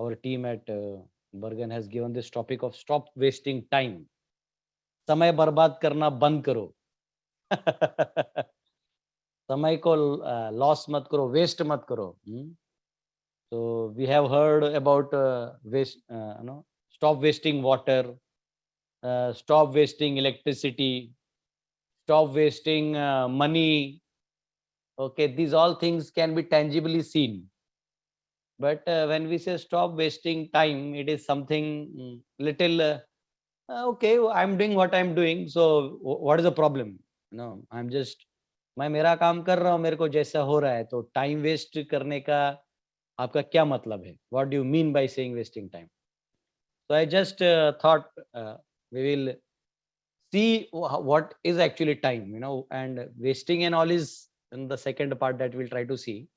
our team at Bergen has given this topic of stop wasting time. समय बर्बाद करना बंद करो. समय को लॉस मत करो, वेस्ट मत करो. So we have heard about waste, stop wasting water, stop wasting electricity, stop wasting money. Okay, these all things can be tangibly seen. But when we say stop wasting time, it is something little, okay, I'm doing what I'm doing. So what is the problem? No, I'm just, मैं मेरा काम कर रहा हूँ, मेरे को जैसा हो रहा है, तो टाइम वेस्ट करने का आपका क्या मतलब है? What do you mean by saying wasting time? So I just thought we will see what is actually time, and wasting and all is in the second part that we'll try to see.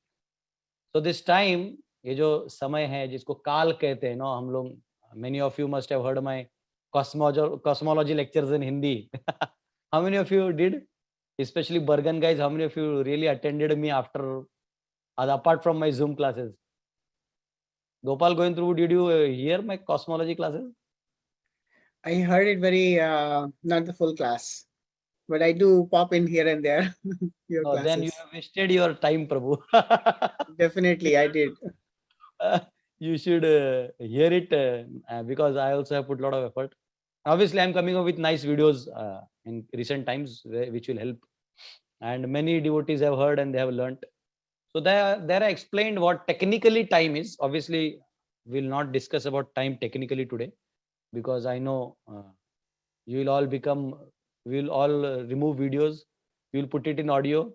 So this time, ये जो समय है जिसको काल कहते हैं, हम लोग, many of you must have heard my cosmology lectures in Hindi. How many of you did? Especially Bergen guys, how many of you really attended me after, apart from my Zoom classes? Gopal going through, did you hear my cosmology classes? I heard it very, not the full class, but I do pop in here and there. Your classes. Then you have wasted your time, Prabhu. Definitely, I did. You should hear it because I also have put a lot of effort. Obviously, I'm coming up with nice videos in recent times which will help. And many devotees have heard and they have learnt. So there I explained what technically time is. Obviously, we'll not discuss about time technically today, because I know you will all become, we will all remove videos, we will put it in audio,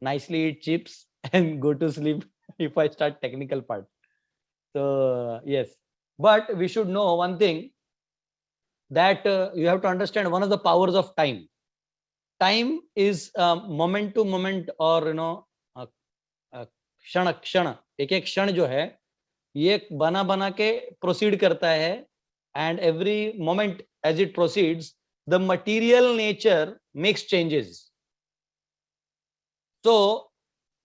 nicely eat chips and go to sleep if I start technical part. So yes, but we should know one thing, that you have to understand one of the powers of time. Time is moment to moment, or क्षण क्षण, एक एक क्षण जो है ये बना बना के प्रोसीड करता है, and every moment as it proceeds, the material nature makes changes. So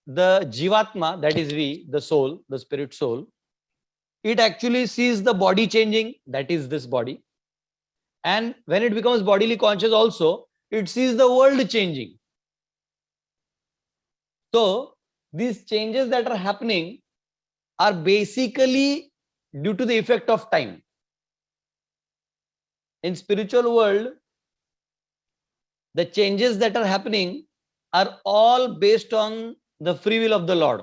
the jivatma, that is we, the soul, the spirit soul, it actually sees the body changing, that is this body, and when it becomes bodily conscious also, it sees the world changing. So these changes that are happening are basically due to the effect of time. In spiritual world, the changes that are happening are all based on the free will of the Lord,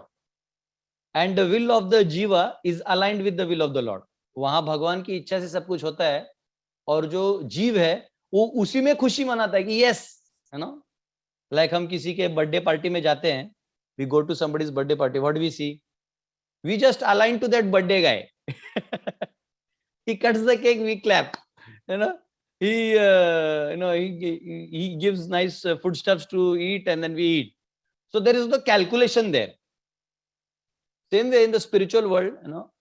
and the will of the jiva is aligned with the will of the Lord. वहां भगवान की इच्छा से सब कुछ होता है, और जो जीव है वो उसी में खुशी मनाता है कि यस, like हम किसी के बर्थडे पार्टी में जाते हैं, we go to somebody's birthday party, what do we see? We just align to that birthday guy. He cuts the cake, we clap. He he gives nice foodstuffs to eat, and then we eat. So there is no calculation there. Same way in the spiritual world,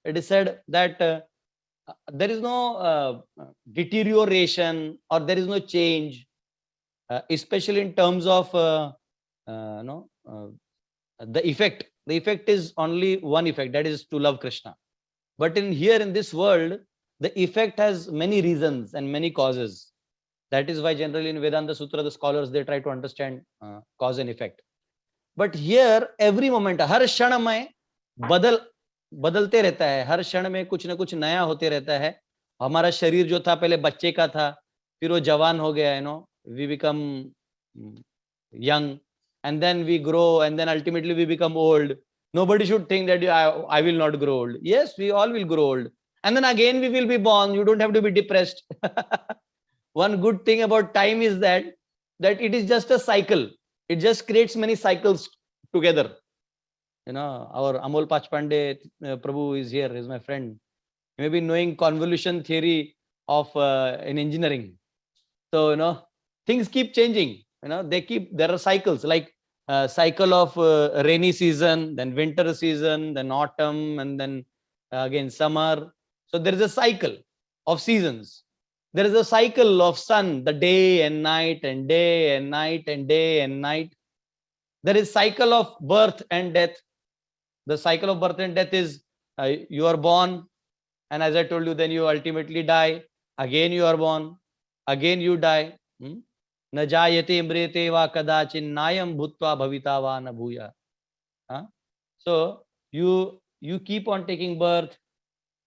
it is said that there is no deterioration, or there is no change, especially in terms of the effect. The effect is only one effect, that is to love Krishna. But in this world, the effect has many reasons and many causes. That is why generally in Vedanta Sutra, the scholars, they try to understand cause and effect. But here, every moment, हर क्षण में बदलते रहता है, हर क्षण में कुछ ना कुछ नया होते रहता है. हमारा शरीर जो था पहले बच्चे का था, फिर वो जवान हो गया, we become young, and then we grow, and then ultimately we become old. Nobody should think that I will not grow old. Yes, we all will grow old, and then again we will be born. You don't have to be depressed. One good thing about time is that it is just a cycle. It just creates many cycles together. Our Amol Pachpande Prabhu is here, is my friend. He may be knowing convolution theory of in engineering. So things keep changing. There are cycles, like cycle of rainy season, then winter season, then autumn, and then again summer. So there is a cycle of seasons. There is a cycle of sun, the day and night, and day and night, and day and night. There is cycle of birth and death. The cycle of birth and death is you are born, and as I told you, then you ultimately die. Again you are born, again you die. Na jayate mrete va kadachin nayam bhutva bhavita va na bhuya. So you keep on taking birth.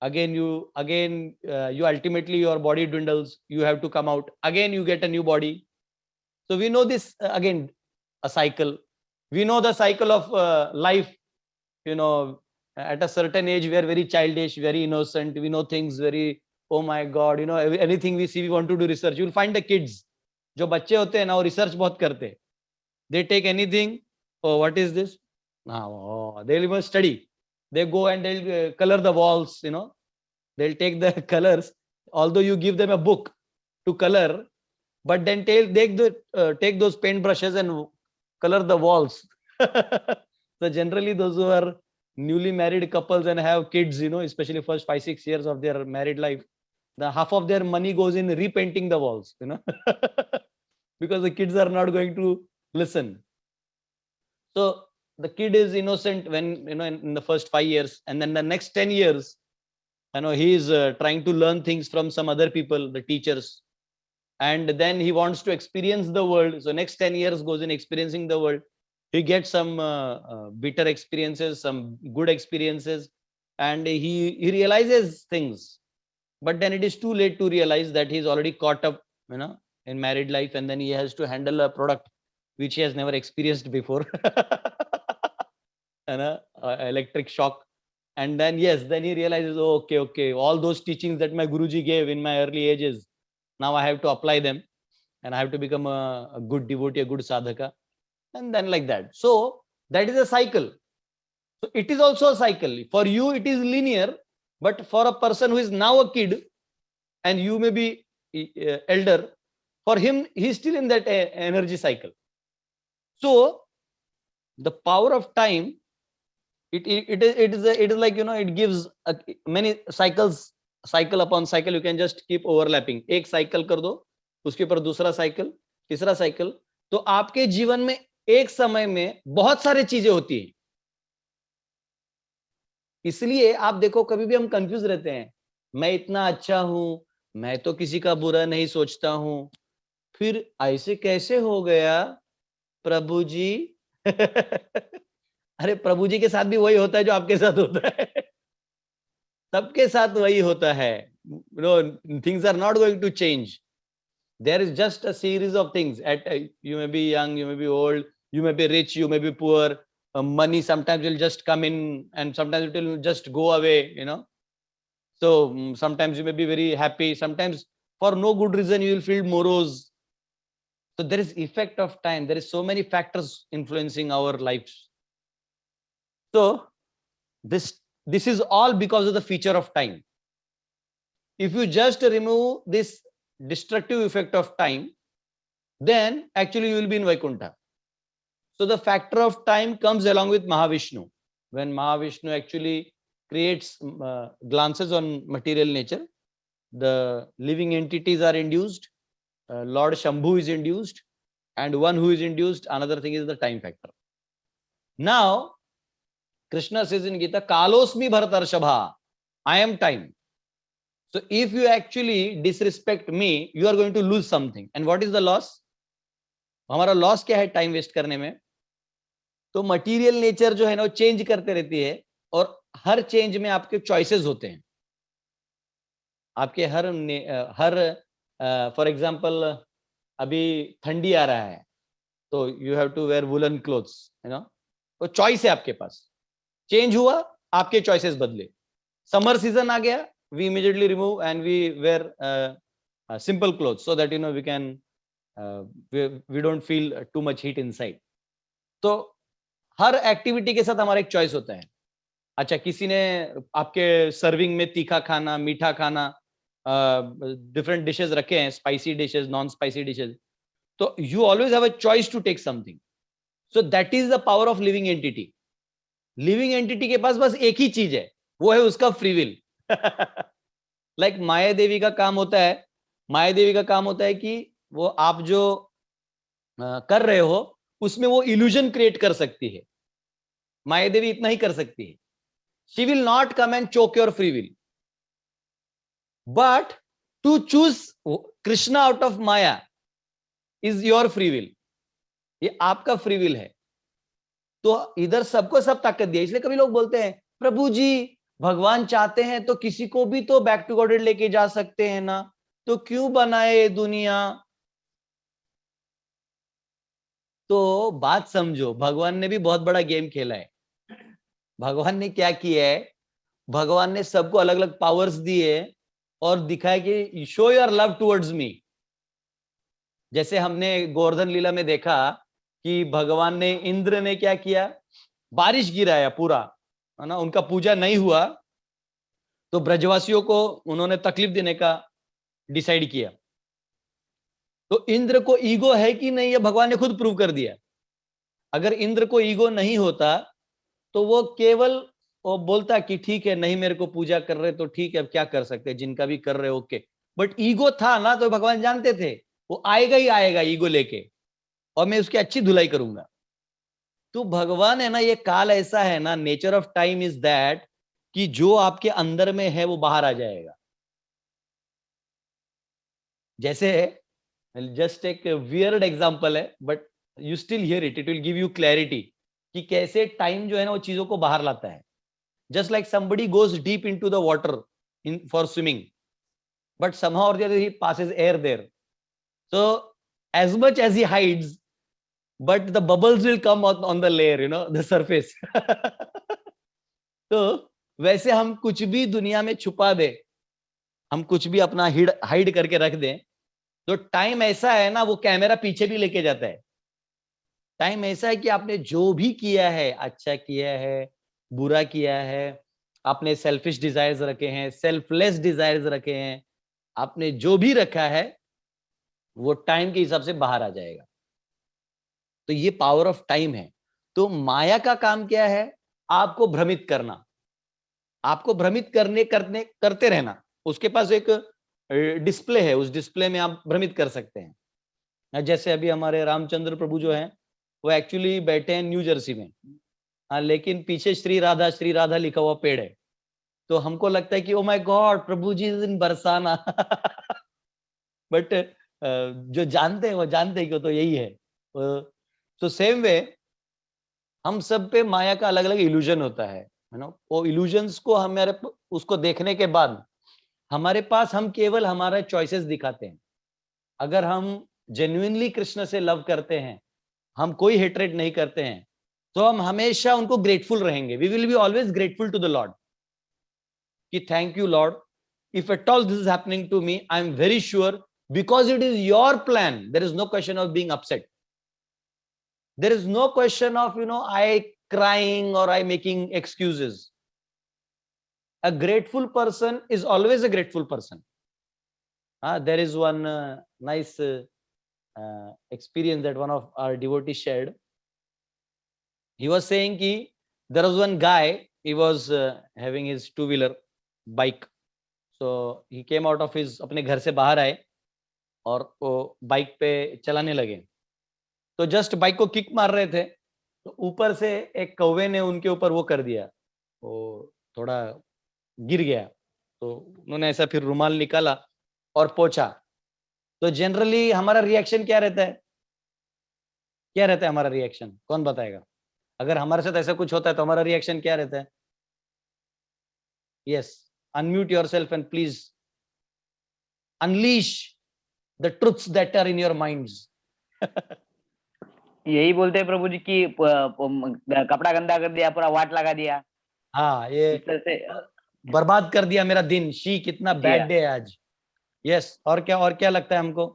Again you ultimately your body dwindles. You have to come out. Again you get a new body. So we know this again, a cycle. We know the cycle of life. At a certain age we are very childish, very innocent. We know things very, oh my God, anything we see we want to do research. You will find the kids, जो बच्चे होते हैं ना, वो research बहुत करते हैं. They take anything. Oh, what is this? They'll even study. They go and they'll color the walls. They'll take the colors. Although you give them a book to color, but then take those paint brushes and color the walls. So generally those who are newly married couples and have kids, especially first 5-6 years of their married life, the half of their money goes in repainting the walls, because the kids are not going to listen. So the kid is innocent when, in the first 5 years, and then the next 10 years, he is trying to learn things from some other people, the teachers, and then he wants to experience the world. So next 10 years goes in experiencing the world. He gets some bitter experiences, some good experiences, and he realizes things. But then it is too late to realize that he's already caught up, in married life, and then he has to handle a product which he has never experienced before. Electric shock. And then, yes, then he realizes, oh, okay, all those teachings that my Guruji gave in my early ages, now I have to apply them, and I have to become a good devotee, a good sadhaka. And then like that. So that is a cycle. So it is also a cycle. For you, it is linear, but for a person who is now a kid and you may be elder, for him, he's still in that energy cycle. So the power of time, it is like, it gives many cycles, cycle upon cycle. You can just keep overlapping. एक cycle कर दो, उसके ऊपर दूसरा cycle, तीसरा cycle. तो आपके जीवन में एक समय में बहुत सारी चीजें होती हैं. इसलिए आप देखो, कभी भी हम कंफ्यूज रहते हैं. मैं इतना अच्छा हूं, मैं तो किसी का बुरा नहीं सोचता हूं, फिर ऐसे कैसे हो गया प्रभु जी? अरे प्रभु जी के साथ भी वही होता है जो आपके साथ होता है. सबके साथ वही होता है. Things are not going to change. There is just a series of things. You may be young, you may be old, you may be rich, you may be poor. Money sometimes will just come in, and sometimes it will just go away. So sometimes you may be very happy. Sometimes for no good reason you will feel morose. So there is effect of time. There is so many factors influencing our lives. So this is all because of the feature of time. If you just remove this destructive effect of time, then actually you will be in Vaikuntha. So the factor of time comes along with Mahavishnu. When Mahavishnu actually creates glances on material nature, the living entities are induced, Lord Shambhu is induced, and one who is induced, another thing is the time factor. Now, Krishna says in Gita, Kalosmi Bharatarshabha, I am time. So if you actually disrespect me, you are going to lose something. And what is the loss? हमारा loss क्या है time waste करने में? तो material nature जो है ना, वो चेंज करते रहती है, और हर चेंज में आपके चॉइसेस होते हैं. आपके हर फॉर एग्जांपल अभी ठंडी आ रहा है, तो you have to wear woollen clothes, तो चॉइस है आपके पास. चेंज हुआ, आपके चॉइसेस बदले. समर सीजन आ गया, we immediately remove and we wear simple clothes so that we can we don't feel too much heat inside. तो हर एक्टिविटी के साथ हमारा एक चॉइस होता है. अच्छा, किसी ने आपके सर्विंग में तीखा खाना, मीठा खाना, डिफरेंट डिशेस रखे हैं, spicy dishes, non spicy dishes, तो you always have a choice to take something. So that is the power of living entity. Living entity के पास बस एक ही चीज है, वो है उसका फ्री विल. लाइक माया देवी का काम होता है, माया देवी का काम होता है कि वो आप जो कर रहे हो उसमें वो इल्यूजन क्रिएट कर सकती है. माया देवी इतना ही कर सकती है. She will not come and choke your free will. But to choose Krishna out of Maya is your free will. ये आपका फ्री विल है. तो इधर सबको सब ताकत दिया. इसलिए कभी लोग बोलते हैं प्रभु जी भगवान चाहते हैं तो किसी को भी तो बैक टू गॉडेड लेके जा सकते हैं ना, तो क्यों बनाए ये दुनिया. तो बात समझो, भगवान ने भी बहुत बड़ा गेम खेला है. भगवान ने क्या किया है, भगवान ने सबको अलग अलग पावर्स दिए और दिखाया कि show your love towards me. जैसे हमने गोवर्धन लीला में देखा कि भगवान ने, इंद्र ने क्या किया, बारिश गिराया पूरा, है ना. उनका पूजा नहीं हुआ तो ब्रजवासियों को उन्होंने तकलीफ देने का डिसाइड किया. तो इंद्र को ईगो है कि नहीं, ये भगवान ने खुद प्रूव कर दिया. अगर इंद्र को ईगो नहीं होता तो वो केवल वो बोलता कि ठीक है, नहीं मेरे को पूजा कर रहे तो ठीक है, अब क्या कर सकते हैं, जिनका भी कर रहे ओके. बट ईगो था ना, तो भगवान जानते थे वो आएगा ही आएगा ईगो लेके, और मैं उसकी अच्छी धुलाई करूंगा. तो भगवान है ना, ये काल ऐसा है ना, nature of time is that कि जो आपके अंदर में है वो बाहर आ जाएगा. जैसे जस्ट एक वियर्ड एग्जांपल है, but you still here it, it will give you clarity कि कैसे टाइम जो है ना वो चीजों को बाहर लाता है. Just like somebody goes deep into the water in for swimming, but somehow or the other he passes air there. So as much as he hides, but the bubbles will come out on the layer, you know, the surface. तो वैसे हम कुछ भी दुनिया में छुपा दे, हम कुछ भी अपना हाइड करके रख दें, तो टाइम ऐसा है ना, वो कैमरा पीछे भी लेके जाता है. टाइम ऐसा है कि आपने जो भी किया है, अच्छा किया है, बुरा किया है, आपने सेल्फिश डिजायर्स रखे हैं, सेल्फलेस डिजायर्स रखे हैं, आपने जो भी रखा है वो टाइम के हिसाब से बाहर आ जाएगा. तो ये पावर ऑफ टाइम है. तो माया का काम क्या है, आपको भ्रमित करना, आपको भ्रमित करते रहना. उसके पास एक डिस्प्ले है, उस डिस्प्ले में आप भ्रमित कर सकते हैं. जैसे अभी हमारे रामचंद्र प्रभु जो हैं वो एक्चुअली बैठे हैं न्यू जर्सी में, हाँ, लेकिन पीछे श्री राधा लिखा हुआ पेड़ है. तो हमको लगता है कि ओ माय गॉड प्रभु जी इन बरसाना. बट जो जानते हैं वो जानते हैं कि वो तो यही है. तो सेम वे हम सब पे माया का अलग अलग इल्यूजन होता है ना. वो इल्यूजन्स को हमारे उसको देखने के बाद हमारे पास हम केवल हमारा चॉइसेस दिखाते हैं. अगर हम जेन्युइनली कृष्ण से लव करते हैं, हम कोई हेट्रेड नहीं करते हैं, तो हम हमेशा उनको ग्रेटफुल रहेंगे. We will be always grateful to the lord कि thank you lord, if at all this is happening to me, I am very sure because it is your plan, there is no question of being upset, there is no question of, you know, I crying or I making excuses. A grateful person is always a grateful person. There is one nice experience that one of our devotees shared. He was saying ki there was one guy, he was having his two-wheeler bike, so he came out of his अपने घर से बाहर आए और वो bike पे चलाने लगे. तो जस्ट बाइक को किक मार रहे थे, तो ऊपर से एक कौवे ने उनके ऊपर वो कर दिया, वो थोड़ा गिर गया. तो उन्होंने ऐसा फिर रुमाल निकाला और पोंछा. तो जनरली हमारा रिएक्शन क्या रहता है, क्या रहता है हमारा रिएक्शन, कौन बताएगा. अगर हमारे साथ ऐसा कुछ होता है तो हमारा रिएक्शन क्या रहता है. Yes, unmute yourself and please unleash the truths that are in your minds. यही बोलते हैं प्रभु जी की कपड़ा गंदा कर दिया, पूरा वाट लगा दिया. हाँ, ये इस तरह से बर्बाद कर दिया मेरा दिन, शी कितना बैड डे है आज. यस, और क्या लगता है हमको.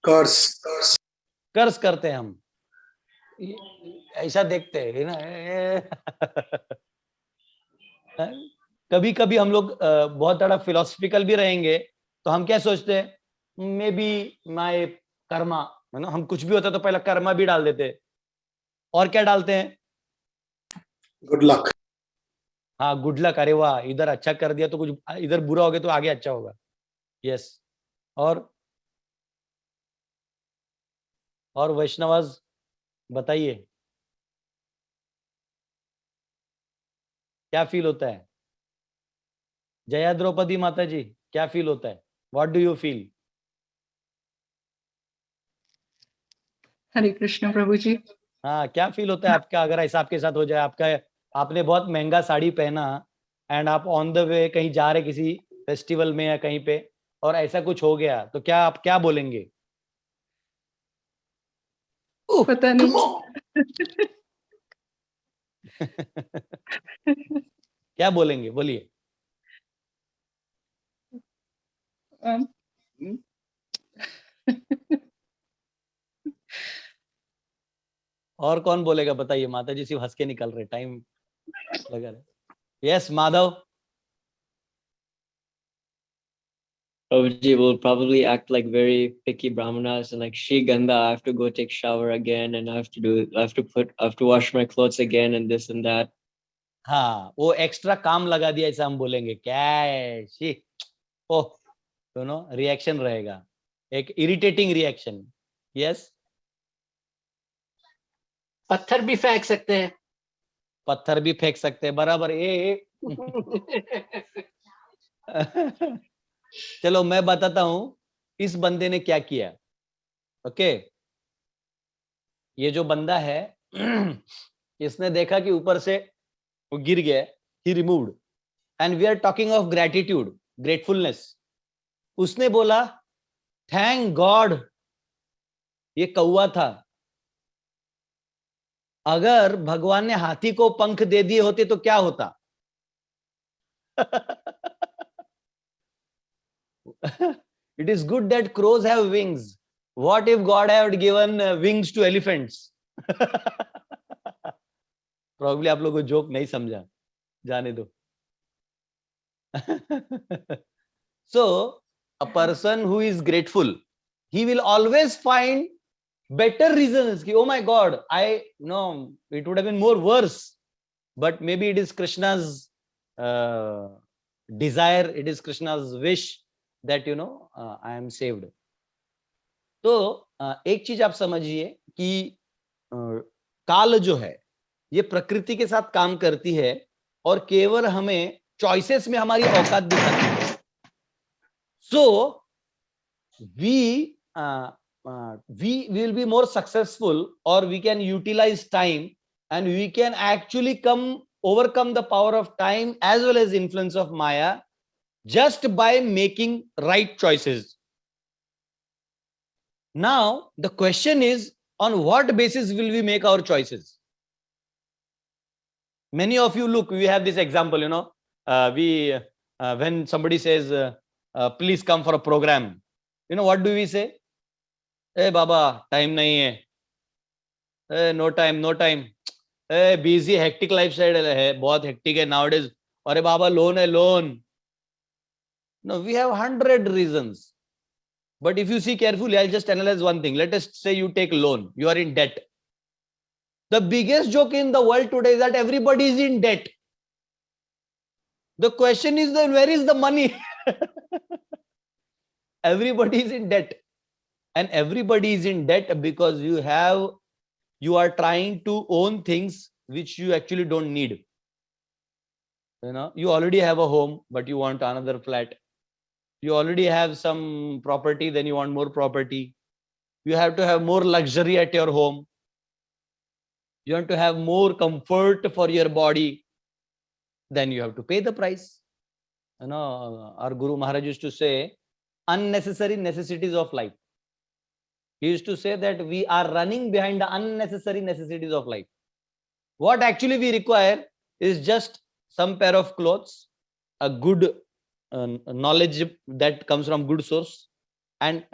कर्स करते हैं हम, ऐसा देखते हैं ना. कभी कभी हम लोग बहुत बड़ा फिलोसफिकल भी रहेंगे, तो हम क्या सोचते हैं, मे बी माय कर्मा, है ना. हम कुछ भी होता तो पहले कर्मा भी डाल देते. और क्या डालते हैं, गुड लक. हाँ, गुड लक. अरे वाह, इधर अच्छा कर दिया तो कुछ इधर बुरा हो गया तो आगे अच्छा होगा. यस. और वैष्णवाज बताइए. क्या फील होता है? जया द्रौपदी माता जी, क्या फील होता है? What do you feel? Hare Krishna Prabhu जी। हाँ, क्या फील होता है आपका अगर ऐसा आपके साथ हो जाए? आपने बहुत महंगा साड़ी पहना एंड आप ऑन द वे कहीं जा रहे किसी फेस्टिवल में या कहीं पे, और ऐसा कुछ हो गया, तो क्या आप क्या बोलेंगे? पता नहीं। क्या बोलेंगे, बोलिए। अम, और कौन बोलेगा बताइए? माता जी सिर्फ हंस के निकल रहे, टाइम लगा रहे। Yes Madhav. Prabhuji will probably act like very picky brahmanas and like, she ganda, I have to go take shower again and I have to wash my clothes again and this and that. हाँ, वो extra काम लगा दिया ऐसा हम बोलेंगे। क्या है शी, ओह, रिएक्शन रहेगा, एक इरिटेटिंग रिएक्शन। यस, पत्थर भी फेंक सकते हैं। पत्थर भी फेंक सकते हैं, बराबर। चलो मैं बताता हूं इस बंदे ने क्या किया। ओके, ये जो बंदा है इसने देखा कि ऊपर से वो गिर गया, he removed, and we are talking of gratitude, gratefulness. उसने बोला थैंक गॉड ये कौवा था, अगर भगवान ने हाथी को पंख दे दिए होते तो क्या होता? It is good that crows have wings. What if God had given wings to elephants? Probably आप लोगों को जोक नहीं समझा, जाने दो। So a person who is grateful, he will always find better reasons ki, oh my God, it would have been more worse, but maybe it is Krishna's desire, it is Krishna's wish that I am saved. तो एक चीज आप समझिए कि काल जो है ये प्रकृति के साथ काम करती है और केवल हमें चॉइसेस में हमारी औकात दिखाती है। So we will be more successful, or we can utilize time, and we can actually overcome the power of time as well as influence of Maya just by making right choices. Now the question is, on what basis will we make our choices? Many of you, look, we have this example, when somebody says please come for a program, what do we say? Hey baba, time nahi hai. Hey, no time. Hey, busy, hectic lifestyle hai, bahut hectic hai nowadays. Arey baba, loan hai, loan. No, we have 100 reasons. But if you see carefully, I'll just analyze one thing. Let us say you take loan, you are in debt. The biggest joke in the world today is that everybody is in debt. The question is then, where is the money? Everybody is in debt. And everybody is in debt because you are trying to own things which you actually don't need. You already have a home, but you want another flat. You already have some property, then you want more property. You have to have more luxury at your home. You want to have more comfort for your body. Then you have to pay the price. Our Guru Maharaj used to say, unnecessary necessities of life. He used to say that we are running behind the unnecessary necessities of life. What actually we require is just some pair of clothes, a good knowledge that comes from good source, and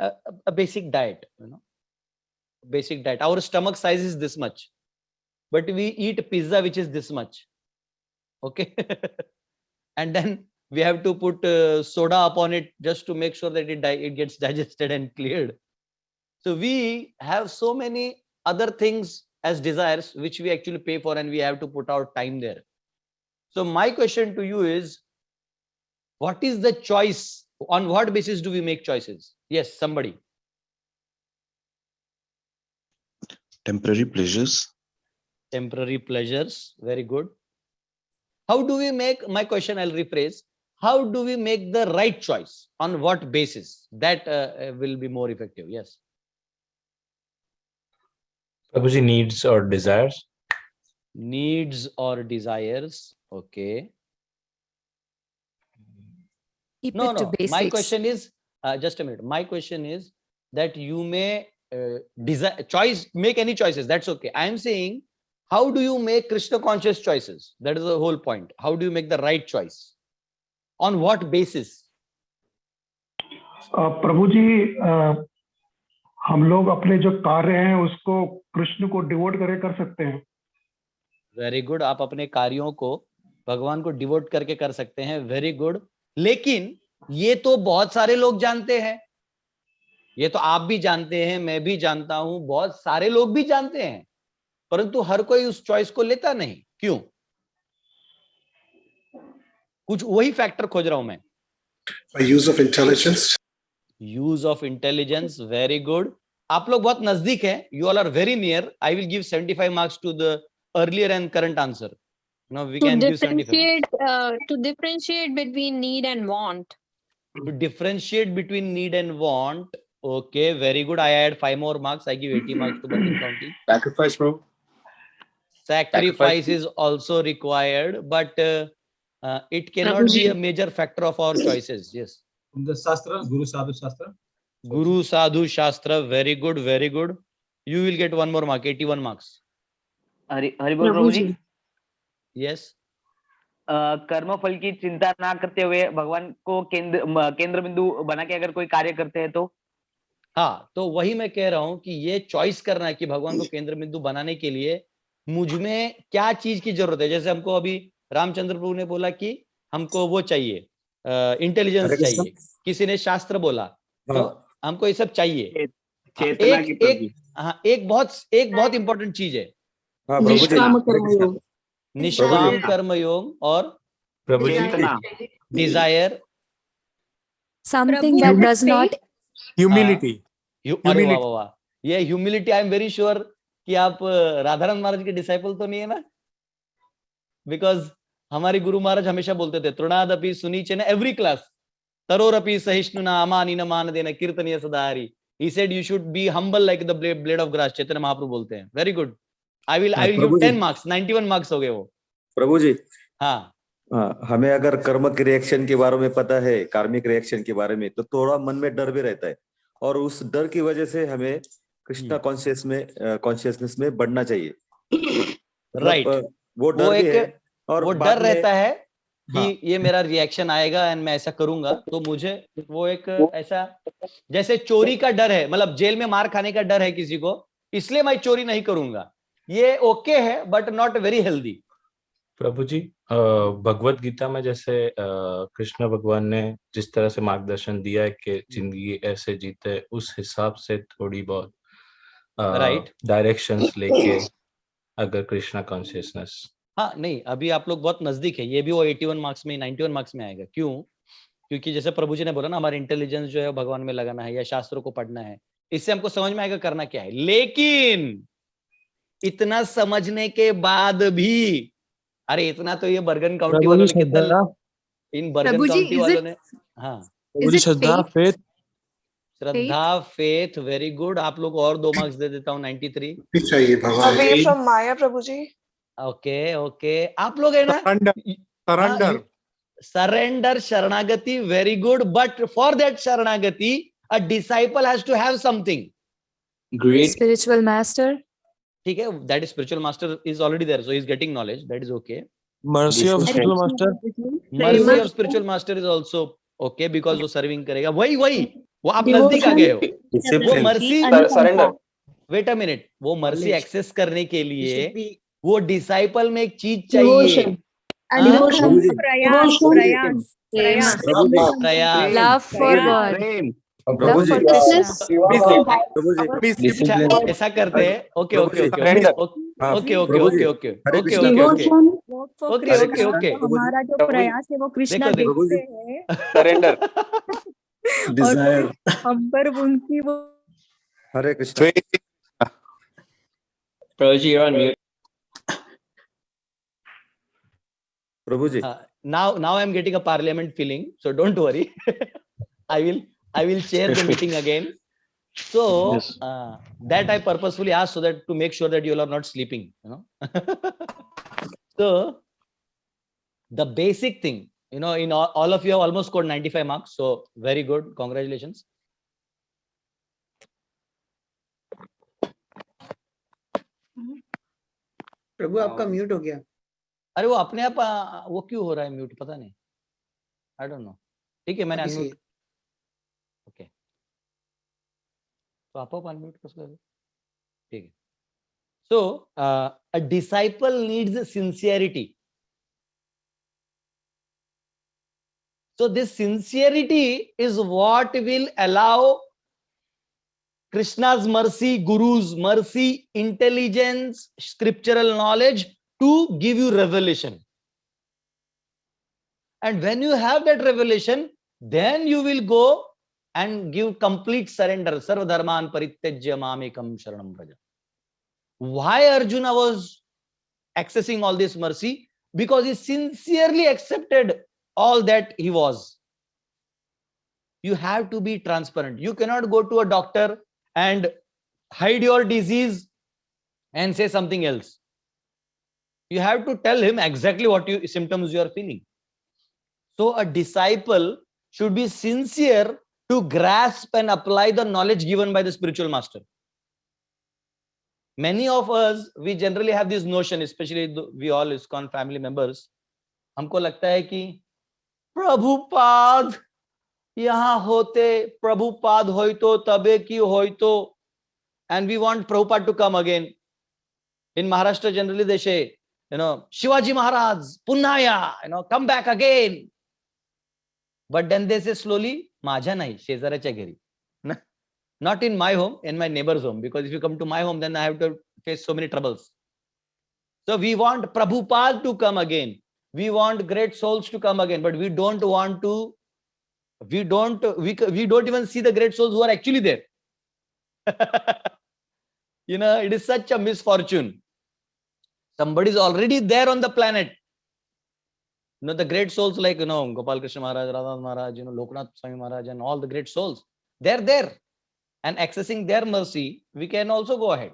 a basic diet. Basic diet. Our stomach size is this much, but we eat pizza which is this much. Okay. And then we have to put soda upon it just to make sure that it gets digested and cleared. So we have so many other things as desires which we actually pay for, and we have to put our time there. So my question to you is, what is the choice? On what basis do we make choices? Yes, somebody. Temporary pleasures. Temporary pleasures. Very good. How do we make, my question I'll rephrase, how do we make the right choice? On what basis? That will be more effective. Yes. Prabhuji, needs or desires? Needs or desires. Okay. Keep No, it to no. My basics. question is, just a minute. My question is that you may desire choice, make any choices. That's okay. I am saying, how do you make Krishna conscious choices? That is the whole point. How do you make the right choice? On what basis? प्रभु जी, हम लोग अपने जो कार्य हैं उसको कृष्ण को devote करके कर सकते हैं. Very good. आप अपने कार्यों को भगवान को डिवोट करके कर सकते हैं. Very good. लेकिन ये तो बहुत सारे लोग जानते हैं, ये तो आप भी जानते हैं, मैं भी जानता हूं, बहुत सारे लोग भी जानते हैं, परंतु हर कोई उस चॉइस को लेता नहीं. क्यों? कुछ वही फैक्टर खोज रहा हूं मैं. use of intelligence. Use of intelligence. Very good. आप लोग बहुत नजदीक हैं. You all are very near. I will give 75 marks to the earlier and current answer. Now we can give 75. To differentiate between need and want. To differentiate between need and want. Okay, very good. I add 5 more marks. I give 80 marks to Bergen County. Sacrifice, bro. Sacrifice is also required, but it cannot be a major factor of our choices. Yes. The Shastra, Guru Sadhu Shastra. Guru Sadhu Shastra. Very good, very good. You will get 1 more mark, 81 marks. Hari बोल प्रभु जी. Yes. कर्म फल की चिंता ना करते हुए भगवान को केंद्र बिंदु बना के अगर कोई कार्य करते हैं तो? हाँ, तो वही मैं कह रहा हूं कि ये चॉइस करना है कि भगवान को केंद्र बिंदु बनाने के लिए मुझ में क्या चीज की जरूरत है. जैसे हमको अभी रामचंद्र प्रभु ने बोला कि हमको वो चाहिए, इंटेलिजेंस चाहिए. किसी ने शास्त्र बोला, तो हमको ये सब चाहिए. एक बहुत इंपॉर्टेंट चीज है, निष्काम कर्म योग और Dzire. Something that does not. Humility. अरे वाह वाह वाह. ये humility, I am very sure कि आप राधाराम महाराज के डिसाइपल तो नहीं है ना? बिकॉज हमारे गुरु महाराज हमेशा बोलते थे, तृणादपि सुनीचेन, एवरी क्लास तरोरपि सहिष्णुना अमानिन मान देना कीर्तनीय सदाहरि. He said you should be humble like the blade of grass. Chaitanya Mahaprabhu बोलते हैं. Very good. I will give 10 marks. 91 marks हो गए वो. प्रभु जी, हाँ, हमें अगर कर्म के रिएक्शन के बारे में पता है, कार्मिक रिएक्शन के बारे में, तो थोड़ा मन में डर भी रहता है, और उस डर की वजह से हमें कृष्णा कॉन्शियसनेस में बढ़ना चाहिए. राइट. वो डर भी है, और वो डर रहता है कि ये मेरा रिएक्शन आएगा एंड मैं ऐसा करूंगा, तो मुझे वो एक ऐसा, जैसे चोरी का डर है, मतलब जेल में मार खाने का डर है किसी को, इसलिए मैं चोरी नहीं करूंगा. ये ओके है, बट नॉट वेरी हेल्दी. प्रभु जी, भगवत गीता में जैसे कृष्ण भगवान ने जिस तरह से मार्गदर्शन दिया है कि जिंदगी ऐसे जीते, उस हिसाब से थोड़ी बहुत डायरेक्शंस लेके अगर कृष्णा कॉन्शियसनेस. हाँ, नहीं, अभी आप लोग बहुत नजदीक है. ये भी वो 81 मार्क्स में, 91 मार्क्स में आएगा. क्यों? क्योंकि जैसे प्रभु जी ने बोला ना, हमारा इंटेलिजेंस जो है भगवान में लगाना है या शास्त्रों को पढ़ना है, इससे हमको समझ में आएगा करना क्या है. लेकिन इतना समझने के बाद भी, अरे इतना तो ये बर्गन काउंटी वालों ने कितना, इन बर्गन काउंटी वालों ने, हाँ, श्रद्धा, फेथ. Very good. आप लोग और 2 मार्क्स दे देता हूँ. 93 चाहिए भगवान. From Maya Prabhu ji. Okay okay. आप लोग है ना, सरेंडर, शरणागति. Very good. But for that शरणागति a disciple has to have something. Great. Spiritual master. ठीक है, that spiritual master is already there, so he is getting knowledge. That is okay. Mercy of spiritual master. Mercy of spiritual master is also okay, because वो serving करेगा. वही वो आप नजदीक आ गए हो. वो mercy, surrender. Wait a minute, वो मर्सी एक्सेस करने के लिए वो डिसाइपल में एक चीज चाहिए. प्रयास. Love for God. प्रभु जी, ऐसा करते हैं. Okay okay okay okay okay okay okay okay okay okay okay. हमारा जो प्रयास है वो कृष्णा देखते हैं. Surrender, desire. हम पर उनकी वो. हरे कृष्ण. प्रभु जी, you're on mute. Prabhuji. Now I'm getting a parliament feeling, so don't worry. I will chair the meeting again. So Yes. that I purposefully asked so that to make sure that you all are not sleeping, you know. So the basic thing, you know, in all of you have almost scored 95 marks. So very good. Congratulations. प्रभु आपका mute हो गया. अरे वो अपने आप वो क्यों हो रहा है म्यूट, पता नहीं. I don't know. ठीक है, मैंने अनम्यूट. ओके, तो आप अनम्यूट कर सकते. ठीक है. So a disciple needs sincerity. So this sincerity is what will allow Krishna's mercy, Guru's mercy, intelligence, scriptural knowledge to give you revelation. And when you have that revelation, then you will go and give complete surrender. Sarva dharman parityajya mamekam sharanam vraja. Why Arjuna was accessing all this mercy? Because he sincerely accepted all that he was. You have to be transparent. You cannot go to a doctor and hide your disease and say something else. You have to tell him exactly what symptoms you are feeling. So a disciple should be sincere to grasp and apply the knowledge given by the spiritual master. Many of us, we generally have this notion, especially we all ISKCON family members, हमको लगता है कि प्रभुपाद यहाँ होते, प्रभुपाद होई तो तबे की होई तो, and we want Prabhupada to come again. In Maharashtra, generally they say, you know, Shivaji Maharaj, Punnaya, you know, come back again. But then they say slowly, माझ्या नाही, शेजाऱ्याच्या घरी. Not in my home, in my neighbor's home, because if you come to my home, then I have to face so many troubles. So we want Prabhupada to come again. We want great souls to come again, but we don't want to. We don't even see the great souls who are actually there. You know, it is such a misfortune. Somebody is already there on the planet. You know, the great souls like, you know, Gopal Krishna Maharaj, Radha Maharaj, you know, Loknath Swami Maharaj, and all the great souls, they're there. And accessing their mercy, we can also go ahead.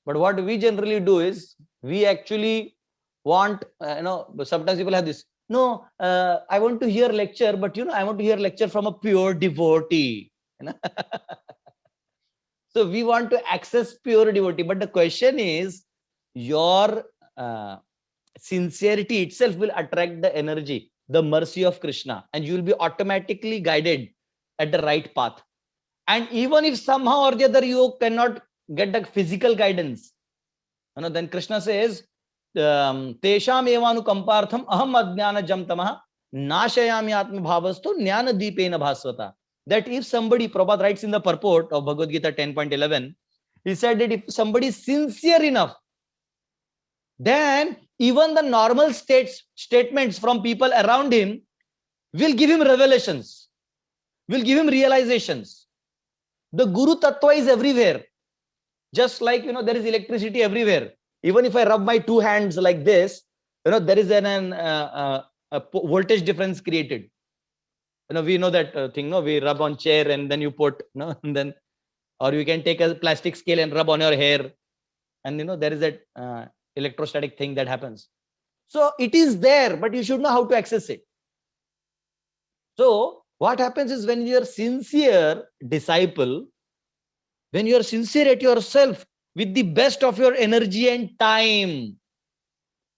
But what we generally do is, we actually want, you know, sometimes people have this, no, I want to hear lecture, but you know, I want to hear lecture from a pure devotee. You know? So we want to access pure devotee. But the question is, your sincerity itself will attract the energy, the mercy of Krishna, and you will be automatically guided at the right path. And even if somehow or the other you cannot get the physical guidance, you know, then Krishna says, Tesham evanu kampartham aham adhyana jamtamaha nashayami atma bhavastu jnana deepena bhasvata. That if somebody, Prabhupada writes in the purport of Bhagavad Gita 10.11, he said that if somebody is sincere enough, then even the normal statements from people around him will give him revelations, will give him realizations. The Guru Tattva is everywhere. Just like, you know, there is electricity everywhere. Even if I rub my two hands like this, you know, there is a voltage difference created. You know, we know that thing, no? We rub on chair and then you put, no, and then, or you can take a plastic scale and rub on your hair. And, you know, there is that electrostatic thing that happens. So it is there, but you should know how to access it. So what happens is, when you are sincere disciple, when you are sincere at yourself with the best of your energy and time,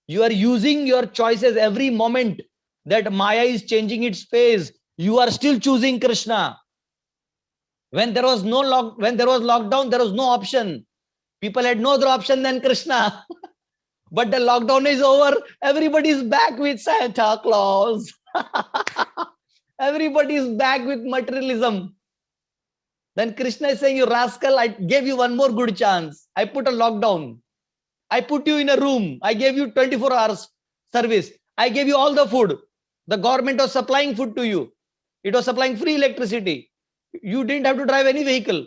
you are using your choices every moment that Maya is changing its phase. You are still choosing Krishna. When there was lockdown, there was no option. People had no other option than Krishna. But the lockdown is over. Everybody is back with Santa Claus. Everybody is back with materialism. Then Krishna is saying, you rascal, I gave you one more good chance. I put a lockdown. I put you in a room. I gave you 24 hours service. I gave you all the food. The government was supplying food to you. It was supplying free electricity. You didn't have to drive any vehicle.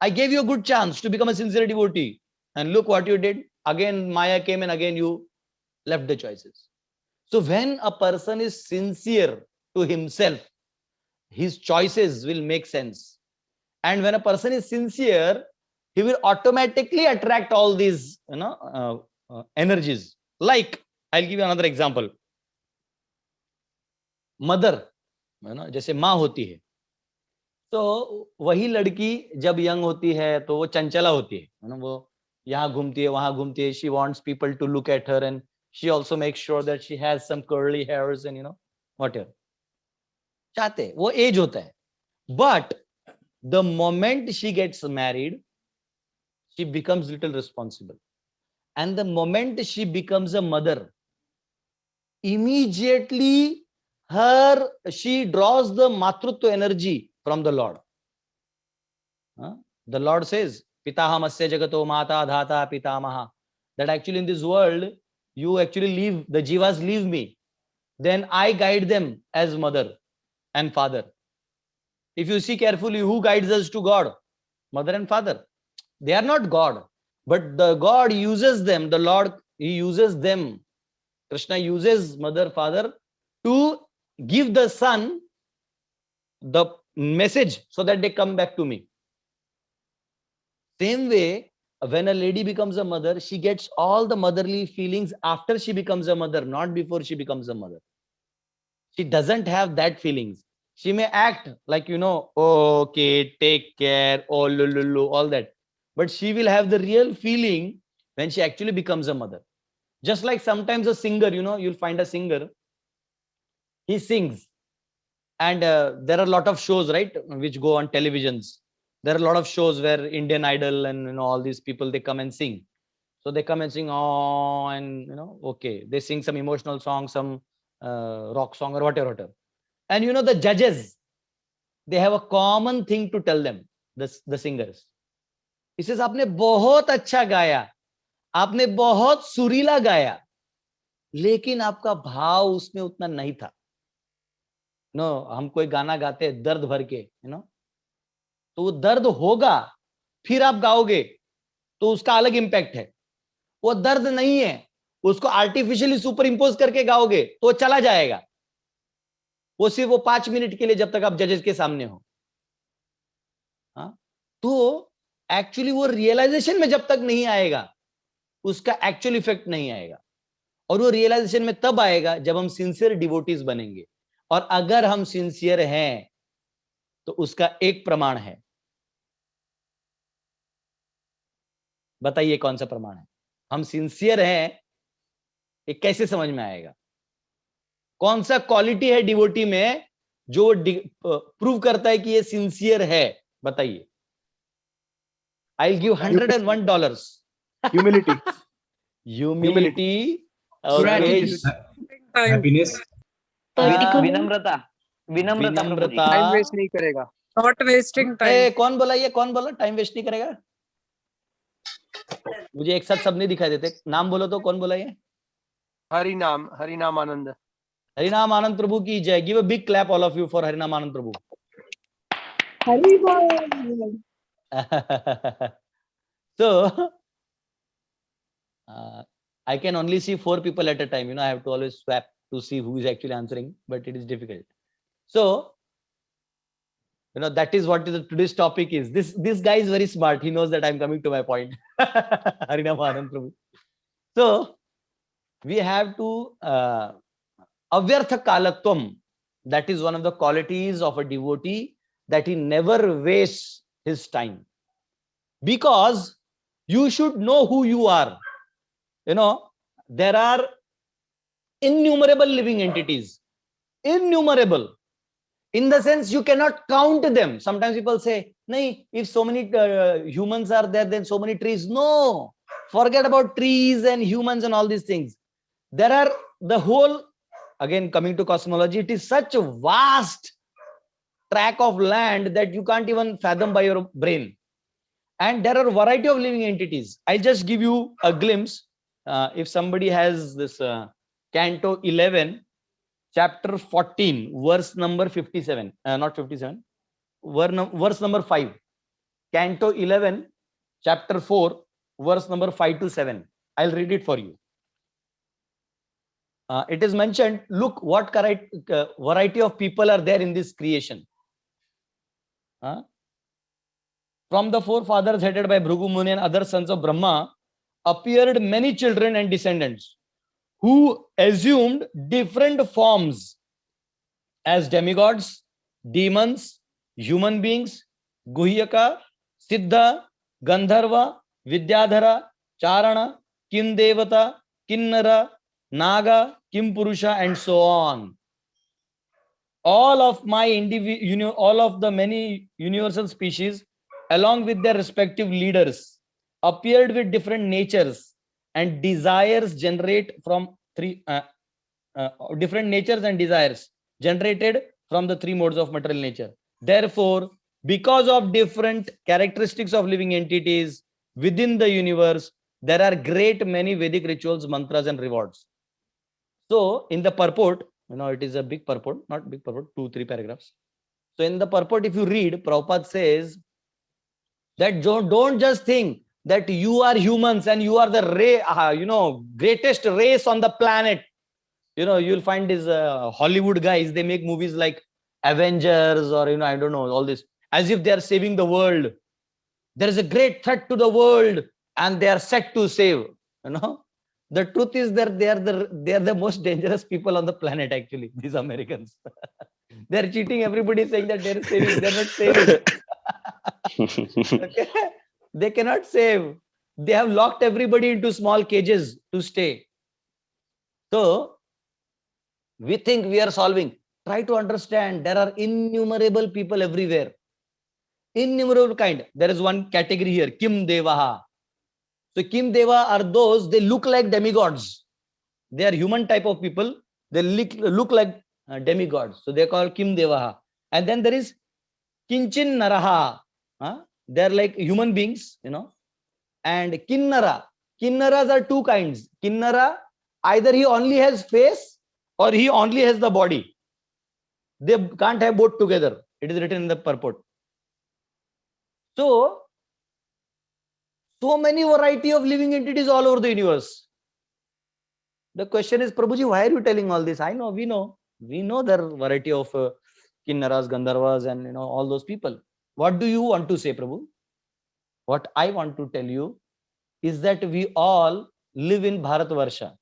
I gave you a good chance to become a sincere devotee. And look what you did. Again, Maya came and again you left the choices. So when a person is sincere to himself, his choices will make sense. And when a person is sincere, he will automatically attract all these, energies. Like, I'll give you another example. Mother, जैसे माँ होती है, तो वही लड़की जब young होती है तो वो चंचला होती है ना, वो यहाँ घूमती है वहां घूमती है. She wants people to look at her and she also makes sure that she has some curly hairs and whatever. चाहते, वो एज होता है. But the moment she gets married, she becomes little responsible. And the moment she becomes a mother, immediately she draws the matrutva energy from the Lord. The Lord says, Pitahamasya jagato mata dhata pitamaha. That actually in this world, you actually leave, the jivas leave me. Then I guide them as mother and father. If you see carefully, who guides us to God? Mother and father. They are not God, but the God uses them. The Lord, he uses them. Krishna uses mother, father to give the son the message so that they come back to me. Same way, when a lady becomes a mother, she gets all the motherly feelings after she becomes a mother, not before she becomes a mother. She doesn't have that feelings. She may act like, okay, take care, oh, lulu, all that. But she will have the real feeling when she actually becomes a mother. Just like sometimes a singer, you'll find a singer, he sings. And there are a lot of shows, right, which go on televisions. There are a lot of shows where Indian Idol and all these people, they come and sing. So they come and sing, oh, and okay, they sing some emotional song, some rock song or whatever. And the judges, they have a common thing to tell them, the singers. He says, आपने बहुत अच्छा गाया, आपने बहुत सुरीला गाया, लेकिन आपका भाव उसमें उतना नहीं था. हम कोई गाना गाते हैं दर्द भर के, तो वो दर्द होगा, फिर आप गाओगे तो उसका अलग इंपैक्ट है. वो दर्द नहीं है, उसको आर्टिफिशियली सुपर इंपोज करके गाओगे तो चला जाएगा. वो सिर्फ वो 5 मिनट के लिए, जब तक आप जजेस के सामने हो. तो एक्चुअली वो रियलाइजेशन में जब तक नहीं आएगा, उसका एक्चुअल इफेक्ट नहीं आएगा. और वो रियलाइजेशन में तब आएगा जब हम सिंसियर डिवोटीज बनेंगे. और अगर हम सिंसियर हैं तो उसका एक प्रमाण है. बताइए कौन सा प्रमाण है? हम सिंसियर हैं, ये कैसे समझ में आएगा? कौन सा क्वालिटी है डिवोटी में जो प्रूव करता है कि ये सिंसियर है? बताइए. I'll give $101. Humility. Humility. Okay. Gratitude. Happiness. विनम्रता. विनम्रता. टाइम वेस्ट नहीं करेगा. Not wasting time. कौन बोला ये? कौन बोला टाइम वेस्ट नहीं करेगा? मुझे एक साथ सब नहीं दिखाई देते. नाम बोलो तो. कौन बोला ये? हरिनाम आनंद. हरिनाम आनंद प्रभु की जय. Give a big clap all of you for हरिनाम आनंद प्रभु. Hari Bol. So I can only see 4 people at a time. I have to always swap to see who is actually answering, but it is difficult. So that is what today's topic is. This guy is very smart. He knows that I'm coming to my point. Harinam Anand Prabhu. So we have to avyartha kalatvam. That is one of the qualities of a devotee, that he never wastes his time. Because you should know who you are. There are innumerable living entities. Innumerable. In the sense, you cannot count them. Sometimes people say, nahi, if so many humans are there, then so many trees. No, forget about trees and humans and all these things. There are the whole, again, coming to cosmology, it is such a vast tract of land that you can't even fathom by your brain. And there are a variety of living entities. I'll just give you a glimpse. If somebody has this Canto 11, chapter 14, verse number 57, not 57, verse number 5. Canto 11, chapter 4, verse number 5 to 7. I'll read it for you. it is mentioned, look what variety of people are there in this creation. From the forefathers headed by Bhrigu Muni and other sons of Brahma appeared many children and descendants who assumed different forms as demigods, demons, human beings, Guhyaka, Siddha, Gandharva, Vidyadhara, Charana, Kim Devata, Kinnara, Naga, Kim Purusha, and so on. All of all of the many universal species, along with their respective leaders, appeared with different natures and desires generated from different natures and desires generated from the three modes of material nature. Therefore, because of different characteristics of living entities within the universe, there are great many Vedic rituals, mantras, and rewards. So, in the purport, it is a big purport, not big purport, 2-3 paragraphs. So, in the purport, if you read, Prabhupada says that don't just think that you are humans and you are the greatest race on the planet. You'll find these Hollywood guys, they make movies like Avengers or, I don't know, all this, as if they are saving the world. There is a great threat to the world and they are set to save. The truth is that they are the most dangerous people on the planet, actually, these Americans. They're cheating everybody, saying that they're saving. They're not saving. Okay? They cannot save. They have locked everybody into small cages to stay. So, we think we are solving. Try to understand there are innumerable people everywhere. Innumerable kind. There is one category here, Kim Devaha. So Kim Deva are those, they look like demigods. They are human type of people. They look like demigods. So they are called Kim Devaha. And then there is Kinchin Naraha. They are like human beings, And Kinnara. Kinnaras are two kinds. Kinnara, either he only has face or he only has the body. They can't have both together. It is written in the purport. So many variety of living entities all over the universe. The question is, Prabhuji, why are you telling all this? I know, we know there are variety of Kinnaras, Gandharvas, and all those people. What do you want to say, Prabhu? What I want to tell you is that we all live in Bharatvarsha.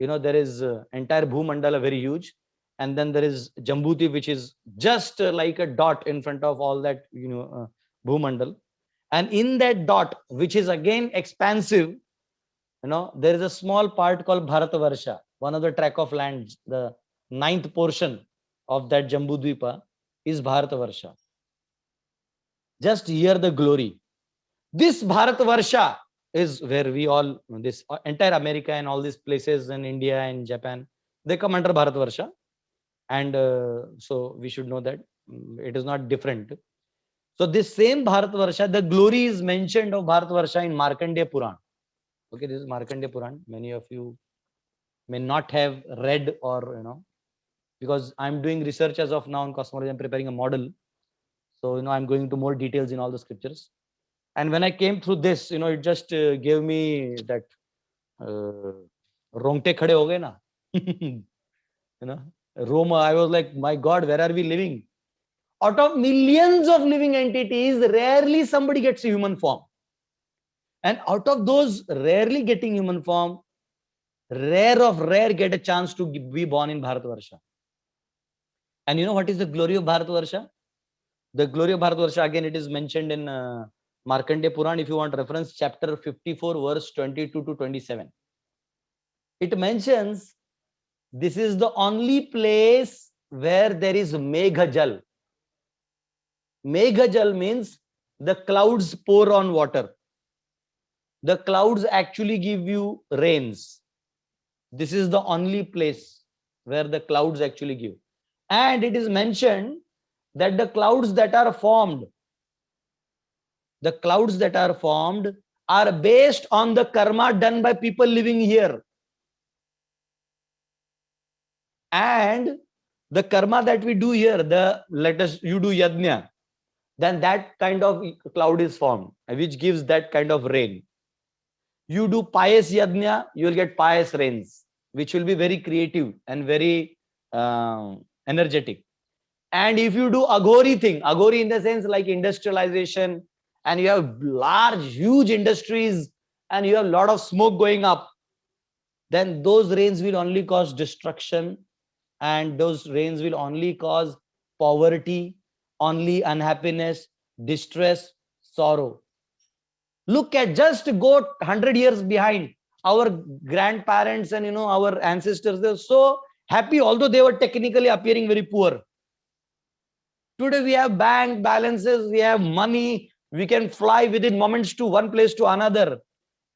There is entire Bhumandala, very huge, and then there is Jambuti, which is just like a dot in front of all that Bhumandal. And in that dot, which is again expansive, there is a small part called Bharatvarsha, one of the tract of land, the 9th portion of that Jambudvipa is Bharatvarsha. Just hear the glory. This Bharatvarsha is where we all, this entire America and all these places in India and Japan, they come under Bharatvarsha. And so we should know that it is not different. So this same Bharatvarsha, the glory is mentioned of Bharatvarsha in Markandeya Puran. Okay, this is Markandeya Puran. Many of you may not have read or, because I'm doing research as of now in cosmology, I'm preparing a model. So, I'm going into more details in all the scriptures. And when I came through this, it just gave me that rongte khade ho gaye na. Roma, I was like, my God, where are we living? Out of millions of living entities, rarely somebody gets a human form. And out of those rarely getting human form, rare of rare get a chance to be born in Bharatvarsha. And what is the glory of Bharatvarsha? The glory of Bharatvarsha, again, it is mentioned in Markandeya Puran, if you want reference, chapter 54, verse 22 to 27. It mentions this is the only place where there is Meghajal. Meghajal means the clouds pour on water. The clouds actually give you rains. This is the only place where the clouds actually give. And it is mentioned that the clouds that are formed, are based on the karma done by people living here. And the karma that we do here, you do yajna, then that kind of cloud is formed, which gives that kind of rain. You do pious yajna, you will get pious rains. which will be very creative and very energetic. And if you do Aghori thing, Aghori in the sense like industrialization, and you have large, huge industries, and you have a lot of smoke going up, then those rains will only cause destruction, and those rains will only cause poverty, only unhappiness, distress, sorrow. Look at, just go 100 years behind. Our grandparents and our ancestors, they were so happy, although they were technically appearing very poor. Today we have bank balances, we have money, we can fly within moments to one place to another,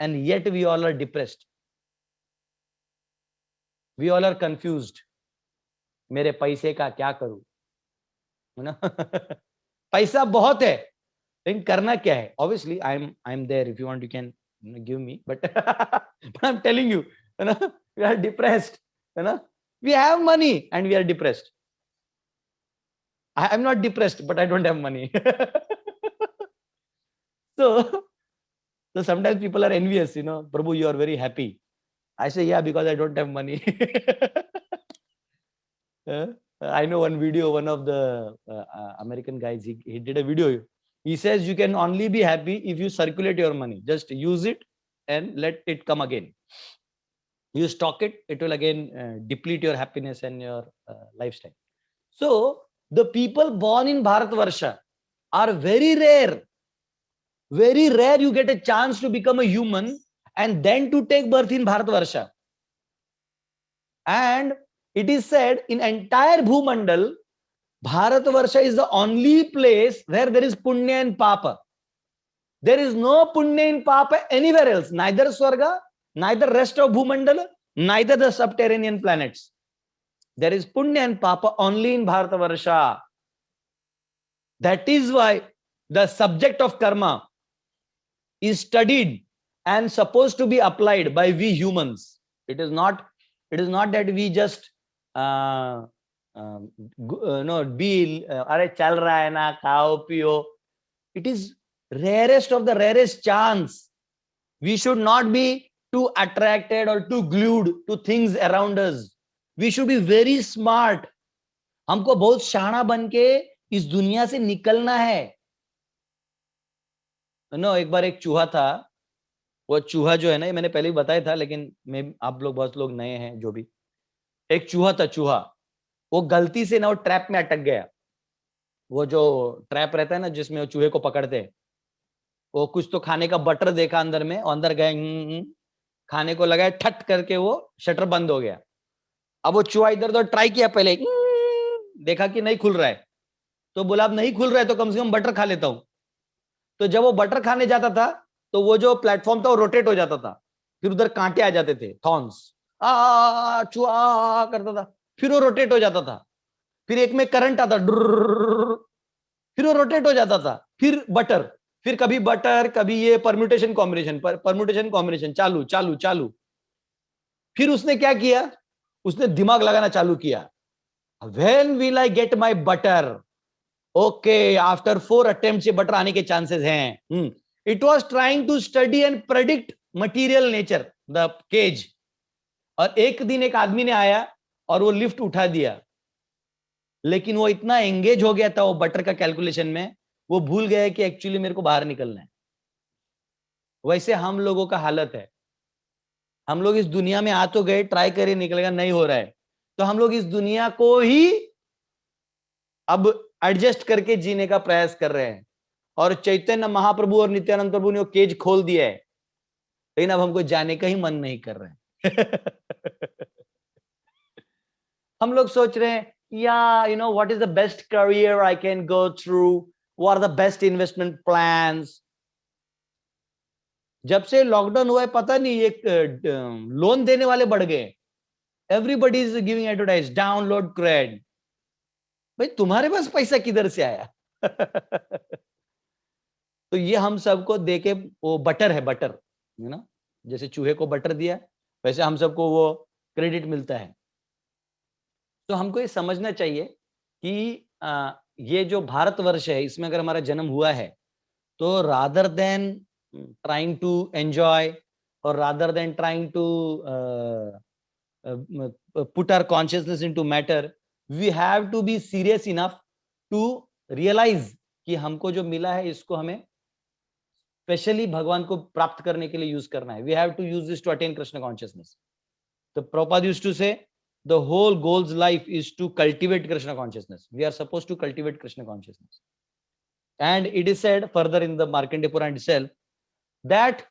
and yet we all are depressed. We all are confused. मेरे पैसे का क्या करूं? पैसा बहुत है, लेकिन करना क्या है? Obviously, I'm there. If you want, you can give me. But I'm telling you, we are depressed. We have money and we are depressed. I'm not depressed, but I don't have money. So sometimes people are envious. Prabhu, you are very happy. I say, yeah, because I don't have money. I know one video, one of the American guys, he did a video. He says you can only be happy if you circulate your money. Just use it and let it come again. You stock it, it will again deplete your happiness and your lifestyle. So the people born in Bharatvarsha are very rare. Very rare you get a chance to become a human and then to take birth in Bharatvarsha. And it is said in entire Bhumandal, Bharatvarsha is the only place where there is Punya and Papa. There is no Punya and Papa anywhere else. Neither Swarga, neither rest of Bhumandal, neither the subterranean planets. There is Punya and Papa only in Bharatvarsha. That is why the subject of karma is studied and supposed to be applied by we humans. It is not that we just be are chal raha hai na, khao piyo. It is rarest of the rarest chance. We should not be too attracted or too glued to things around us. We should be very smart. हमको बहुत शाना बन के इस दुनिया से निकलना है. एक बार एक चूहा था. वो चूहा जो है ना, ये मैंने पहले भी बताया था, लेकिन आप लोग बहुत लोग नए हैं जो भी. एक चूहा था, चूहा. वो गलती से ना वो ट्रैप में अटक गया. वो जो ट्रैप रहता है ना जिसमें वो चूहे को पकड़ते हैं, वो कुछ तो खाने का बटर देखा अंदर में, अंदर गए, खाने को लगाया, ठट करके वो शटर बंद हो गया. अब वो चूहा इधर उधर ट्राई किया, पहले देखा कि नहीं खुल रहा है, तो बोला अब नहीं खुल रहा है तो कम से कम बटर खा लेता हूं. तो जब वो बटर खाने जाता था तो वो जो प्लेटफॉर्म था वो रोटेट हो जाता था, फिर उधर कांटे आ जाते थे, थॉर्न्स. चूहा करता था, फिर वो रोटेट हो जाता था. फिर एक में करंट आता, फिर वो रोटेट हो जाता था. फिर बटर, फिर कभी बटर, कभी ये परम्यूटेशन कॉम्बिनेशन, चालू चालू चालू. फिर उसने क्या किया, उसने दिमाग लगाना चालू किया. When will I get my butter? Okay, after 4 attempts ये बटर आने के चांसेस हैं. It was trying to study and predict material nature, the cage. और एक दिन एक आदमी ने आया और वो लिफ्ट उठा दिया, लेकिन वो इतना एंगेज हो गया था वो बटर का कैलकुलेशन में, वो भूल गया कि एक्चुअली मेरे को बाहर निकलना है. वैसे हम लोगों का हालत है. हम लोग इस दुनिया में आ तो गए, ट्राई करे, निकलेगा, नहीं हो रहा है, तो हम लोग इस दुनिया को ही अब एडजस्ट करके जीने का प्रयास कर रहे हैं. और चैतन्य महाप्रभु और नित्यानंद प्रभु ने वो केज खोल दिया है, लेकिन अब हमको जाने का ही मन नहीं कर रहे हैं. हम लोग सोच रहे हैं, या what is the best career I can go through, what are the best investment plans. जब से लॉकडाउन हुआ है पता नहीं, एक लोन देने वाले बढ़ गए. Everybody is giving advertise, download Cred. भाई तुम्हारे पास पैसा किधर से आया? तो ये हम सबको देके, वो बटर है, बटर, जैसे चूहे को बटर दिया वैसे हम सबको वो क्रेडिट मिलता है. तो हमको ये समझना चाहिए कि ये जो भारतवर्ष है, इसमें अगर हमारा जन्म हुआ है, तो rather than trying to enjoy और rather than trying to put our consciousness into matter, we have to be serious enough to realize कि हमको जो मिला है इसको हमें स्पेशली भगवान को प्राप्त करने के लिए यूज करना है. We have to use this to attain Krishna consciousness. The Prabhupada used to say, the whole goal's life is to cultivate Krishna consciousness. We are supposed to cultivate Krishna consciousness. And it is said further in the Markandeya Purana itself that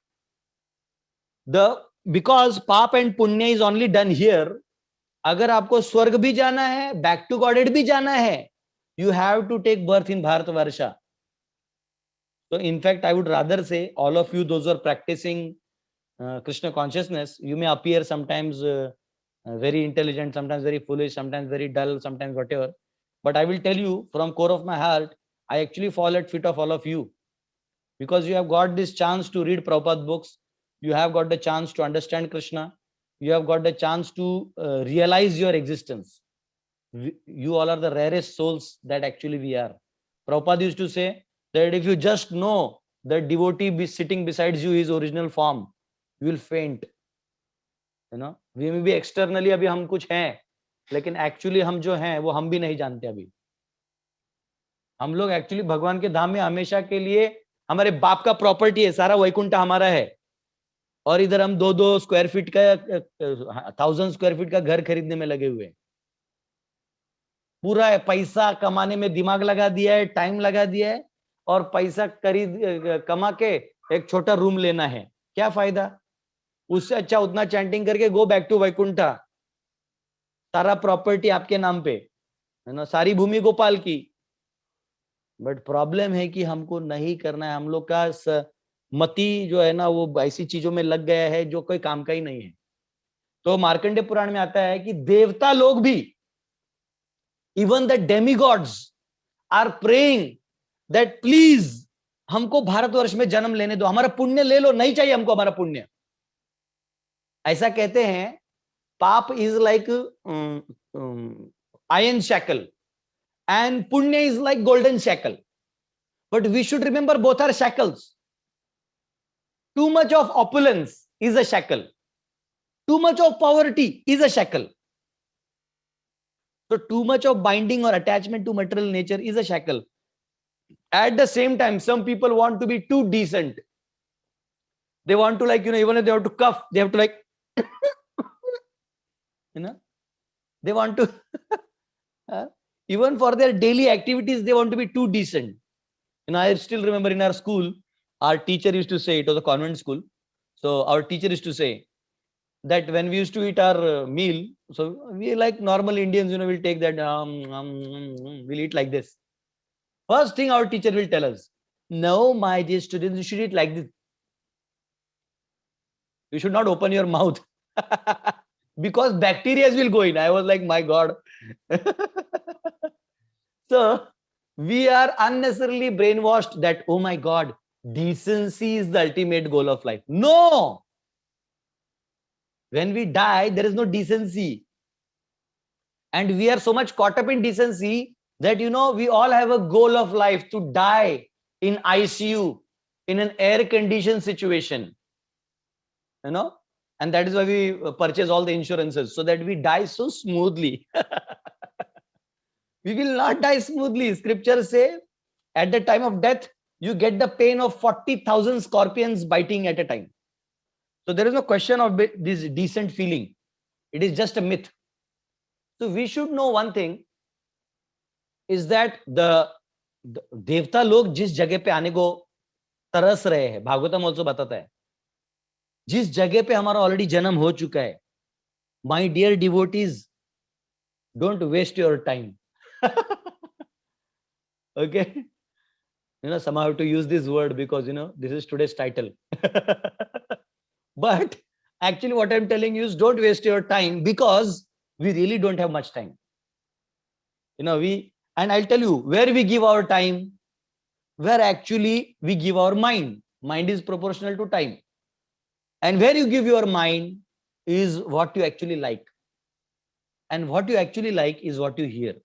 because Pap and Punya is only done here, अगर आपको स्वर्ग भी जाना है, back to Godhead भी जाना है, you have to take birth in Bharatavarsha. So in fact, I would rather say all of you, those who are practicing Krishna consciousness, you may appear sometimes very intelligent, sometimes very foolish, sometimes very dull, sometimes whatever. But I will tell you from core of my heart, I actually fall at feet of all of you, because you have got this chance to read Prabhupada books. You have got the chance to understand Krishna. You have got the chance to realize your existence. You all are the rarest souls that actually we are. Prabhupada used to say that if you just know the devotee sitting beside you his original form, you will faint. You know, we may be externally अभी हम कुछ हैं, लेकिन actually हम जो हैं वो हम भी नहीं जानते अभी. हम लोग एक्चुअली भगवान के धाम में हमेशा के लिए हमारे बाप का प्रॉपर्टी है, सारा वैकुंठ हमारा है, और इधर हम 2-2 स्क्वायर फीट का 1000 स्क्वायर फीट का घर खरीदने में लगे हुए हैं. पूरा है पैसा कमाने में दिमाग लगा दिया है, टाइम लगा दिया है, और पैसा कमा के एक छोटा रूम लेना है. क्या फायदा? उससे अच्छा उतना चैंटिंग करके गो बैक टू वैकुंठा. सारा प्रॉपर्टी आपके नाम पे है ना, सारी भूमि गोपाल की. बट प्रॉब्लम है कि हमको नहीं करना है. हम लोग का मति जो है ना वो ऐसी चीजों में लग गया है जो कोई काम का ही नहीं है. तो मार्कंडेय पुराण में आता है कि देवता लोग भी, even the demigods are praying that please हमको भारतवर्ष में जन्म लेने दो, हमारा पुण्य ले लो, नहीं चाहिए हमको हमारा पुण्य. ऐसा कहते हैं. पाप is like iron shackle and punya is like golden shackle, but we should remember both are shackles. Too much of opulence is a shackle, too much of poverty is a shackle. So too much of binding or attachment to material nature is a shackle. At the same time, some people want to be too decent. They want to, like, you know, even if they have to cough, they have to like you know, they want to even for their daily activities, they want to be too decent. And I still remember in our school, our teacher used to say, it was a convent school. So our teacher used to say that when we used to eat our meal, so we like normal Indians, you know, we'll take that, we'll eat like this. First thing our teacher will tell us, no, my dear students, you should eat like this. You should not open your mouth because bacteria will go in. I was like, my God. So we are unnecessarily brainwashed that, oh my God, decency is the ultimate goal of life. No! When we die, there is no decency. And we are so much caught up in decency that, you know, we all have a goal of life to die in ICU, in an air-conditioned situation. You know? And that is why we purchase all the insurances, so that we die so smoothly. We will not die smoothly. Scriptures say, at the time of death, you get the pain of 40,000 scorpions biting at a time. So there is no question of this decent feeling. It is just a myth. So we should know one thing, is that the देवता लोग जिस जगह पे आने को तरस रहे हैं, भागवतम also बताता है, जिस जगह पे हमारा ऑलरेडी जन्म हो चुका है. My dear devotees, don't waste your time. Okay, you know, somehow I have to use this word because, you know, this is today's title. But actually what I'm telling you is, don't waste your time, because we really don't have much time. You know, and I'll tell you where we give our time, where actually we give our mind. Mind is proportional to time. And where you give your mind is what you actually like. And what you actually like is what you hear.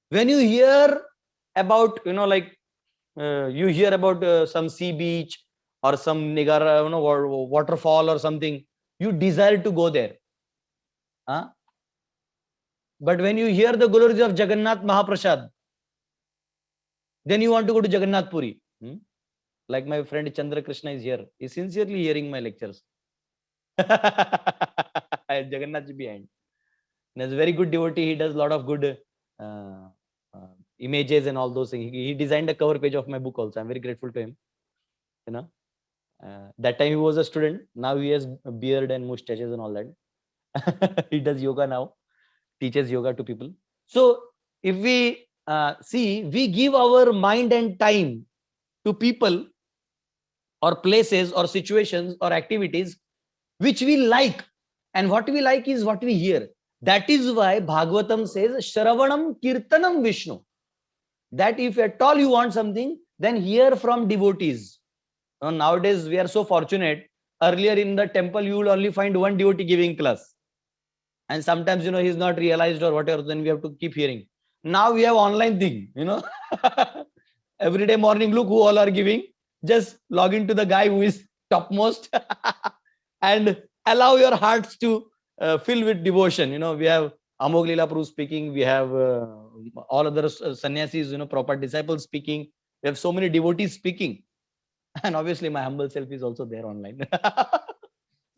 When you hear about, you know, like you hear about some sea beach or some Niagara, you know, waterfall or something, you desire to go there. Huh? But when you hear the glories of Jagannath Mahaprasad, then you want to go to Jagannath Puri. Like my friend Chandra Krishna is here. He's sincerely hearing my lectures. Jagannath ji behind. He's a very good devotee. He does a lot of good images and all those things. He designed a cover page of my book also. I'm very grateful to him. You know, that time he was a student. Now he has a beard and mustaches and all that. He does yoga now, teaches yoga to people. So if we see, we give our mind and time to people or places or situations or activities which we like, and what we like is what we hear. That is why Bhagavatam says Shravanam Kirtanam Vishnu, that if at all you want something, then hear from devotees. Nowadays we are so fortunate. Earlier in the temple you will only find one devotee giving class, and sometimes he's not realized or whatever, then we have to keep hearing. Now we have online thing, every day morning, look who all are giving. Just log into the guy who is topmost and allow your hearts to fill with devotion. We have Amog Leela Prabhu speaking, we have all other sannyasis, proper disciples speaking, we have so many devotees speaking, and obviously my humble self is also there online.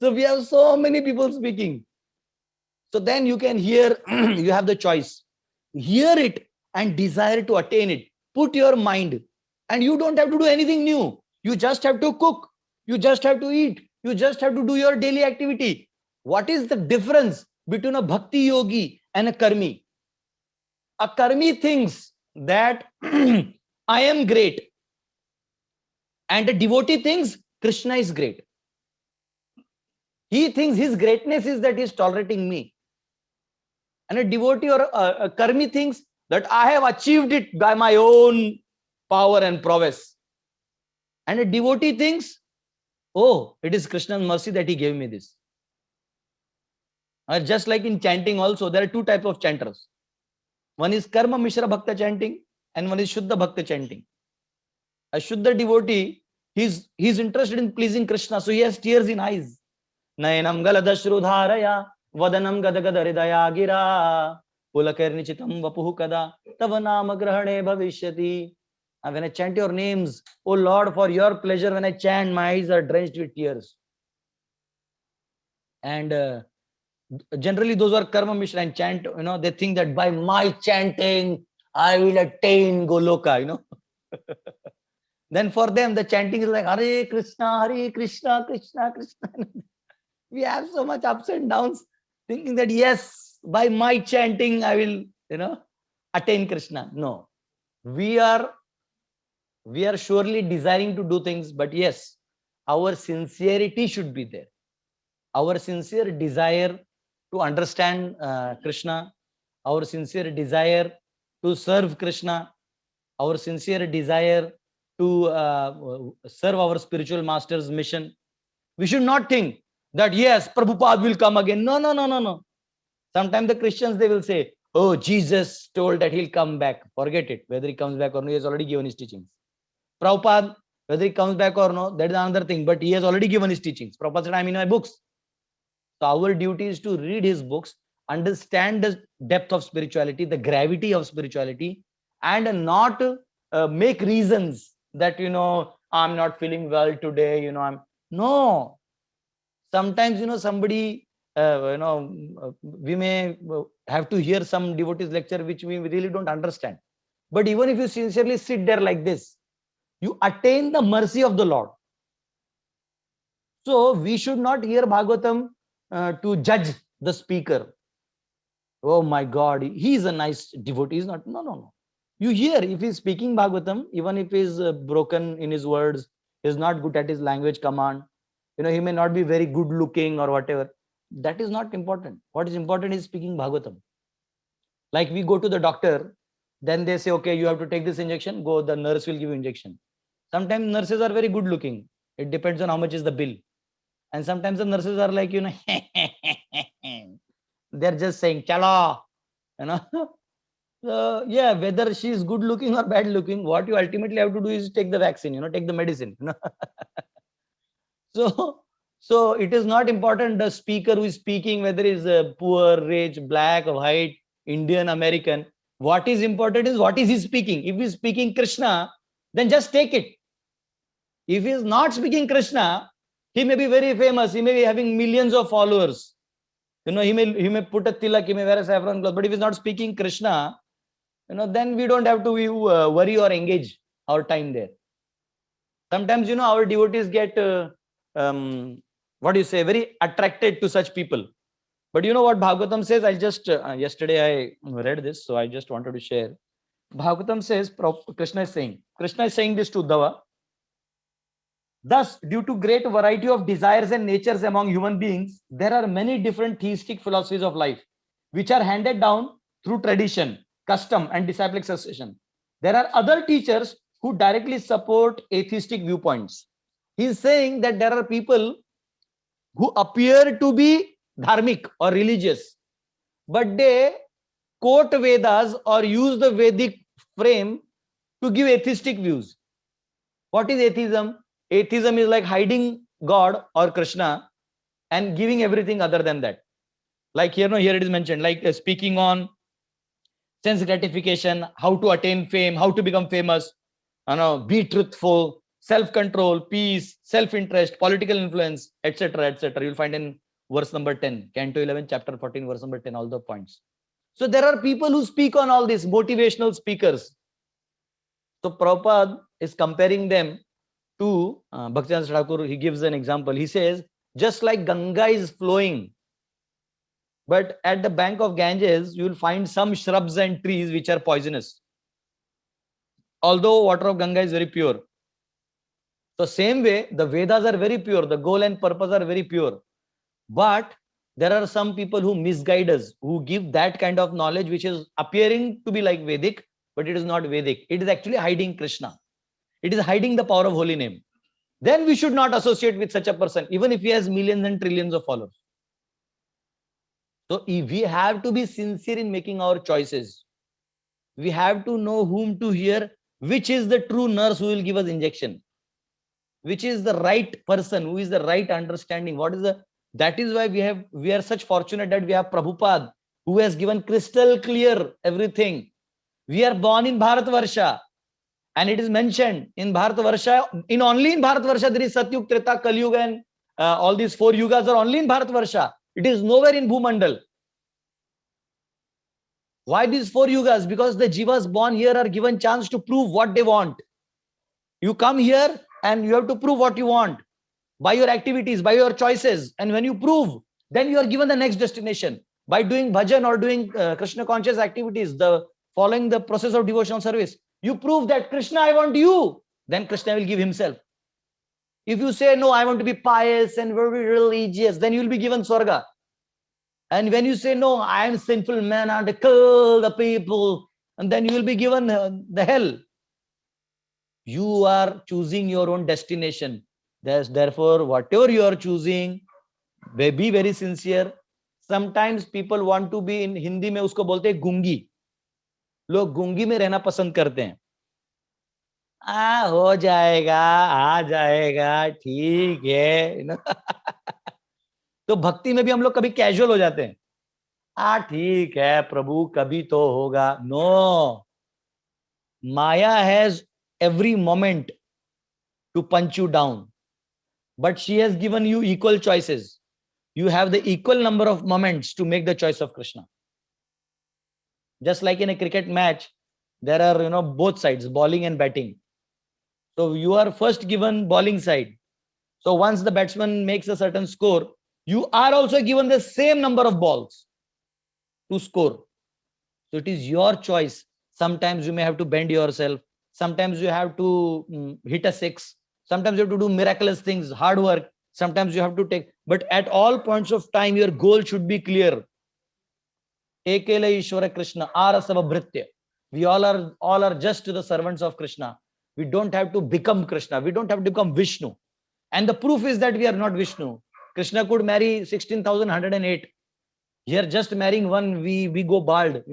So we have so many people speaking. So then you can hear, you have the choice. Hear it and desire to attain it. Put your mind, and you don't have to do anything new. You just have to cook. You just have to eat. You just have to do your daily activity. What is the difference between a bhakti yogi and a karmi? A karmi thinks that I am great, and a devotee thinks Krishna is great. He thinks his greatness is that he is tolerating me. And a devotee or a karmi thinks that I have achieved it by my own power and prowess. And a devotee thinks, oh, it is Krishna's mercy that he gave me this. Just like in chanting also, there are two types of chanters. One is Karma Mishra Bhakta chanting, and one is Shuddha Bhakta chanting. A Shuddha devotee, he's interested in pleasing Krishna, so he has tears in eyes. Nayanam galadashrudharaya vadanam gadagada hridaya gira pulakirnichitam vapuhu kada tavanama grahane bhavishyati. And when I chant your names, oh Lord, for your pleasure, when I chant, my eyes are drenched with tears. And generally those who are karma mishra and chant, they think that by my chanting I will attain Goloka, Then for them the chanting is like Hare Krishna, Krishna Krishna. We have so much ups and downs, thinking that yes, by my chanting I will attain Krishna. No, we are surely desiring to do things, but yes, our sincerity should be there. Our sincere desire to understand Krishna, our sincere desire to serve Krishna, our sincere desire to serve our spiritual master's mission. We should not think that yes, Prabhupada will come again. No. Sometimes the Christians, they will say, oh, Jesus told that he'll come back. Forget it. Whether he comes back or no, he has already given his teachings. Prabhupada, whether he comes back or no, that is another thing. But he has already given his teachings. Prabhupada said, I'm in my books. So our duty is to read his books, understand the depth of spirituality, the gravity of spirituality, and not make reasons that, I'm not feeling well today, no. Sometimes, somebody, we may have to hear some devotee's lecture which we really don't understand. But even if you sincerely sit there like this, you attain the mercy of the Lord. So we should not hear Bhagavatam to judge the speaker. Oh my God, he is a nice devotee. He's not. No. You hear, if he's speaking Bhagavatam, even if he's broken in his words, he's not good at his language command, he may not be very good looking or whatever. That is not important. What is important is speaking Bhagavatam. Like we go to the doctor, then they say, okay, you have to take this injection, go, the nurse will give you injection. Sometimes nurses are very good looking. It depends on how much is the bill. And sometimes the nurses are like, they're just saying, chala, So, yeah, whether she is good looking or bad looking, what you ultimately have to do is take the vaccine, take the medicine. So So it is not important the speaker who is speaking, whether is poor, rich, black, white, Indian, American. What is important is what is he speaking. If he is speaking Krishna, then just take it. If he is not speaking Krishna, he may be very famous. He may be having millions of followers. He may put a tilak, he may wear a saffron cloth. But if he's not speaking Krishna, then we don't have to worry or engage our time there. Sometimes, our devotees get, very attracted to such people. But you know what Bhagavatam says? I just, yesterday I read this, so I just wanted to share. Bhagavatam says, Krishna is saying this to Uddhava. Thus, due to great variety of desires and natures among human beings, there are many different theistic philosophies of life, which are handed down through tradition, custom, and disciplic succession. There are other teachers who directly support atheistic viewpoints. He is saying that there are people who appear to be dharmic or religious, but they quote Vedas or use the Vedic frame to give atheistic views. What is atheism? Atheism is like hiding God or Krishna and giving everything other than that. Like here it is mentioned, like speaking on sense gratification, how to attain fame, how to become famous, be truthful, self-control, peace, self-interest, political influence, etc., etc. You'll find in verse number 10, Canto 11, chapter 14, verse number 10, all the points. So there are people who speak on all these motivational speakers. So Prabhupada is comparing them to Bhaktivinoda Thakur. He gives an example. He says, just like Ganga is flowing, but at the bank of Ganges, you will find some shrubs and trees which are poisonous. Although water of Ganga is very pure. So same way, the Vedas are very pure. The goal and purpose are very pure. But there are some people who misguide us, who give that kind of knowledge which is appearing to be like Vedic, but it is not Vedic. It is actually hiding Krishna. It is hiding the power of holy name. Then we should not associate with such a person, even if he has millions and trillions of followers. So we have to be sincere in making our choices. We have to know whom to hear, which is the true nurse who will give us injection, which is the right person, who is the right understanding. That is why we are such fortunate that we have Prabhupada, who has given crystal clear everything. We are born in Bharatvarsha, and it is mentioned in Bharatvarsha, only in Bharatvarsha there is Satyug, Treta, Kalyuga, and all these 4 yugas are only in Bharatvarsha. It is nowhere in Bhumandal. Why these 4 yugas? Because the jivas born here are given chance to prove what they want. You come here and you have to prove what you want by your activities, by your choices. And when you prove, then you are given the next destination. By doing bhajan or doing Krishna conscious activities, following the process of devotional service, you prove that Krishna, I want you. Then Krishna will give himself. If you say, no, I want to be pious and very religious, then you will be given Swarga. And when you say, no, I am sinful man, I want to kill the people, and then you will be given the hell. You are choosing your own destination. Therefore, whatever you are choosing, be very sincere. Sometimes people want to be, in Hindi में उसको बोलते हैं गुंगी. लोग गुंगी में रहना पसंद करते हैं. हो जाएगा, आ जाएगा, ठीक है. तो भक्ति में भी हम लोग कभी कैजुअल हो जाते हैं. ठीक है प्रभु, कभी तो होगा. No. Maya has every moment to punch you down, but she has given you equal choices. You have the equal number of moments to make the choice of Krishna. Just like in a cricket match, there are both sides, bowling and batting. So you are first given bowling side. So once the batsman makes a certain score, you are also given the same number of balls to score. So it is your choice. Sometimes you may have to bend yourself. Sometimes you have to hit a 6. Sometimes you have to do miraculous things, hard work. Sometimes you have to take. But at all points of time, your goal should be clear. Ekela Ishvara Krishna, Arasava Bhritya. We all are just the servants of Krishna. We don't have to become Krishna. We don't have to become Vishnu. And the proof is that we are not Vishnu. Krishna could marry 16,108. Here, just marrying one, we go bald.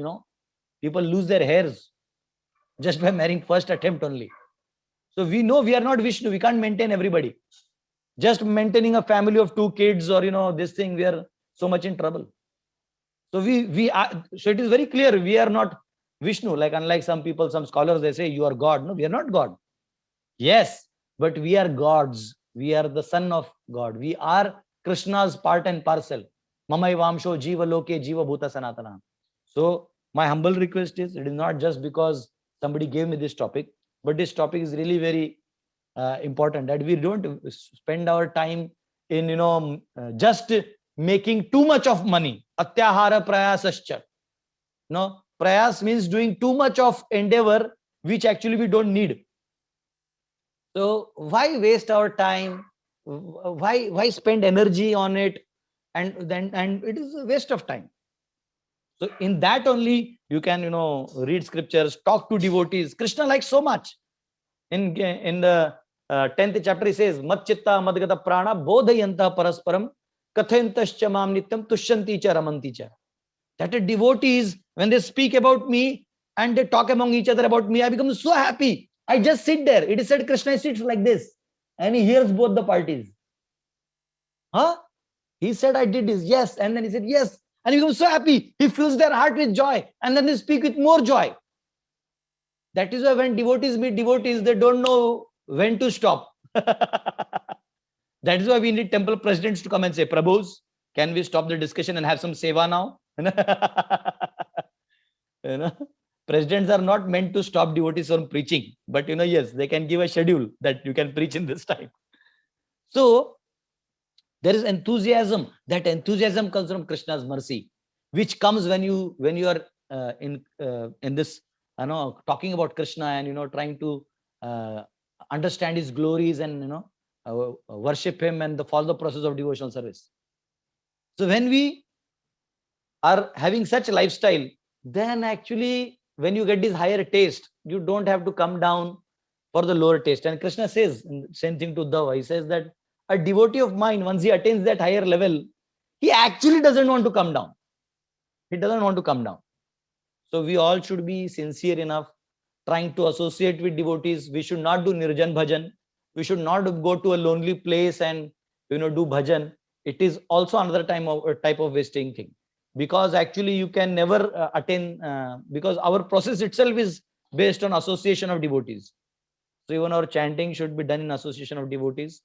People lose their hairs just by marrying first attempt only. So we know we are not Vishnu. We can't maintain everybody. Just maintaining a family of 2 kids or this thing, we are so much in trouble. So we are, so it is very clear we are not Vishnu. Like unlike some people, some scholars, they say you are God. No, we are not God. Yes, but we are gods. We are the son of God. We are Krishna's part and parcel. Mamai Vamsho Jiva Loke Jiva Bhuta Sanatana. So my humble request is, it is not just because somebody gave me this topic, but this topic is really very important, that we don't spend our time in just making too much of money. Atyahara prayasascha. No, prayas means doing too much of endeavor which actually we don't need. So why waste our time? Why spend energy on it? And it is a waste of time. So in that only you can read scriptures, talk to devotees. Krishna likes so much. In the 10th chapter he says, Mat chitta madgata prana bodhayanta parasparam kathayantascha mam nityam tushyanti cha ramanti cha. That the devotees, when they speak about me and they talk among each other about me, I become so happy. I just sit there. It is said Krishna sits like this and he hears both the parties. Huh? He said, I did this. Yes. And then he said, yes. And he becomes so happy. He fills their heart with joy. And then they speak with more joy. That is why when devotees meet devotees, they don't know when to stop. That is why we need temple presidents to come and say, Prabhus, can we stop the discussion and have some seva now? Presidents are not meant to stop devotees from preaching. But yes, they can give a schedule that you can preach in this time. So there is enthusiasm. That enthusiasm comes from Krishna's mercy, which comes when you are in this talking about Krishna and trying to understand his glories and worship him and follow the process of devotional service. So when we are having such a lifestyle, then actually when you get this higher taste, you don't have to come down for the lower taste. And Krishna says same thing to Uddhava. He says that a devotee of mine, once he attains that higher level, he actually doesn't want to come down. He doesn't want to come down. So we all should be sincere enough, trying to associate with devotees. We should not do nirjan bhajan. We should not go to a lonely place and do bhajan. It is also another type of wasting thing, because actually you can never attain, because our process itself is based on association of devotees. So even our chanting should be done in association of devotees.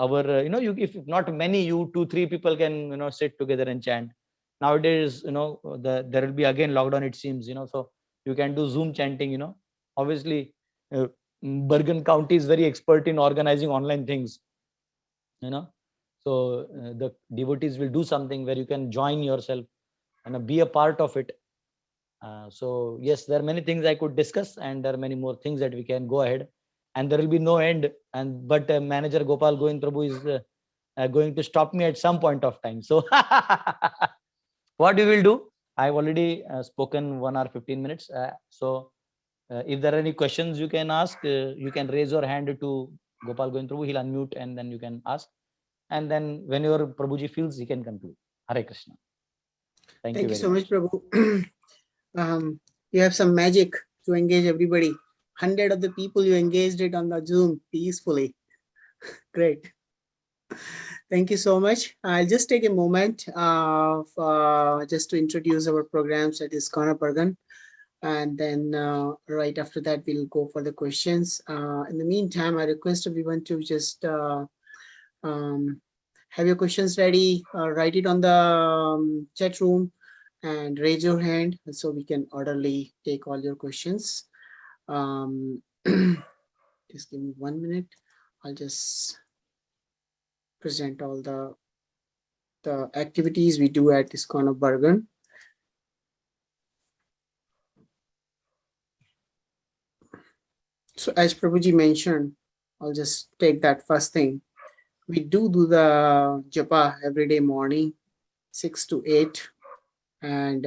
Our if not many, 2-3 people can sit together and chant. Nowadays there will be again lockdown, it seems, so you can do Zoom chanting. Obviously Bergen County is very expert in organizing online things, so the devotees will do something where you can join yourself and be a part of it. So yes, there are many things I could discuss, and there are many more things that we can go ahead, and there will be no end. But manager Gopal Govind Prabhu is going to stop me at some point of time. So what we will do, I've already spoken 1 hour 15 minutes. So if there are any questions you can ask, you can raise your hand to Gopal Govind Prabhu. He'll unmute and then you can ask. And then whenever Prabhuji feels, he can conclude. Hare Krishna. Thank you very so much, Prabhu. You have some magic to engage everybody. 100 of the people you engaged it on the Zoom peacefully. Great. Thank you so much. I'll just take a moment just to introduce our programs at ISKCON Bergen. And then right after that, we'll go for the questions. In the meantime, I request everyone to just have your questions ready, write it on the chat room and raise your hand so we can orderly take all your questions. Just give me 1 minute. I'll just present all the activities we do at ISKCON Bergen. So as Prabhuji mentioned, I'll just take that first thing. We do the japa every day morning, 6 to 8. And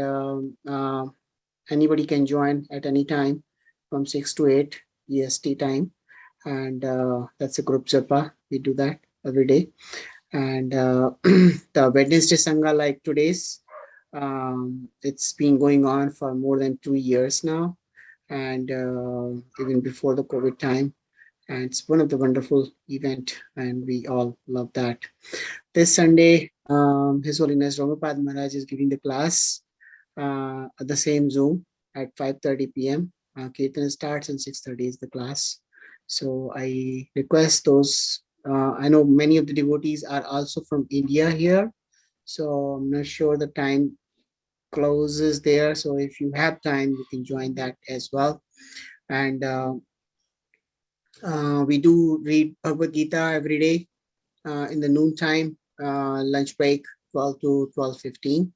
anybody can join at any time from 6 to 8 EST time. And that's a group japa. We do that every day. And the Wednesday Sangha like today's, it's been going on for more than 2 years now. And even before the COVID time. And it's one of the wonderful event, and we all love that. This Sunday, His Holiness Ramapad Maharaj is giving the class at the same Zoom at 5:30 p.m. Kirtan starts and 6:30 is the class. So I request those. I know many of the devotees are also from India here, so I'm not sure the time closes there. So if you have time, you can join that as well. And we do read Bhagavad Gita every day in the noon time, lunch break 12 to 12:15.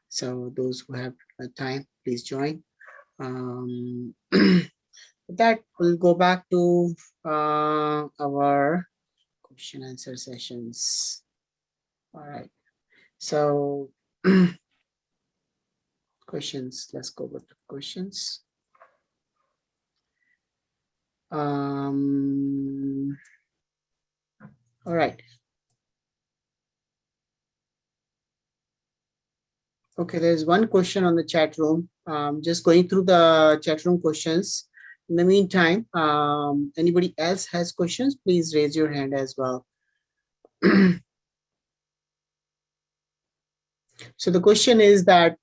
So those who have time, please join. With that, we'll go back to our question answer sessions. All right. So questions, let's go with the questions. All right. Okay, there's one question on the chat room. Just going through the chat room questions. In the meantime, anybody else has questions, please raise your hand as well. So the question is that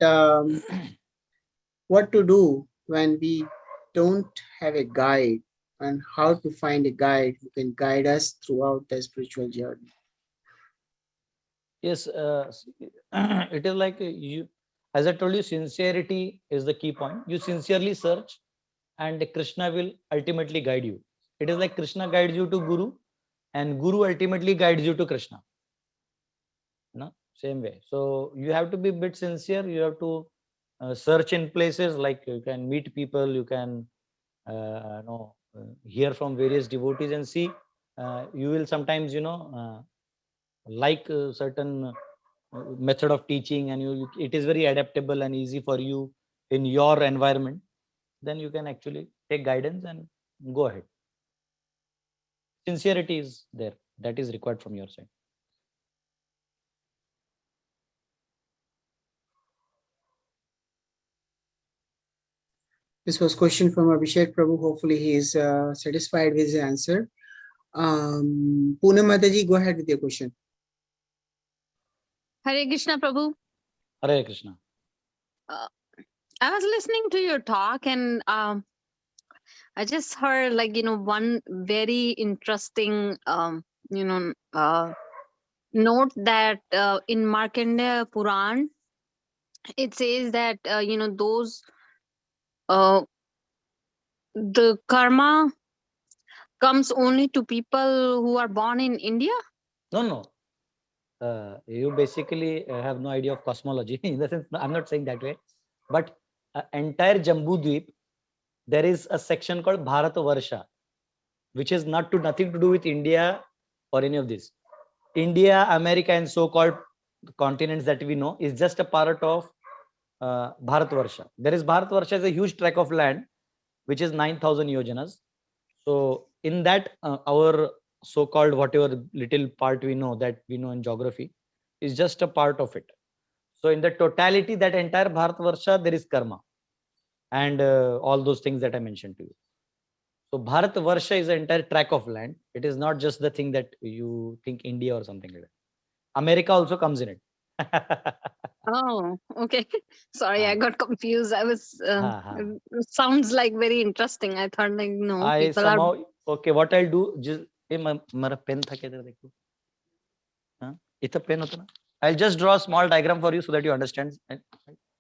what to do when we don't have a guide, and how to find a guide who can guide us throughout the spiritual journey. Yes, it is like you, as I told you, sincerity is the key point. You sincerely search and Krishna will ultimately guide you. It is like Krishna guides you to Guru and Guru ultimately guides you to Krishna. No, same way. So you have to be a bit sincere. You have to search in places, like you can meet people, you can hear from various devotees and see. You will sometimes, like a certain method of teaching, and it is very adaptable and easy for you in your environment. Then you can actually take guidance and go ahead. Sincerity is there. That is required from your side. This was question from Abhishek Prabhu. Hopefully he is satisfied with his answer. Poonam Mataji, go ahead with your question. Hare Krishna, Prabhu. Hare Krishna. I was listening to your talk, and I just heard, like, one very interesting, note that in Markandeya Puran, it says that, those, the karma comes only to people who are born in India? No. You basically have no idea of cosmology. In the sense, I'm not saying that way, but entire Jambu Dweep, there is a section called Bharat Varsha, which is nothing to do with India or any of this. India, America, and so-called continents that we know is just a part of Bharat Varsha. There is Bharat Varsha is a huge tract of land, which is 9,000 yojanas. So in that, our so-called whatever little part we know in geography is just a part of it. So in the totality, that entire Bharat Varsha, there is karma and all those things that I mentioned to you. So Bharat Varsha is an entire tract of land. It is not just the thing that you think India or something like that. America also comes in it. Oh, okay. Sorry, I got confused. I was, it sounds like very interesting. I thought, like, no, I people are. somehow, okay, what I'll do, just, मेरा pen था क्या इधर देखो, हाँ, इतना pen होता ना, I'll just draw a small diagram for you so that you understand. I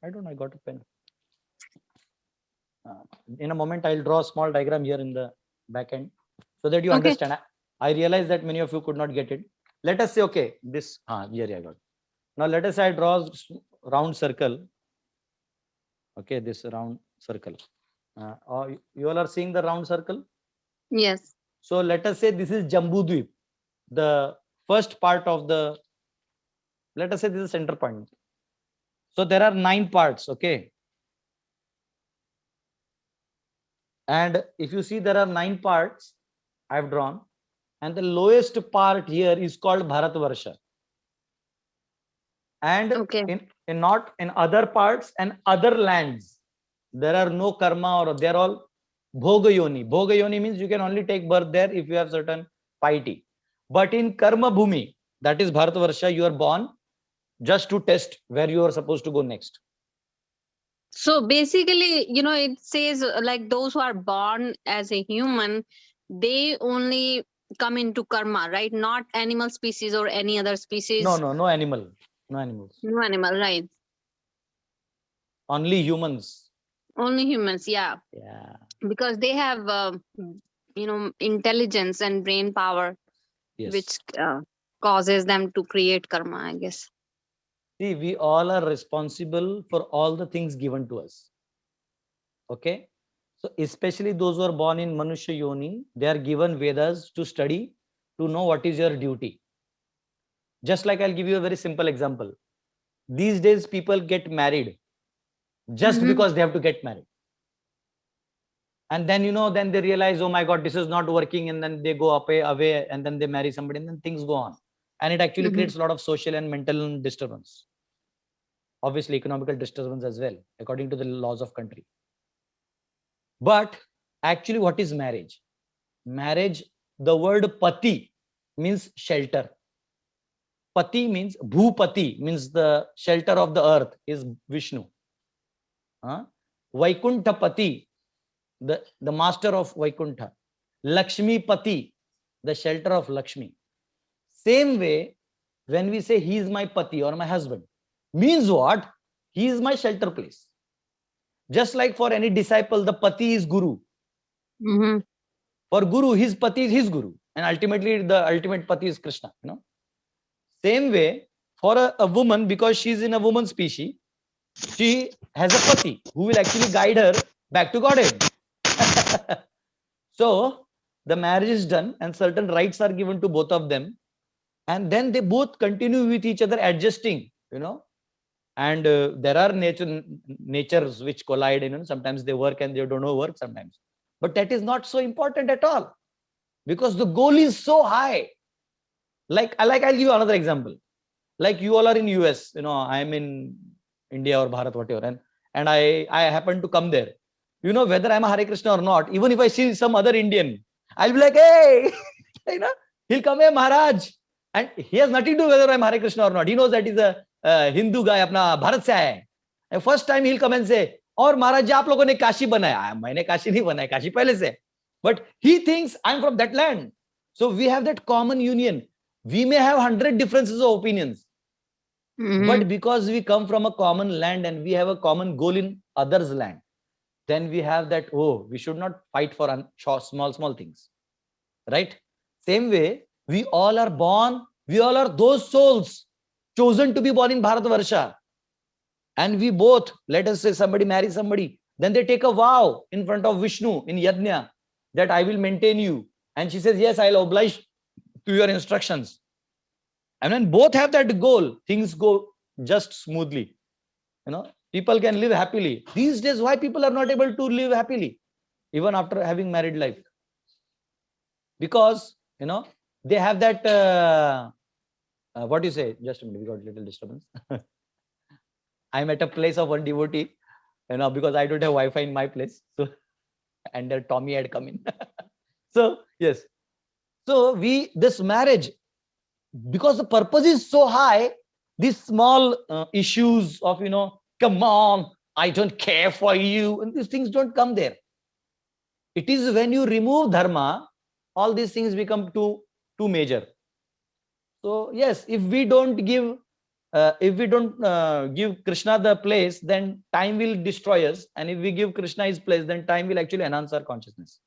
don't know, I got a pen. In a moment, I'll draw a small diagram here in the back end so that you understand. I realize that many of you could not get it. Let us say, okay, this, here I got it. Now let us say I draw a round circle. Okay, this round circle. You all are seeing the round circle? Yes. So let us say this is Jambu Dweep, the first part of the, let us say this is center point. So there are 9 parts, okay? And if you see, there are 9 parts I've drawn, and the lowest part here is called Bharat Varsha. And in not in other parts and other lands, there are no karma, or they're all Bhoga Yoni. Bhoga Yoni means you can only take birth there if you have certain piety. But in Karma Bhumi, that is Bharatavarsha, you are born just to test where you are supposed to go next. So basically, it says like those who are born as a human, they only come into karma, right? Not animal species or any other species. No animal. No animals. No animal, right? Only humans. Only humans, yeah. Yeah. Because they have, intelligence and brain power, Yes. which causes them to create karma, I guess. See, we all are responsible for all the things given to us. Okay. So especially those who are born in Manushya Yoni, they are given Vedas to study, to know what is your duty. Just like I'll give you a very simple example. These days, people get married just because they have to get married. And then, then they realize, oh my God, this is not working. And then they go away and then they marry somebody and then things go on. And it actually creates a lot of social and mental disturbance. Obviously, economical disturbance as well, according to the laws of country. But actually, what is marriage? Marriage, the word pati means shelter. Pati means, bhupati means the shelter of the earth is Vishnu. Vaikuntha pati, the master of Vaikuntha. Lakshmi pati, the shelter of Lakshmi. Same way, when we say he is my pati or my husband, means what? He is my shelter place. Just like for any disciple, the pati is guru. For guru, his pati is his guru. And ultimately, the ultimate pati is Krishna. Same way, for a woman, because she's in a woman species, she has a pati who will actually guide her back to Godhead. So the marriage is done and certain rights are given to both of them. And then they both continue with each other, adjusting, and there are natures which collide, sometimes they work and they don't know work sometimes. But that is not so important at all, because the goal is so high. Like I'll give you another example. Like you all are in US, I'm in India or Bharat, whatever, and I happen to come there. Whether I'm a Hare Krishna or not, even if I see some other Indian, I'll be like, hey, he'll come here, Maharaj. And he has nothing to do whether I'm Hare Krishna or not. He knows that he's a Hindu guy, apna Bharat se aaya hai. And first time he'll come and say, और महाराज जी आप लोगों ने काशी बनाया. मैंने काशी नहीं बनाया, काशी पहले से. But he thinks I'm from that land. So we have that common union. We may have 100 differences of opinions, but because we come from a common land and we have a common goal in others' land, then we have that, oh, we should not fight for small things, right? Same way, we all are born, we all are those souls chosen to be born in Bharatavarsha. And we both, let us say somebody marries somebody, then they take a vow in front of Vishnu in Yajna that I will maintain you. And she says, yes, I'll oblige to your instructions. And when both have that goal, things go just smoothly. People can live happily. These days, why people are not able to live happily, even after having married life? Because, they have that, what do you say? Just a minute, we got a little disturbance. I'm at a place of one devotee, because I don't have Wi-Fi in my place. So, and Tommy had come in. So, yes. So this marriage, because the purpose is so high, these small issues of, come on, I don't care for you, and these things don't come there. It is when you remove dharma, all these things become too major. So yes, if we don't give Krishna the place, then time will destroy us. And if we give Krishna his place, then time will actually enhance our consciousness.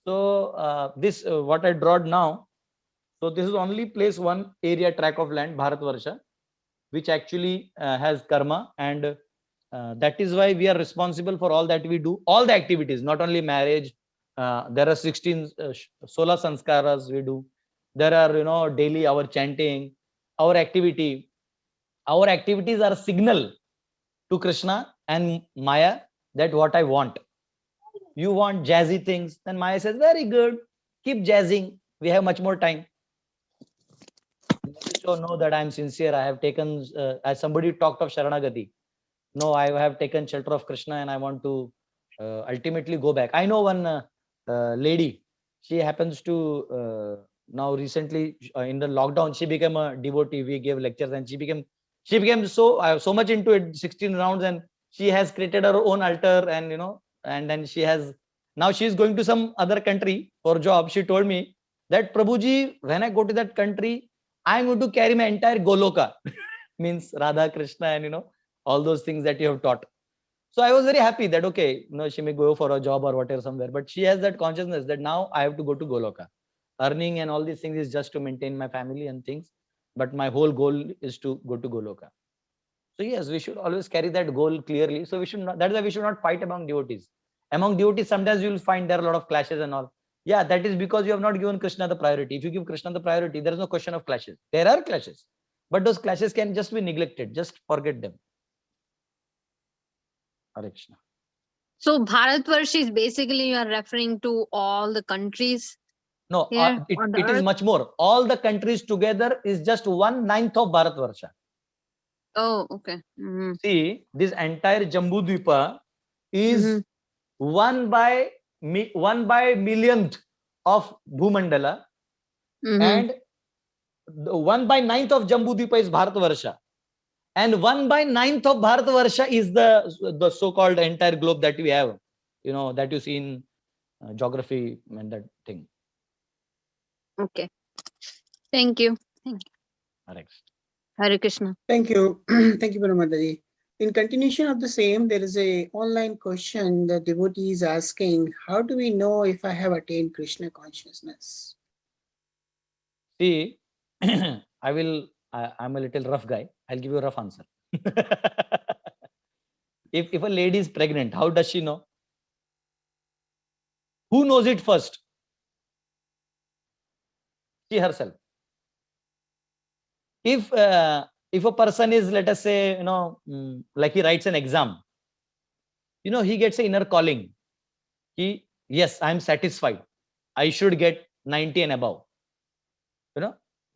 So this what I drawed now. So this is only place one area track of land, Bharatvarsha, which actually has karma, and that is why we are responsible for all that we do, all the activities, not only marriage. There are 16 sola sanskaras we do. There are daily our chanting, our activity. Our activities are a signal to Krishna and Maya that what I want. You want jazzy things, then Maya says, very good, keep jazzing. We have much more time. So know that I'm sincere. I have taken, as somebody talked of Sharanagati. No, I have taken shelter of Krishna and I want to ultimately go back. I know one lady, she happens to now recently in the lockdown, she became a devotee. We gave lectures and she became so much into it, 16 rounds, and she has created her own altar, and and then now she's going to some other country for job. She told me that, Prabhuji, when I go to that country, I'm going to carry my entire Goloka, means Radha, Krishna, and all those things that you have taught. So I was very happy that, okay, she may go for a job or whatever somewhere, but she has that consciousness that now I have to go to Goloka. Earning and all these things is just to maintain my family and things, but my whole goal is to go to Goloka. So yes, we should always carry that goal clearly. So we should not, that's why we should not fight among devotees. Among devotees, sometimes you will find there are a lot of clashes and all. Yeah, that is because you have not given Krishna the priority. If you give Krishna the priority, there is no question of clashes. There are clashes, but those clashes can just be neglected. Just forget them. Hare Krishna. So Bharatvarsh is basically you are referring to all the countries. No, here it on the is earth? much more. All the countries together is just 1/9 of Bharatvarsha. Oh, okay. Mhm. See, this entire Jambudvipa is 1/1 millionth of Bhumandala, and the 1/9 of Jambudvipa is Bharatvarsha, and 1/9 of Bharatvarsha is the so-called entire globe that we have, that you see in geography and that thing. Okay. Thank you. Thank you. Hare Krishna. Thank you. Thank you, Paramataji. In continuation of the same, there is a online question the devotee is asking, how do we know if I have attained Krishna consciousness? See, I'm a little rough guy. I'll give you a rough answer. If a lady is pregnant, how does she know? Who knows it first? She herself. If a person is, let us say, like he writes an exam, he gets an inner calling. Yes, I'm satisfied. I should get 90 and above.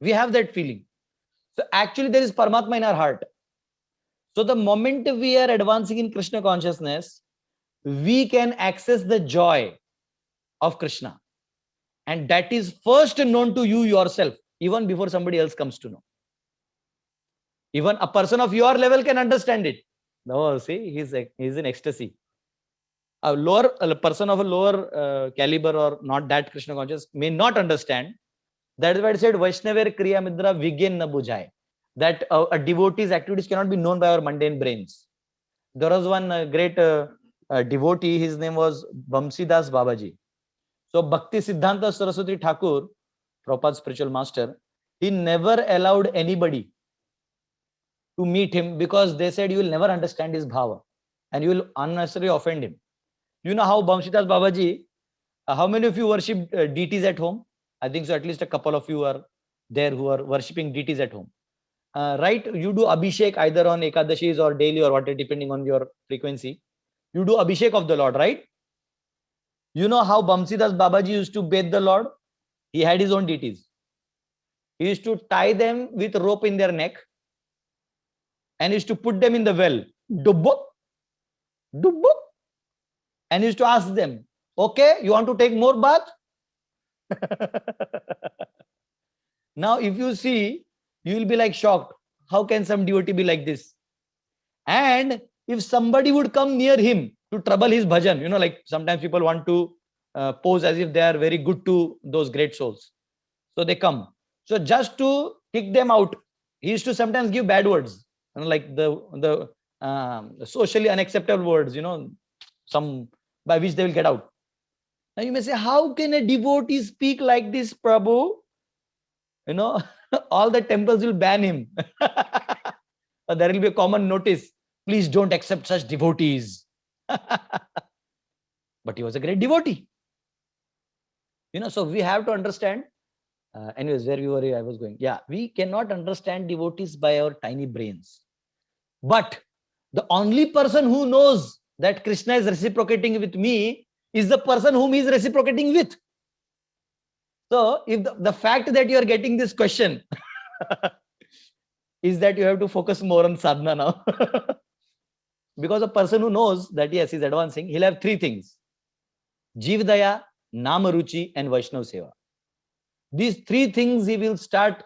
We have that feeling. So actually there is Paramatma in our heart. So the moment we are advancing in Krishna consciousness, we can access the joy of Krishna. And that is first known to you yourself, even before somebody else comes to know. Even a person of your level can understand it. No, see, he's in ecstasy. A person of a lower caliber or not that Krishna conscious may not understand. That is why it said, Vaishnaver Kriya Midra Vigyan na bujhai. That a devotee's activities cannot be known by our mundane brains. There was one great devotee, his name was Bamsidas Babaji. So Bhakti Siddhanta Saraswati Thakur, Prabhupada's spiritual master, he never allowed anybody to meet him because they said you will never understand his bhava and you will unnecessarily offend him. You know how Bamsidas Babaji, how many of you worship deities at home? I think so at least a couple of you are there who are worshipping deities at home. Right? You do Abhishek either on Ekadashis or daily or whatever, depending on your frequency. You do Abhishek of the Lord, right? You know how Bamsidas Babaji used to bathe the Lord? He had his own deities. He used to tie them with rope in their neck and used to put them in the well. Dubbo, dubbo. And used to ask them, okay, you want to take more bath? Now, if you see, you will be like shocked. How can some devotee be like this? And if somebody would come near him to trouble his bhajan, like sometimes people want to pose as if they are very good to those great souls. So they come. So just to kick them out, he used to sometimes give bad words, like the socially unacceptable words, some by which they will get out. Now you may say, how can a devotee speak like this, Prabhu? All the temples will ban him. There will be a common notice. Please don't accept such devotees. But he was a great devotee. So we have to understand. Anyways, where we were, I was going. Yeah, we cannot understand devotees by our tiny brains. But the only person who knows that Krishna is reciprocating with me is the person whom he is reciprocating with. So if the fact that you are getting this question is that you have to focus more on sadhana now. because a person who knows that yes, he's advancing, he'll have three things: Jeev Daya, Nama Ruchi, and Vaishnav Seva. These three things he will start,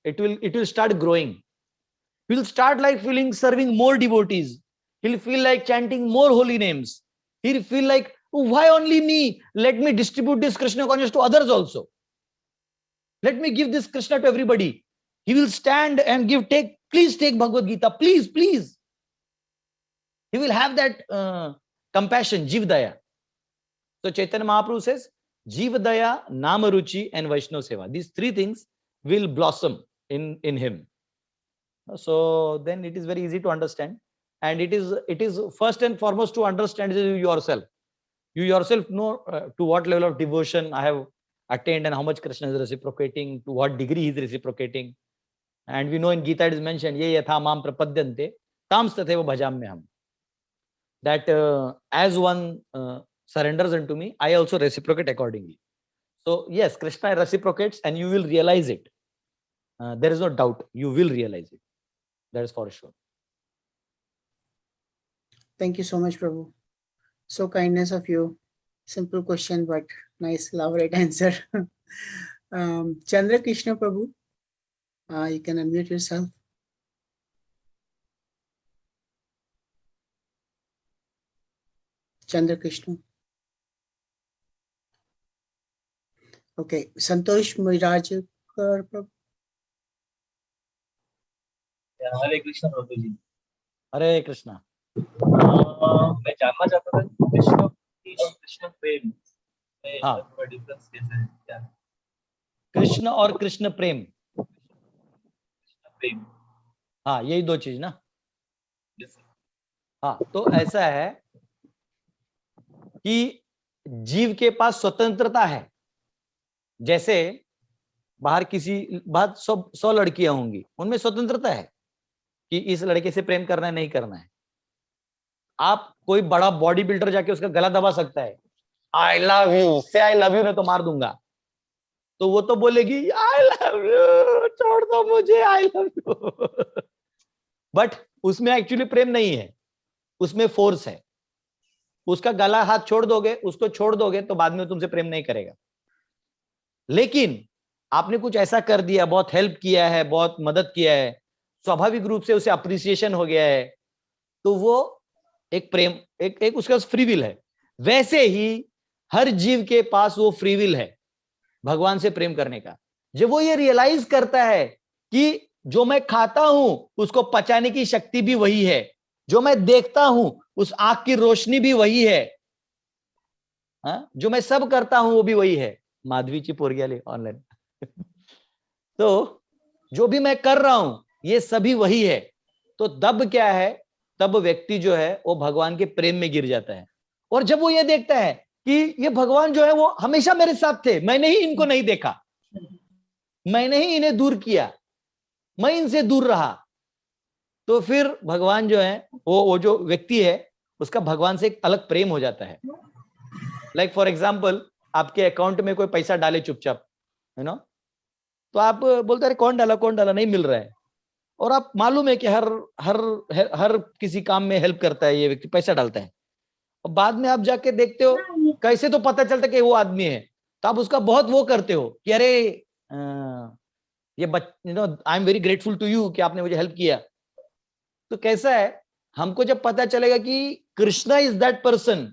it will start growing. He'll start like feeling serving more devotees. He'll feel like chanting more holy names. He'll feel like, oh, why only me? Let me distribute this Krishna consciousness to others also. Let me give this Krishna to everybody. He will stand and give, please take Bhagavad Gita, please, please. He will have that compassion, Jeev Daya. So Chaitanya Mahaprabhu says, Jeev Daya, Nama Ruchi, and Vaishnav Seva. These three things will blossom in him. So then it is very easy to understand. And it is first and foremost to understand you yourself. You yourself know to what level of devotion I have attained and how much Krishna is reciprocating, to what degree he is reciprocating. And we know in Gita it is mentioned, ye yatha mam prapadyante, tam tatheva bhajamyaham. That as one surrenders unto me, I also reciprocate accordingly. So yes, Krishna reciprocates and you will realize it. There is no doubt, you will realize it. That is for sure. Thank you so much, Prabhu. So kindness of you. Simple question, but nice, elaborate answer. Chandra Krishna Prabhu, you can unmute yourself. Chandra Krishna. Okay, Santosh Mirajkar Prabhu. हरे कृष्ण प्रभु जी। हरे कृष्णा। मैं जानना चाहता था कृष्ण भक्ति और कृष्ण प्रेम में थोड़ा difference कैसे है, क्या है? कृष्ण और कृष्ण प्रेम, प्रेम, हाँ यही दो चीज ना। yes, हाँ, तो ऐसा है कि जीव के पास स्वतंत्रता है। जैसे बाहर 100 लड़कियां होंगी, उनमें स्वतंत्रता है कि इस लड़के से प्रेम करना है, नहीं करना है। आप कोई बड़ा बॉडी बिल्डर जाके उसका गला दबा सकता है, आई लव यू, से आई लव यू, नहीं तो मार दूंगा। तो वो तो बोलेगी आई लव यू, छोड़ दो मुझे, आई लव यू। बट उसमें एक्चुअली प्रेम नहीं है, उसमें फोर्स है। उसका गला हाथ छोड़ दोगे, उसको छोड़ दोगे तो बाद में तुमसे प्रेम नहीं करेगा। लेकिन आपने कुछ ऐसा कर दिया, बहुत हेल्प किया है, बहुत मदद किया है, स्वाभाविक रूप से उसे अप्रिसिएशन हो गया है, तो वो एक प्रेम, एक उसका फ्री विल है। वैसे ही हर जीव के पास वो फ्री विल है भगवान से प्रेम करने का। जब वो ये रियलाइज करता है कि जो मैं खाता हूं उसको पचाने की शक्ति भी वही है, जो मैं देखता हूं उस आंख की रोशनी भी वही है, जो मैं सब करता हूं वो भी वही है। माधवी जी पोरगियाली ऑनलाइन। तो जो भी मैं कर रहा हूं ये सभी वही है। तो तब क्या है, तब व्यक्ति जो है वो भगवान के प्रेम में गिर जाता है। और जब वो ये देखता है कि ये भगवान जो है वो हमेशा मेरे साथ थे, मैंने ही इनको नहीं देखा, मैंने ही इन्हें दूर किया, मैं इनसे दूर रहा, तो फिर भगवान जो है वो जो व्यक्ति है उसका भगवान से एक अलग प्रेम हो जाता है। लाइक फॉर एग्जाम्पल, आपके अकाउंट में कोई पैसा डाले चुपचाप, है ना, तो आप बोलते अरे कौन डाला, नहीं मिल रहा है। और आप मालूम है कि हर किसी काम में हेल्प करता है ये व्यक्ति, पैसा डालता है। और बाद में आप जाके देखते हो, कैसे तो पता चलता कि वो आदमी है, तो आप उसका बहुत वो करते हो कि अरे ये I am very grateful to you कि आपने मुझे हेल्प किया। तो कैसा है, हमको जब पता चलेगा कि कृष्णा इज दैट पर्सन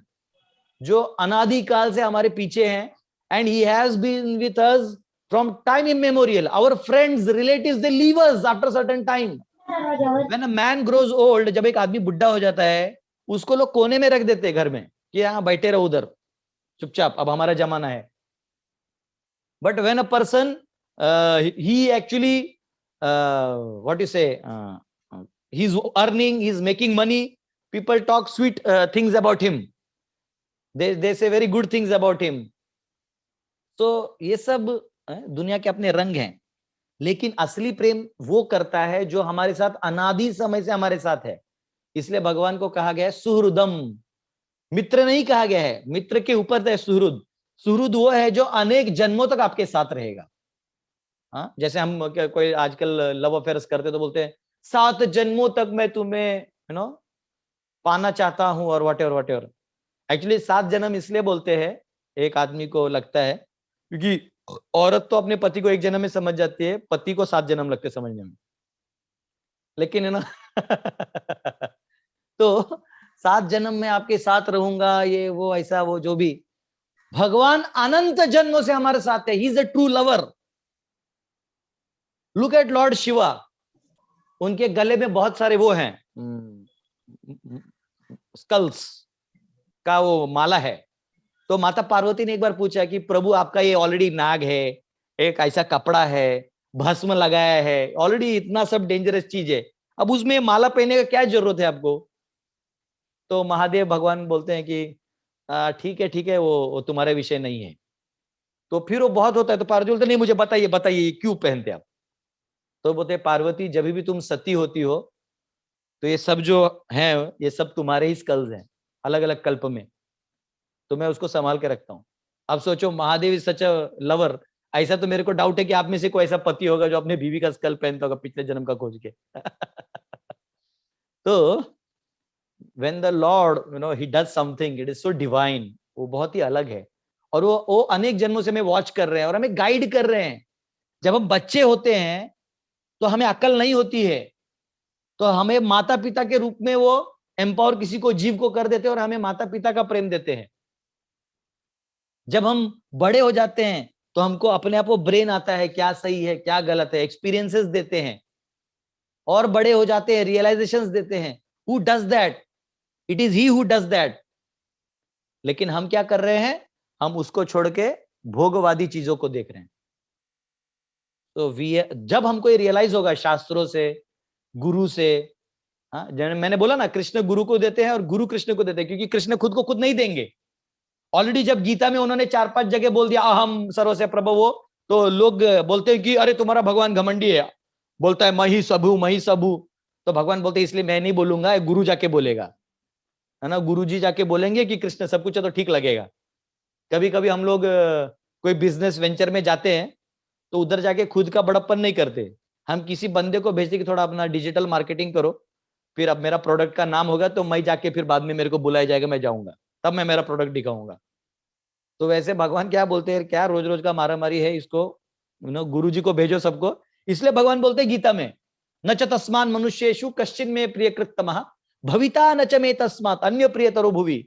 जो अनादिकाल से हमारे पीछे हैं, and he has been with us from time immemorial. Our friends, relatives, they leave us after certain time. When a man grows old, जब एक आदमी बुढ़ा हो जाता है, उसको लोग कोने में रख देते हैं घर में कि यहाँ बैठे रहो उधर चुपचाप, अब हमारा जमाना है। But when a person he actually what you say, he's earning, he's making money, people talk sweet things about him, they say very good things about him. So ये सब दुनिया के अपने रंग हैं। लेकिन असली प्रेम वो करता है जो हमारे साथ अनादि समय से हमारे साथ है। इसलिए भगवान को कहा गया है सुहृदम, मित्र नहीं कहा गया है, मित्र के ऊपर है सुहृद। सुहृद वो है जो अनेक जन्मों तक आपके साथ रहेगा। हाँ, जैसे हम कोई आजकल लव अफेयर्स करते तो बोलते हैं 7 जन्मों तक मैं तुम्हें, यू नो, पाना चाहता हूं और whatever. एक्चुअली 7 जन्म इसलिए बोलते हैं, एक आदमी को लगता है, क्योंकि औरत तो अपने पति को 1 जन्म में समझ जाती है, पति को 7 जन्म लगते समझने में, लेकिन है ना तो 7 जन्म में आपके साथ रहूंगा, ये वो ऐसा वो जो भी, भगवान अनंत जन्मों से हमारे साथ है. He is a true lover. Look at Lord Shiva, उनके गले में बहुत सारे वो हैं, स्कल्स का वो माला है. तो माता पार्वती ने एक बार पूछा कि प्रभु आपका ये ऑलरेडी नाग है, एक ऐसा कपड़ा है, भस्म लगाया है, ऑलरेडी इतना सब डेंजरस चीज है, अब उसमें माला पहनने का क्या जरूरत है आपको? तो महादेव भगवान बोलते हैं कि ठीक है वो तुम्हारे विषय नहीं है. तो फिर वो बहुत होता है, तो पार्वती बोलते नहीं, मुझे बताइए बताइए क्यों पहनते आप? तो बोलते पार्वती, जब भी तुम सती होती हो तो ये सब जो है ये सब तुम्हारे ही स्कल्स हैं, अलग अलग कल्प में, तो मैं उसको संभाल के रखता हूँ. अब सोचो, Mahadev is such a lover. ऐसा तो मेरे को डाउट है कि आप में से कोई ऐसा पति होगा जो अपने बीवी का स्कल पहनता होगा पिछले जन्म का खोज के. तो when the Lord, he does something, it is so divine, वो बहुत ही अलग है. और वो अनेक जन्मों से हमें वॉच कर रहे हैं और हमें गाइड कर रहे हैं. जब हम बच्चे होते हैं तो हमें अकल नहीं होती है, तो हमें माता पिता के रूप में वो एम्पावर किसी को, जीव को कर देते हैं और हमें माता पिता का प्रेम देते हैं. जब हम बड़े हो जाते हैं तो हमको अपने आप वो ब्रेन आता है, क्या सही है क्या गलत है, एक्सपीरियंसेस देते हैं, और बड़े हो जाते हैं, रियलाइजेशंस देते हैं. Who does that? It is he who does that. लेकिन हम क्या कर रहे हैं? हम उसको छोड़ के भोगवादी चीजों को देख रहे हैं. तो जब हमको ये रियलाइज होगा शास्त्रों से, गुरु से, मैंने बोला ना, कृष्ण गुरु को देते हैं और गुरु कृष्ण को देते हैं, क्योंकि कृष्ण खुद को खुद नहीं देंगे. ऑलरेडी जब गीता में उन्होंने 4-5 जगह बोल दिया अहम सर्वस्य प्रभवो, तो लोग बोलते हैं कि अरे तुम्हारा भगवान घमंडी है, बोलता है मही सबू. तो भगवान बोलते हैं इसलिए मैं नहीं बोलूंगा, गुरु जाके बोलेगा, है ना. गुरु जी जाके बोलेंगे कि कृष्ण सब कुछ है तो ठीक लगेगा. कभी कभी हम लोग कोई बिजनेस वेंचर में जाते हैं तो उधर जाके खुद का बड़प्पन नहीं करते, हम किसी बंदे को भेजते कि थोड़ा अपना डिजिटल मार्केटिंग करो, फिर अब मेरा प्रोडक्ट का नाम होगा तो मैं जाके फिर बाद में मेरे को बुलाया जाएगा, मैं जाऊंगा, तब मैं मेरा प्रोडक्ट दिखाऊंगा. तो वैसे भगवान क्या बोलते हैं, क्या रोज रोज का मारामारी है, इसको गुरु जी को भेजो सबको. इसलिए भगवान बोलते हैं गीता में, न च तस्मान मनुष्येषु कश्चिन में प्रियकृतमः भविता न च मे तस्मात् अन्य प्रियतरो भुवि.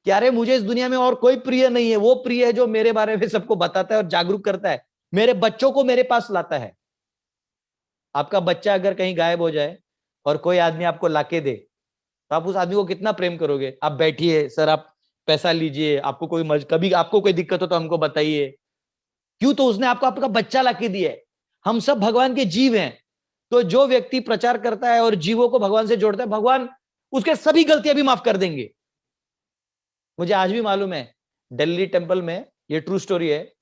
क्या रे, मुझे इस दुनिया में और कोई प्रिय नहीं है, वो प्रिय है जो मेरे बारे में सबको बताता है और जागरूक करता है, मेरे बच्चों को मेरे पास लाता है. आपका बच्चा अगर कहीं गायब हो जाए और कोई आदमी आपको लाके दे, तो आप उस आदमी को कितना प्रेम करोगे? आप बैठिए सर, आप पैसा लीजिए, आपको कोई कभी आपको कोई दिक्कत हो तो हमको बताइए. क्यों? तो उसने आपको आपका बच्चा लाके दिया है. हम सब भगवान के जीव हैं. तो जो व्यक्ति प्रचार करता है और जीवों को भगवान से जोड़ता है, भगवान उसके सभी गलतियां भी माफ कर देंगे. मुझे आज भी मालूम है, दिल्ली टेम्पल में, ये ट्रू स्टोरी है,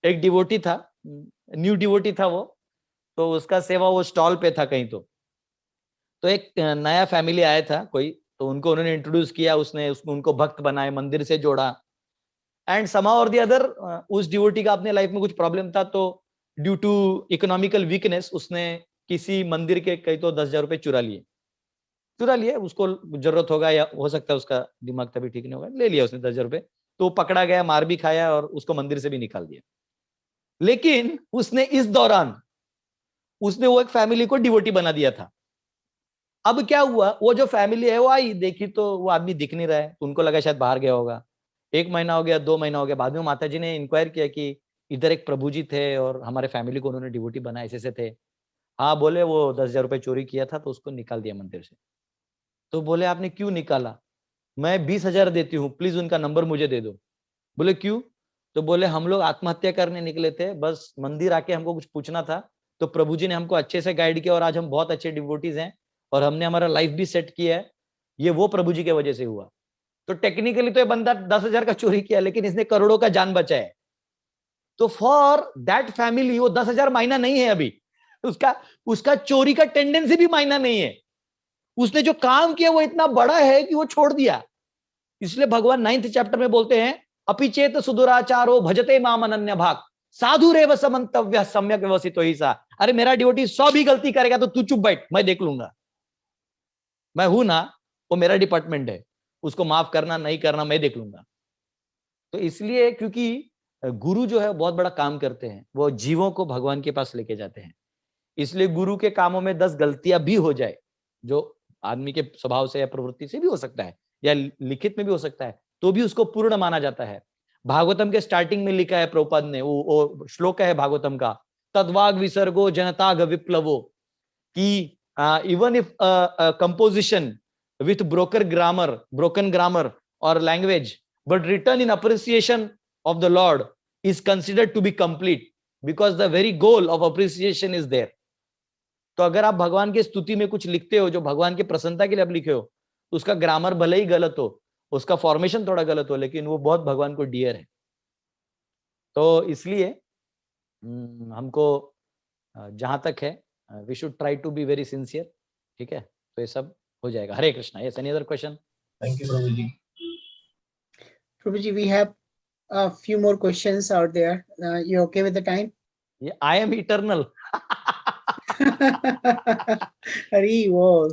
एक डिवोटी था, न्यू डिवोटी था वो, तो उसका सेवा वो स्टॉल पे था कहीं. तो एक नया फैमिली आया था कोई, तो उनको उन्होंने इंट्रोड्यूस किया, उसने उनको भक्त बनाए, मंदिर से जोड़ा. एंड समाउ और द अदर उस डिवोटी का अपने लाइफ में कुछ प्रॉब्लम था, तो ड्यू टू इकोनॉमिकल वीकनेस उसने किसी मंदिर के कहीं तो 10,000 रुपए चुरा लिए. उसको जरूरत होगा, या हो सकता है उसका दिमाग तभी ठीक नहीं होगा, ले लिया उसने 10,000 रुपए. तो पकड़ा गया, मार भी खाया और उसको मंदिर से भी निकाल दिया. लेकिन उसने इस दौरान उसने वो एक फैमिली को डिवोटी बना दिया था. अब क्या हुआ, वो जो फैमिली है वो आई, देखी तो वो आदमी दिख नहीं रहा है, तो उनको लगा शायद बाहर गया होगा. 1 महीना हो गया, 2 महीना हो गया, बाद में माता जी ने इंक्वायर किया कि इधर एक प्रभु जी थे और हमारे फैमिली को उन्होंने डिवोटी बनाया, ऐसे थे. हाँ, बोले वो 10,000 रुपए चोरी किया था तो उसको निकाल दिया मंदिर से. तो बोले आपने क्यों निकाला? मैं 20,000 देती हूँ, प्लीज उनका नंबर मुझे दे दो. बोले क्यों? तो बोले हम लोग आत्महत्या करने निकले थे, बस मंदिर आके हमको कुछ पूछना था, तो प्रभु जी ने हमको अच्छे से गाइड किया और आज हम बहुत अच्छे डिवोटीज हैं और हमने हमारा लाइफ भी सेट किया है. ये वो प्रभु जी के वजह से हुआ. तो टेक्निकली तो ये बंदा 10,000 का चोरी किया, लेकिन इसने करोड़ों का जान बचाया. तो फॉर दैट फैमिली वो 10,000 मायना नहीं है अभी, उसका चोरी का टेंडेंसी भी मायना नहीं है. उसने जो काम किया वो इतना बड़ा है कि वो छोड़ दिया. इसलिए भगवान 9th चैप्टर में बोलते हैं, अपिचेत सुदुराचारो भजते माम अनन्य भाग साधु रेव समंतव्य सम्यक व्यवस्थित ही सा. अरे मेरा डिवोटी 100 भी गलती करेगा तो तू चुप बैठ, मैं देख लूंगा, मैं हूं ना. वो मेरा डिपार्टमेंट है, उसको माफ करना नहीं करना मैं देख लूंगा। तो इसलिए क्योंकि गुरु जो है बहुत बड़ा काम करते हैं, वो जीवों को भगवान के पास लेके जाते हैं। इसलिए गुरु के कामों में 10 गलतियां भी हो जाए, जो आदमी के स्वभाव से या प्रवृत्ति से भी हो सकता है या लिखित में भी हो सकता है, तो भी उसको पूर्ण माना जाता है। भागवतम के स्टार्टिंग में लिखा है प्रभुपाद ने, वो श्लोक है भागवतम का, तद्वाग विसर्गो जनताग विप्लवो, कि even if composition with broken grammar or language, but written in appreciation of the Lord is considered to be complete, because the very goal of appreciation is there. तो अगर आप भगवान की स्तुति में कुछ लिखते हो जो भगवान की प्रसन्नता के लिए आप लिखे हो, उसका ग्रामर भले ही गलत हो, उसका फॉर्मेशन थोड़ा गलत हो, लेकिन वो बहुत भगवान को डियर है। तो इसलिए हमको जहां तक है, we should try to be very sincere. ठीक है, तो ये सब हो जाएगा। हरे Krishna. Yes, any other question? Thank you, Prabhuji. Prabhuji, we have a few more questions out there. You okay with the time? Yeah, I am eternal. Hari Bol.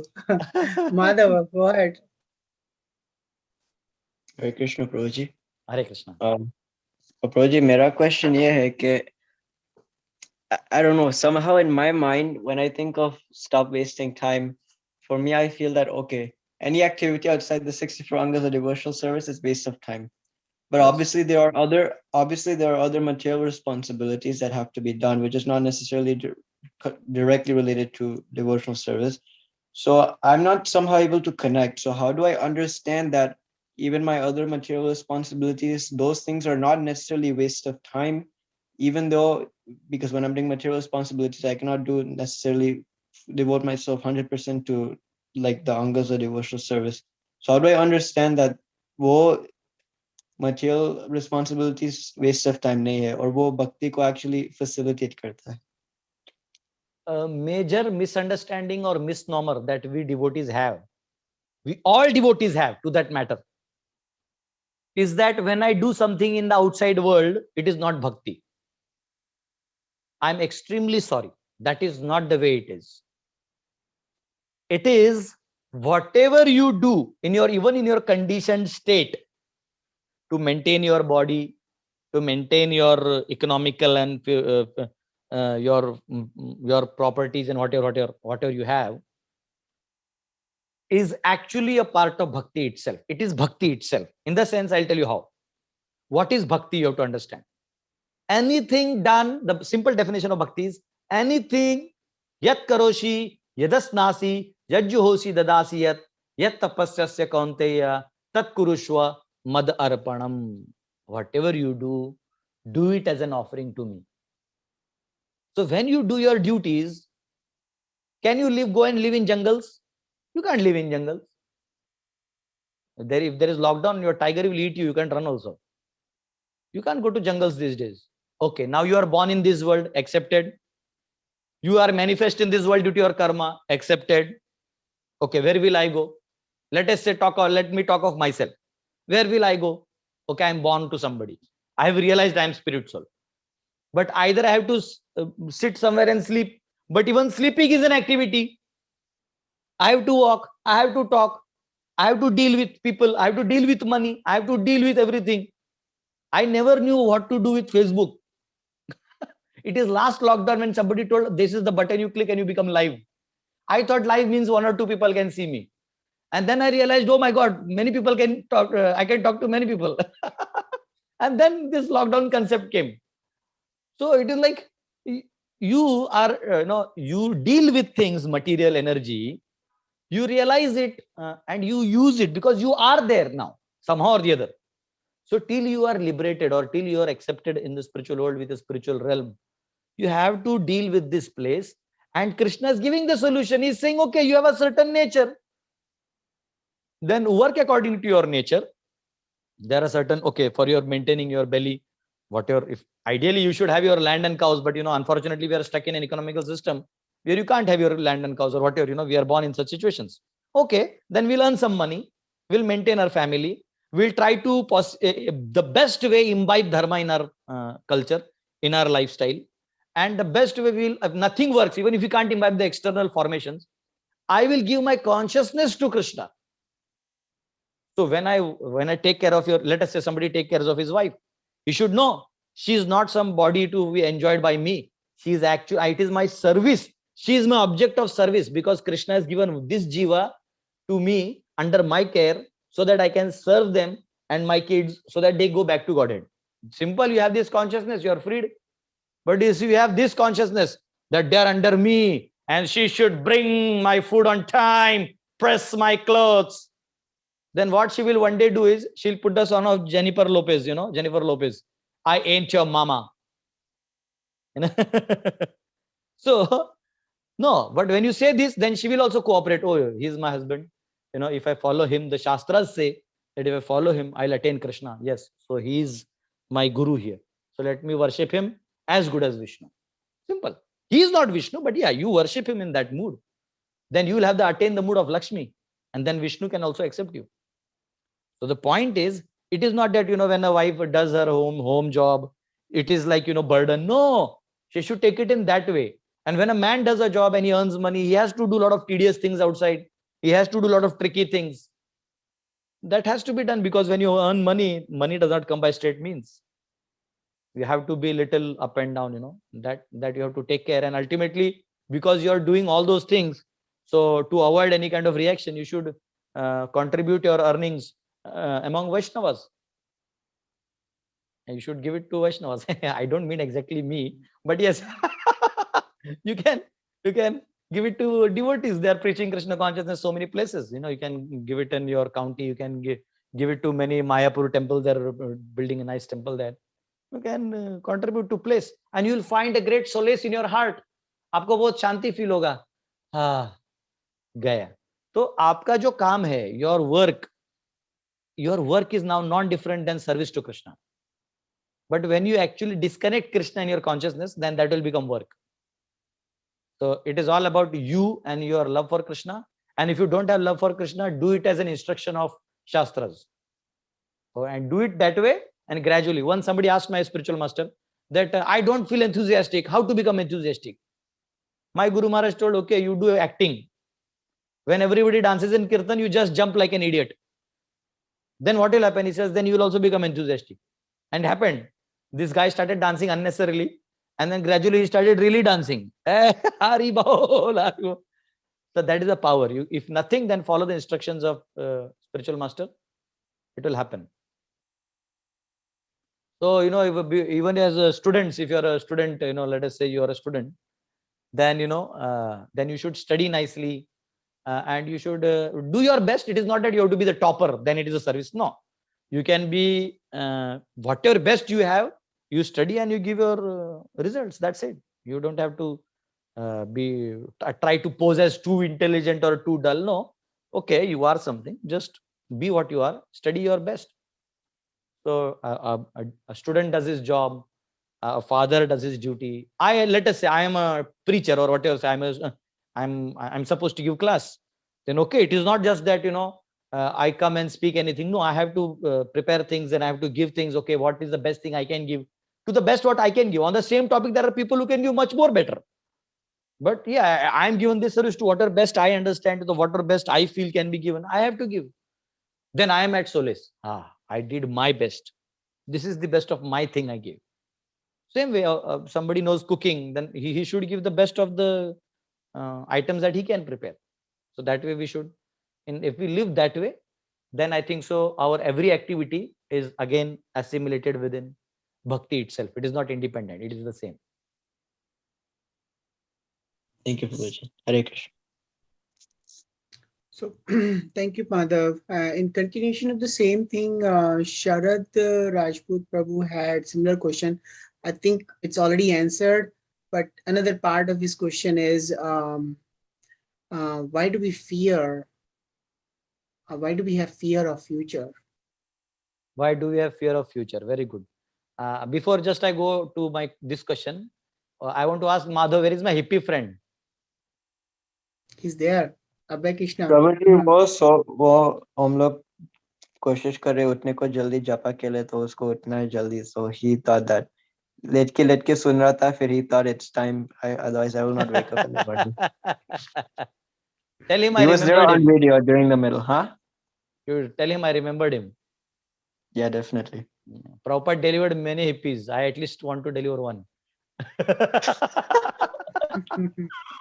Madhava, go ahead. हरे कृष्ण प्रभुजी। हरे कृष्णा। प्रभुजी, मेरा question ये है कि I don't know, somehow in my mind, when I think of stop wasting time, for me, I feel that, okay, any activity outside the 64 angas of devotional service is waste of time. But Yes. obviously there are other material responsibilities that have to be done, which is not necessarily directly related to devotional service. So I'm not somehow able to connect. So how do I understand that even my other material responsibilities, those things are not necessarily waste of time, even though, because when I'm doing material responsibilities, I cannot do necessarily devote myself 100% to like the angas of devotional service. So how do I understand that wo material responsibilities waste of time nahi hai, aur wo bhakti ko actually facilitate karta hai? A major misunderstanding or misnomer that we devotees have, we all devotees have to that matter, is that when I do something in the outside world, it is not bhakti. I'm extremely sorry. That is not the way it is. It is whatever you do in your, even in your conditioned state, to maintain your body, to maintain your economical and your properties and whatever you have, is actually a part of bhakti itself. It is bhakti itself. In the sense, I'll tell you how. What is bhakti? You have to understand. Anything done, the simple definition of bhakti is anything yat karoshi yadasnasi yajjuhosi dadasi yat tapasyasya kaunteya tat kurushva mad arpanam. Whatever you do it as an offering to me. So when you do your duties, can you go and live in jungles? You can't live in jungles. If there is lockdown, your tiger will eat you. You can't run also. You can't go to jungles these days. Okay, now you are born in this world, accepted. You are manifest in this world due to your karma, accepted. Okay, where will I go? Let me talk of myself. Where will I go? Okay, I am born to somebody. I have realized I am spiritual. But either I have to sit somewhere and sleep. But even sleeping is an activity. I have to walk. I have to talk. I have to deal with people. I have to deal with money. I have to deal with everything. I never knew what to do with Facebook. It is last lockdown when somebody told, this is the button you click and you become live. I thought live means 1 or 2 people can see me. And then I realized, oh my God, many people can talk. I can talk to many people. And then this lockdown concept came. So it is like you are, you deal with things, material energy, you realize it and you use it because you are there now, somehow or the other. So till you are liberated or till you are accepted in the spiritual world with the spiritual realm, you have to deal with this place. And Krishna is giving the solution. He's saying, okay, you have a certain nature. Then work according to your nature. There are certain, okay, for your maintaining your belly, whatever. If ideally you should have your land and cows, but unfortunately we are stuck in an economical system where you can't have your land and cows or whatever, we are born in such situations. Okay, then we'll earn some money. We'll maintain our family. We'll try to the best way imbibe dharma in our culture, in our lifestyle. And the best way if nothing works, even if you can't imbibe the external formations, I will give my consciousness to Krishna. So when I take care of let us say somebody take care of his wife, he should know she is not some body to be enjoyed by me. She is actually, it is my service. She is my object of service, because Krishna has given this jiva to me under my care so that I can serve them and my kids so that they go back to Godhead. Simple, you have this consciousness, you are freed. But if you have this consciousness that they are under me and she should bring my food on time, press my clothes, then what she will one day do is she'll put the song of Jennifer Lopez, Jennifer Lopez. I ain't your mama. So, no, but when you say this, then she will also cooperate. Oh, he's my husband. If I follow him, the Shastras say that if I follow him, I'll attain Krishna. Yes, so he's my guru here. So let me worship him as good as Vishnu. Simple. He is not Vishnu, but yeah, you worship him in that mood. Then you will have attain the mood of Lakshmi. And then Vishnu can also accept you. So the point is, it is not that, when a wife does her home job, it is like, burden. No, she should take it in that way. And when a man does a job and he earns money, he has to do a lot of tedious things outside. He has to do a lot of tricky things. That has to be done, because when you earn money, money does not come by straight means. You have to be little up and down, that you have to take care. And ultimately, because you are doing all those things, so to avoid any kind of reaction, you should contribute your earnings among Vaishnavas. And you should give it to Vaishnavas. I don't mean exactly me, but yes, you can give it to devotees. They are preaching Krishna consciousness so many places. You can give it in your county. You can give it to many Mayapur temples. They're building a nice temple there. You can contribute to place, and you will find a great solace in your heart. आपको बहुत शांति feel होगा. हाँ, गया. तो आपका जो काम है, your work is now non-different than service to Krishna. But when you actually disconnect Krishna in your consciousness, then that will become work. So it is all about you and your love for Krishna. And if you don't have love for Krishna, do it as an instruction of Shastras. And do it that way. And gradually, once somebody asked my spiritual master that I don't feel enthusiastic, how to become enthusiastic? My Guru Maharaj told, okay, you do acting. When everybody dances in Kirtan, you just jump like an idiot. Then what will happen? He says, then you will also become enthusiastic. And it happened. This guy started dancing unnecessarily. And then gradually he started really dancing. Hari bol, Hari bol. So that is the power. If nothing, then follow the instructions of spiritual master. It will happen. So, even as students, if you're a student, let us say you are a student, then, then you should study nicely and you should do your best. It is not that you have to be the topper, then it is a service. No, you can be whatever best you have, you study and you give your results. That's it. You don't have to try to pose as too intelligent or too dull. No, okay, you are something. Just be what you are. Study your best. So a student does his job, a father does his duty. Let us say I am a preacher or whatever. So I'm supposed to give class. Then okay, it is not just that I come and speak anything. No, I have to prepare things and I have to give things. Okay, what is the best thing I can give? To the best what I can give. On the same topic, there are people who can give much more better. But yeah, I am given this service to whatever best I understand, to the whatever best I feel can be given. I have to give. Then I am at solace. I did my best. This is the best of my thing I gave. Same way, somebody knows cooking, then he should give the best of the items that he can prepare. So that way we should, and if we live that way, then I think so our every activity is again assimilated within Bhakti itself. It is not independent. It is the same. Thank you, Prabhuji. Hare Krishna. So thank you, Madhav. In continuation of the same thing, Sharad Rajput Prabhu had similar question. I think it's already answered, but another part of his question is, why do we fear? Why do we have fear of future? Why do we have fear of future? Very good. Before just I go to this question, I want to ask Madhav, where is my hippie friend? He's there. Abhay Krishna प्रभु जी वो हम लोग कोशिश कर रहे उठने को जल्दी जपा के लिए तो उसको उठना है जल्दी. So he thought that let के सुन रहा था, फिर he thought it's time, otherwise I will not wake up in the morning. Tell him He was there on video during the middle, huh? You tell him I remembered him. Yeah, definitely. Prabhupada delivered many hippies. I at least want to deliver one.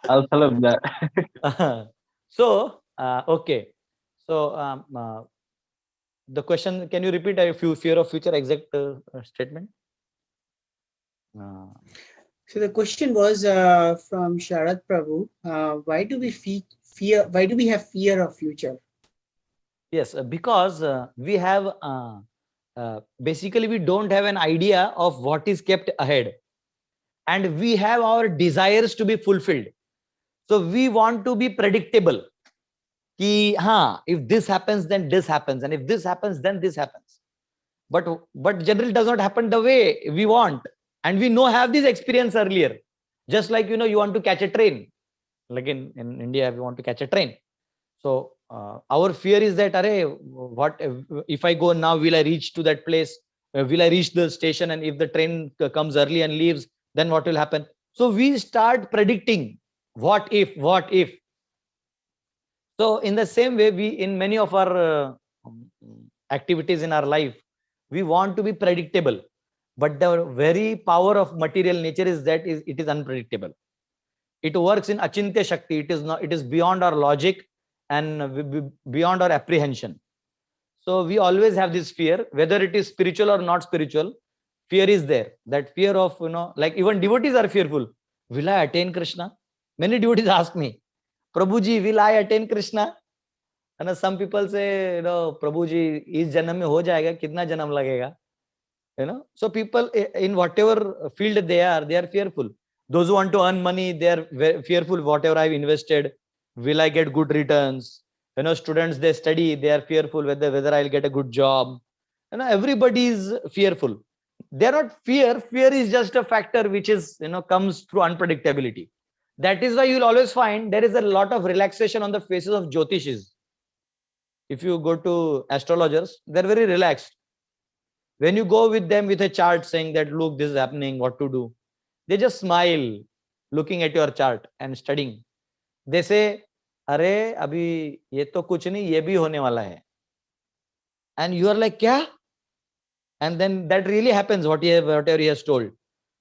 I'll love that. So, okay. So, the question, can you repeat a few fear of future exact statement? So the question was from Sharad Prabhu. Why do we fear? Why do we have fear of future? Yes, because we have basically we don't have an idea of what is kept ahead, and we have our desires to be fulfilled. So we want to be predictable. Ki, if this happens, then this happens, and if this happens, then this happens. But generally does not happen the way we want, and we have this experience earlier. Just like you want to catch a train, like in India, we want to catch a train. So our fear is that, what if I go now? Will I reach to that place? Will I reach the station? And if the train comes early and leaves, then what will happen? So we start predicting what if. So in the same way, we in many of our activities in our life, we want to be predictable. But the very power of material nature is that it is unpredictable. It works in achintya shakti. It is not. It is beyond our logic and beyond our apprehension. So we always have this fear, whether it is spiritual or not spiritual. Fear is there. That fear of like even devotees are fearful. Will I attain Krishna? Many devotees ask me, Prabhuji, will I attain Krishna? And some people say, Prabhuji, is janam mein ho jayega, kitna janam lagega? So people in whatever field they are fearful. Those who want to earn money, they are fearful. Whatever I've invested, will I get good returns? Students, they study, they are fearful whether I'll get a good job. Everybody is fearful. They are not fear. Fear is just a factor which is comes through unpredictability. That is why you'll always find there is a lot of relaxation on the faces of Jyotishis. If you go to astrologers, they're very relaxed. When you go with them with a chart saying that, look, this is happening, what to do, they just smile looking at your chart and studying. They say, अरे अभी ये तो कुछ नहीं, ये भी होने वाला है. And you are like, क्या? And then that really happens, whatever he has told.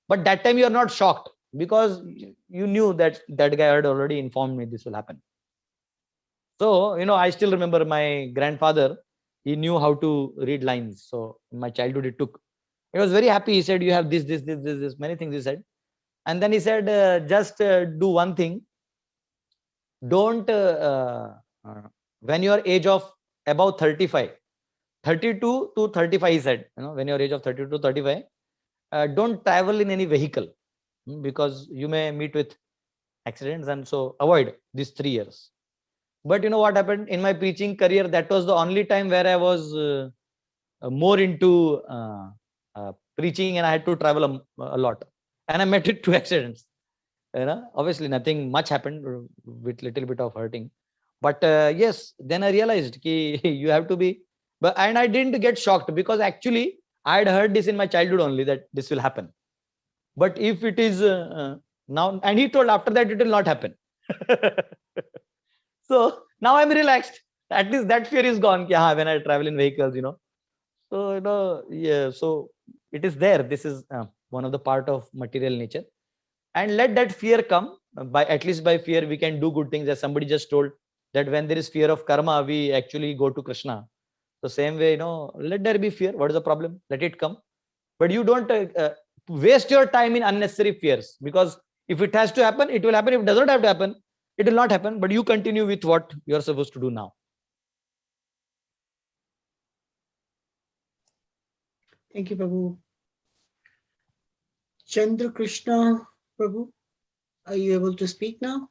But that time you are not shocked, because you knew that that guy had already informed me this will happen. So, I still remember my grandfather, he knew how to read lines. So in my childhood, he was very happy. He said, you have this, many things he said. And then he said, just do one thing. Don't, when you are age of about 35, 32 to 35, he said, when you are age of 32 to 35, don't travel in any vehicle, because you may meet with accidents, and so avoid these 3 years. But what happened in my preaching career, that was the only time where I was more into preaching, and I had to travel a lot, and I met with 2 accidents. Obviously nothing much happened, with little bit of hurting, but yes, then I realized ki you have to be, and I didn't get shocked, because actually I had heard this in my childhood only, that this will happen. But if it is now, and he told after that it will not happen. So now I'm relaxed. At least that fear is gone. When I travel in vehicles, So yeah. So it is there. This is one of the part of material nature, and let that fear come. At least by fear we can do good things. As somebody just told, that when there is fear of karma, we actually go to Krishna. So same way, let there be fear. What is the problem? Let it come. But you don't waste your time in unnecessary fears, because if it has to happen, it will happen. If it does not have to happen, it will not happen. But you continue with what you are supposed to do now. Thank you, Prabhu. Chandra Krishna Prabhu, are you able to speak now?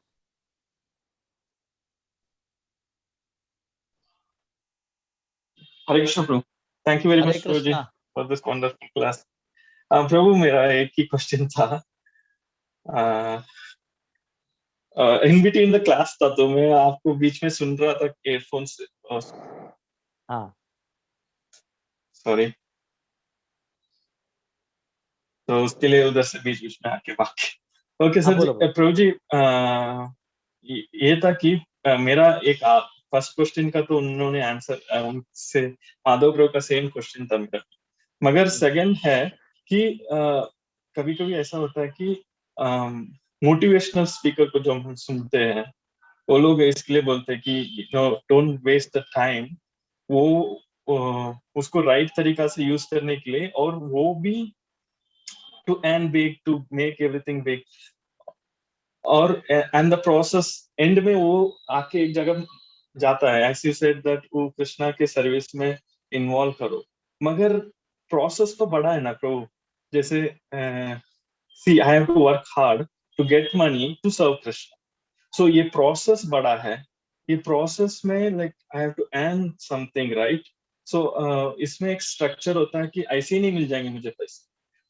Hare Krishna, Prabhu. Thank you very much, Prabhuji, for this wonderful class. Prabhu, मेरा एक ही question था. In between the class था, तो मैं आपको बीच में सुन रहा था earphone से. Sorry. तो उसके लिए उधर से बीच में आके बाकी. Okay, sir. प्रभु जी, ये था कि मेरा एक फर्स्ट क्वेश्चन का तो उन्होंने आंसर उनसे माधव प्रभु का सेम क्वेश्चन था मेरा, मगर सेकंड है कि कभी कभी ऐसा होता है कि मोटिवेशनल स्पीकर को जो हम सुनते हैं वो लोग इसके लिए बोलते हैं कि डोंट वेस्ट द टाइम, वो उसको राइट तरीका से यूज करने के लिए, और वो भी to and big, to make everything big, और एंड द प्रोसेस एंड में वो आके एक जगह जाता है, एज यू सेड दैट वो कृष्णा के सर्विस में इन्वॉल्व करो, मगर प्रोसेस तो बड़ा है ना प्रभु, जैसे see I have to work hard to get money to serve Krishna, so ये प्रोसेस बड़ा है, ये प्रोसेस में like I have to earn something, right? So इसमें एक स्ट्रक्चर होता है कि ऐसे ही नहीं मिल जाएंगे मुझे पैसे,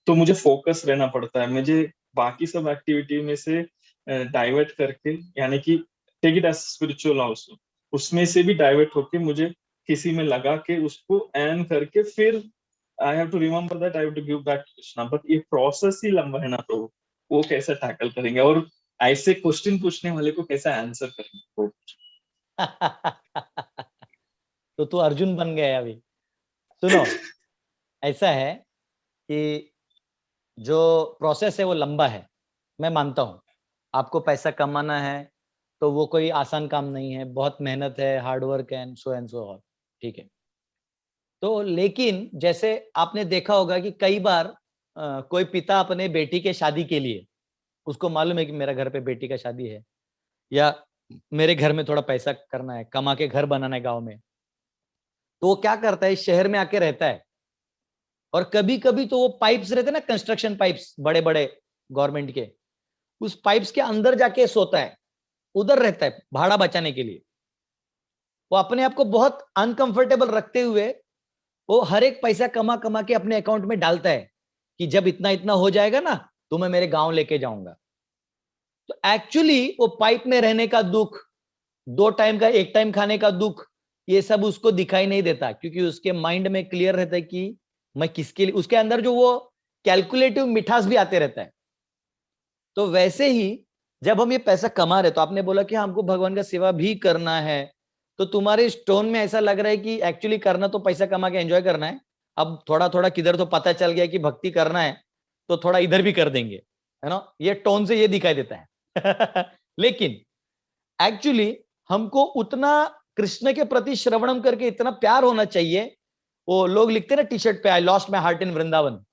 तो मुझे फोकस रहना पड़ता है, मुझे बाकी सब एक्टिविटी में से डाइवर्ट करके, यानी कि take it as spiritual also, उसमें से भी डाइवर्ट होके मुझे किसी में लगा के उसको अर्न करके फिर I have to remember that I have to give back to Krishna, but ये प्रोसेस ही लंबा है ना प्रभु, वो कैसे टैकल करेंगे, और ऐसे क्वेश्चन पूछने वाले को कैसे आंसर करेंगे? तो तू अर्जुन बन गया अभी। सुनो, ऐसा है कि जो प्रोसेस है वो लंबा है, मैं मानता हूं। आपको पैसा कमाना है तो वो कोई आसान काम नहीं है, बहुत मेहनत है, hard work and so on, ठीक है। तो लेकिन जैसे आपने देखा होगा कि कई बार कोई पिता अपने बेटी के शादी के लिए, उसको मालूम है कि मेरा घर पे बेटी का शादी है, या मेरे घर में थोड़ा पैसा करना है, कमा के घर बनाना है गांव में, तो वो क्या करता है, शहर में आके रहता है, और कभी कभी तो वो पाइप्स रहते हैं ना, कंस्ट्रक्शन पाइप्स बड़े बड़े गवर्नमेंट के, उस पाइप्स के अंदर जाके सोता है, उधर रहता है भाड़ा बचाने के लिए। वो अपने आप को बहुत अनकंफर्टेबल रखते हुए वो हर एक पैसा कमा कमा के अपने अकाउंट में डालता है कि जब इतना इतना हो जाएगा ना तो मैं मेरे गांव लेके जाऊंगा। तो एक्चुअली वो पाइप में रहने का दुख, 2 टाइम का 1 टाइम खाने का दुख, ये सब उसको दिखाई नहीं देता, क्योंकि उसके माइंड में क्लियर रहता है कि मैं किसके लिए, उसके अंदर जो वो कैलकुलेटिव मिठास भी आते रहता है। तो वैसे ही जब हम ये पैसा कमा रहे, तो आपने बोला कि हमको भगवान का सेवा भी करना है, तो तुम्हारे इस टोन में ऐसा लग रहा है कि एक्चुअली करना तो पैसा कमा के एंजॉय करना है, अब थोड़ा थोड़ा किधर तो पता चल गया कि भक्ति करना है तो थोड़ा इधर भी कर देंगे, है ना, ये टोन से ये दिखाई देता है। लेकिन एक्चुअली हमको उतना कृष्ण के प्रति श्रवणम करके इतना प्यार होना चाहिए, वो लोग लिखते ना टी शर्ट पे, I lost my heart in Vrindavan,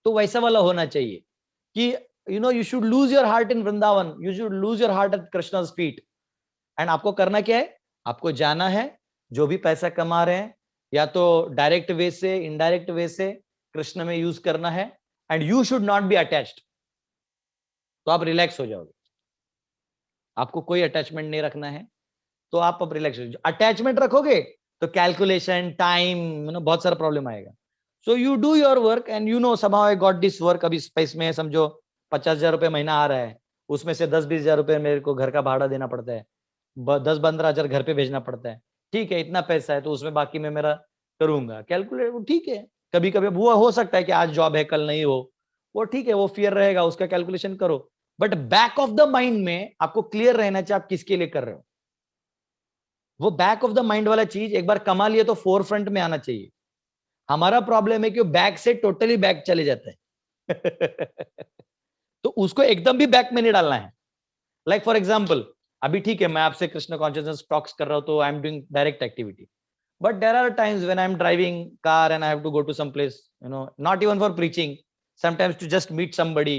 तो वैसा वाला होना चाहिए कि you should lose your heart in Vrindavan, you should lose your heart at Krishna's feet, and आपको करना क्या है, आपको जाना है, जो भी पैसा कमा रहे हैं या तो डायरेक्ट वे से इनडायरेक्ट वे से कृष्ण में यूज करना है, and you should not be attached, तो आप रिलैक्स हो जाओगे, आपको कोई अटैचमेंट नहीं रखना है, तो आप अब रिलैक्स हो जाओ। अटैचमेंट रखोगे तो कैलकुलेशन, टाइम, बहुत सारा प्रॉब्लम आएगा। So you do your work and you know somehow I got this work, अभी स्पेस में है, समझो 50,000 रुपए महीना आ रहा है, उसमें से 10-20 हजार रुपए मेरे को घर का भाड़ा देना पड़ता है, 10-15 हजार घर पे भेजना पड़ता है, ठीक है, इतना पैसा है, तो उसमें बाकी मैं मेरा करूंगा कैलकुलेट, ठीक है। कभी कभी वो हो सकता है कि आज जॉब है कल नहीं हो, वो ठीक है, वो फियर रहेगा, उसका कैलकुलेशन करो, but back of the mind में आपको क्लियर रहना चाहिए आप किसके लिए कर रहे हो। वो बैक ऑफ द माइंड वाला चीज एक बार कमा लिया तो फोर फ्रंट में आना चाहिए। हमारा प्रॉब्लम है कि बैक से टोटली बैक चले जाते हैं। तो उसको एकदम भी बैक में नहीं डालना है। लाइक फॉर एग्जाम्पल, अभी ठीक है मैं आपसे कृष्ण कॉन्शियसनेस टॉक्स कर रहा हूं तो I am doing direct activity, but there are times when I'm driving car and I have to go to some place, not even for preaching, sometimes to just meet somebody.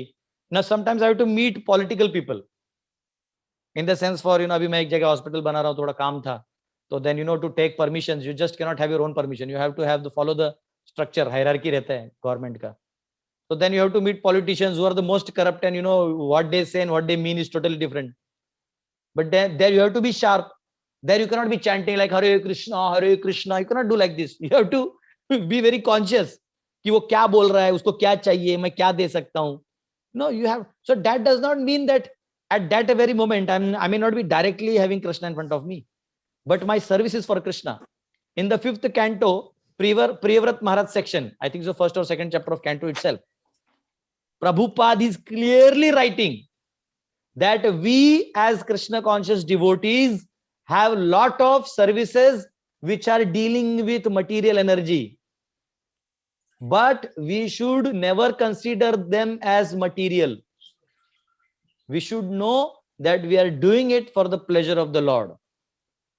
Now sometimes I have to meet political people in the sense for अभी मैं एक जगह hospital बना रहा हूँ, थोड़ा काम था, तो then to take permissions you just cannot have your own permission, you have to have follow the structure, hierarchy रहता है गवर्नमेंट का। So then you have to meet politicians who are the most corrupt, and what they say and what they mean is totally different. But there you have to be sharp. There you cannot be chanting like Hare Krishna, Hare Krishna. You cannot do like this. You have to be very conscious कि वो क्या बोल रहा है, उसको क्या चाहिए, मैं क्या दे सकता हूँ. No, you have. So that does not mean that at that very moment I may not be directly having Krishna in front of me, but my service is for Krishna. In the 5th canto, Priyavrat Maharaj section, I think so 1st or 2nd chapter of canto itself, Prabhupada is clearly writing that we as Krishna conscious devotees have lot of services which are dealing with material energy, but we should never consider them as material. We should know that we are doing it for the pleasure of the Lord.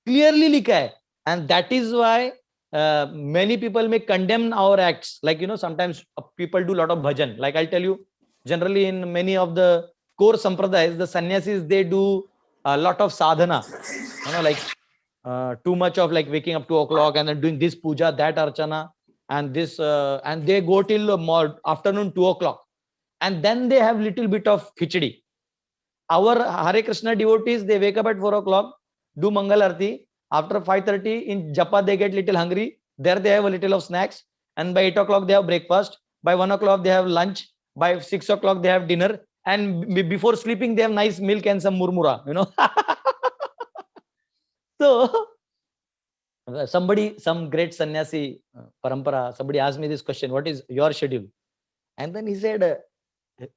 Clearly likha hai. And that is why many people may condemn our acts. Like, sometimes people do a lot of bhajan. Like I'll tell you, generally in many of the core sampradayas, the sannyasis, they do a lot of sadhana. Like too much of like waking up 2 o'clock and then doing this puja, that archana, and this, and they go till more afternoon 2 o'clock. And then they have little bit of khichdi. Our Hare Krishna devotees, they wake up at 4 o'clock, do Mangal Arti. After 5:30 in Japa, they get little hungry. There they have a little of snacks. And by 8 o'clock, they have breakfast. By 1 o'clock, they have lunch. By 6 o'clock, they have dinner. And before sleeping, they have nice milk and some murmura, So, some great sannyasi, parampara, somebody asked me this question, what is your schedule? And then he said,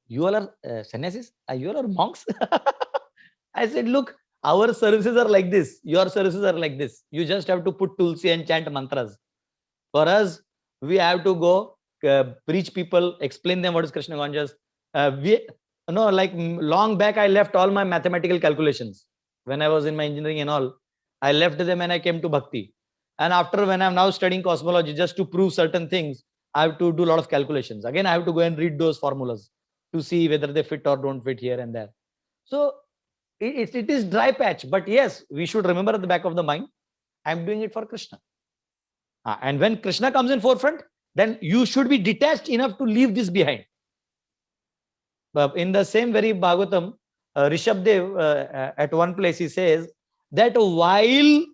you all are sannyasis? You all are monks? I said, look, our services are like this. Your services are like this. You just have to put tulsi and chant mantras. For us, we have to go preach people, explain them what is Krishna conscious. Like long back, I left all my mathematical calculations. When I was in my engineering and all, I left them and I came to Bhakti. And after, when I'm now studying cosmology, just to prove certain things, I have to do a lot of calculations. Again, I have to go and read those formulas to see whether they fit or don't fit here and there. So it is dry patch, but yes, we should remember at the back of the mind, I'm doing it for Krishna. And when Krishna comes in forefront, then you should be detached enough to leave this behind. But in the same very Bhagavatam, Rishabdev at one place he says that while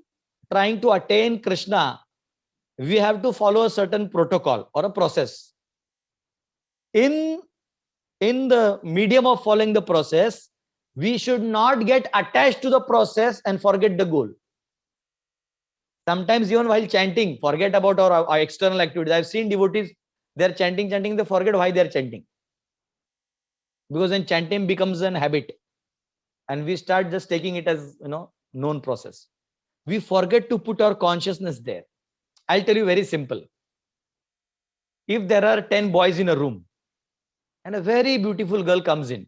trying to attain Krishna, we have to follow a certain protocol or a process. In the medium of following the process, we should not get attached to the process and forget the goal. Sometimes even while chanting, forget about our external activities. I've seen devotees, they're chanting, they forget why they're chanting. Because then chanting becomes an habit. And we start just taking it as, known process. We forget to put our consciousness there. I'll tell you very simple. If there are 10 boys in a room and a very beautiful girl comes in,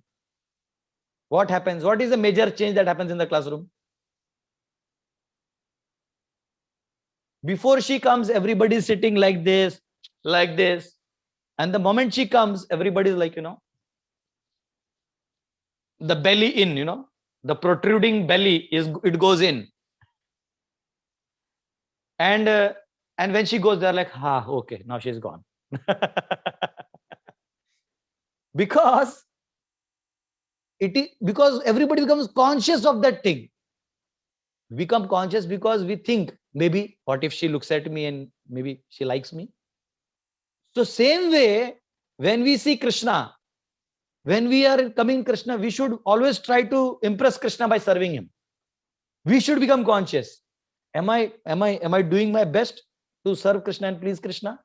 what happens? What is the major change that happens in the classroom? Before she comes, everybody is sitting like this. And the moment she comes, everybody is like, the belly in, the protruding belly it goes in. And when she goes, they're like, okay, now she's gone. Because everybody becomes conscious of that thing. Become conscious because we think, maybe what if she looks at me and maybe she likes me? So same way, when we see Krishna, when we are coming Krishna, we should always try to impress Krishna by serving him. We should become conscious. Am I doing my best to serve Krishna and please Krishna?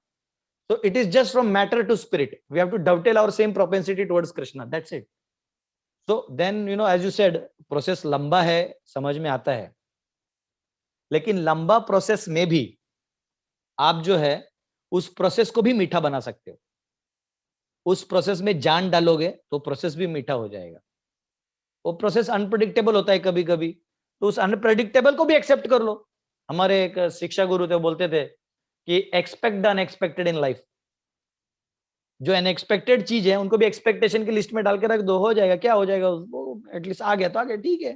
So it is just from matter to spirit. We have to dovetail our same propensity towards Krishna. That's it. So then, as you said, process लंबा है, समझ में आता है. लेकिन लंबा process में भी आप जो है उस प्रोसेस को भी मीठा बना सकते हो. उस प्रोसेस में जान डालोगे तो प्रोसेस भी मीठा हो जाएगा. वो प्रोसेस अनप्रेडिक्टेबल होता है कभी कभी, तो उस अनप्रेडिक्टेबल को भी एक्सेप्ट कर लो. हमारे एक शिक्षा गुरु थे, बोलते थे कि expect the unexpected in life. जो अनएक्सपेक्टेड चीज है उनको भी एक्सपेक्टेशन की लिस्ट में डाल के रख दो, हो जाएगा. क्या हो जाएगा, एटलीस्ट आ गया तो आ गया, ठीक है.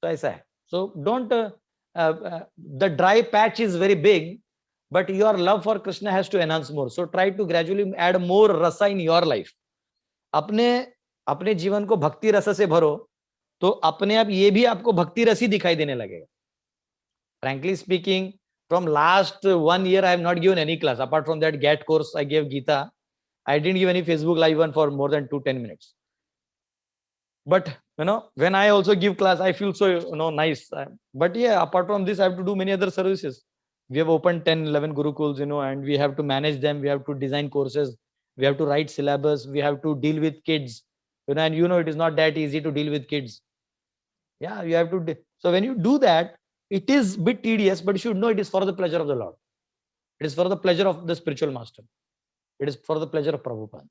तो ऐसा है. So don't, the dry patch is very big, but your love for Krishna has to enhance more. So try to gradually add more rasa in your life. अपने जीवन को भक्ति रस से भरो तो अपने आप ये भी आपको भक्ति रसी दिखाई देने लगेगा. Frankly speaking, from last 1 year I have not given any class apart from that GAT course I gave Gita. I didn't give any Facebook live one for more than 2-10 minutes. But when I also give class, I feel so nice. But yeah, apart from this, I have to do many other services. We have opened 10-11 gurukuls, and we have to manage them. We have to design courses. We have to write syllabus. We have to deal with kids. And it is not that easy to deal with kids. Yeah, you have to. So when you do that, it is a bit tedious, but you should know it is for the pleasure of the Lord. It is for the pleasure of the spiritual master. It is for the pleasure of Prabhupada.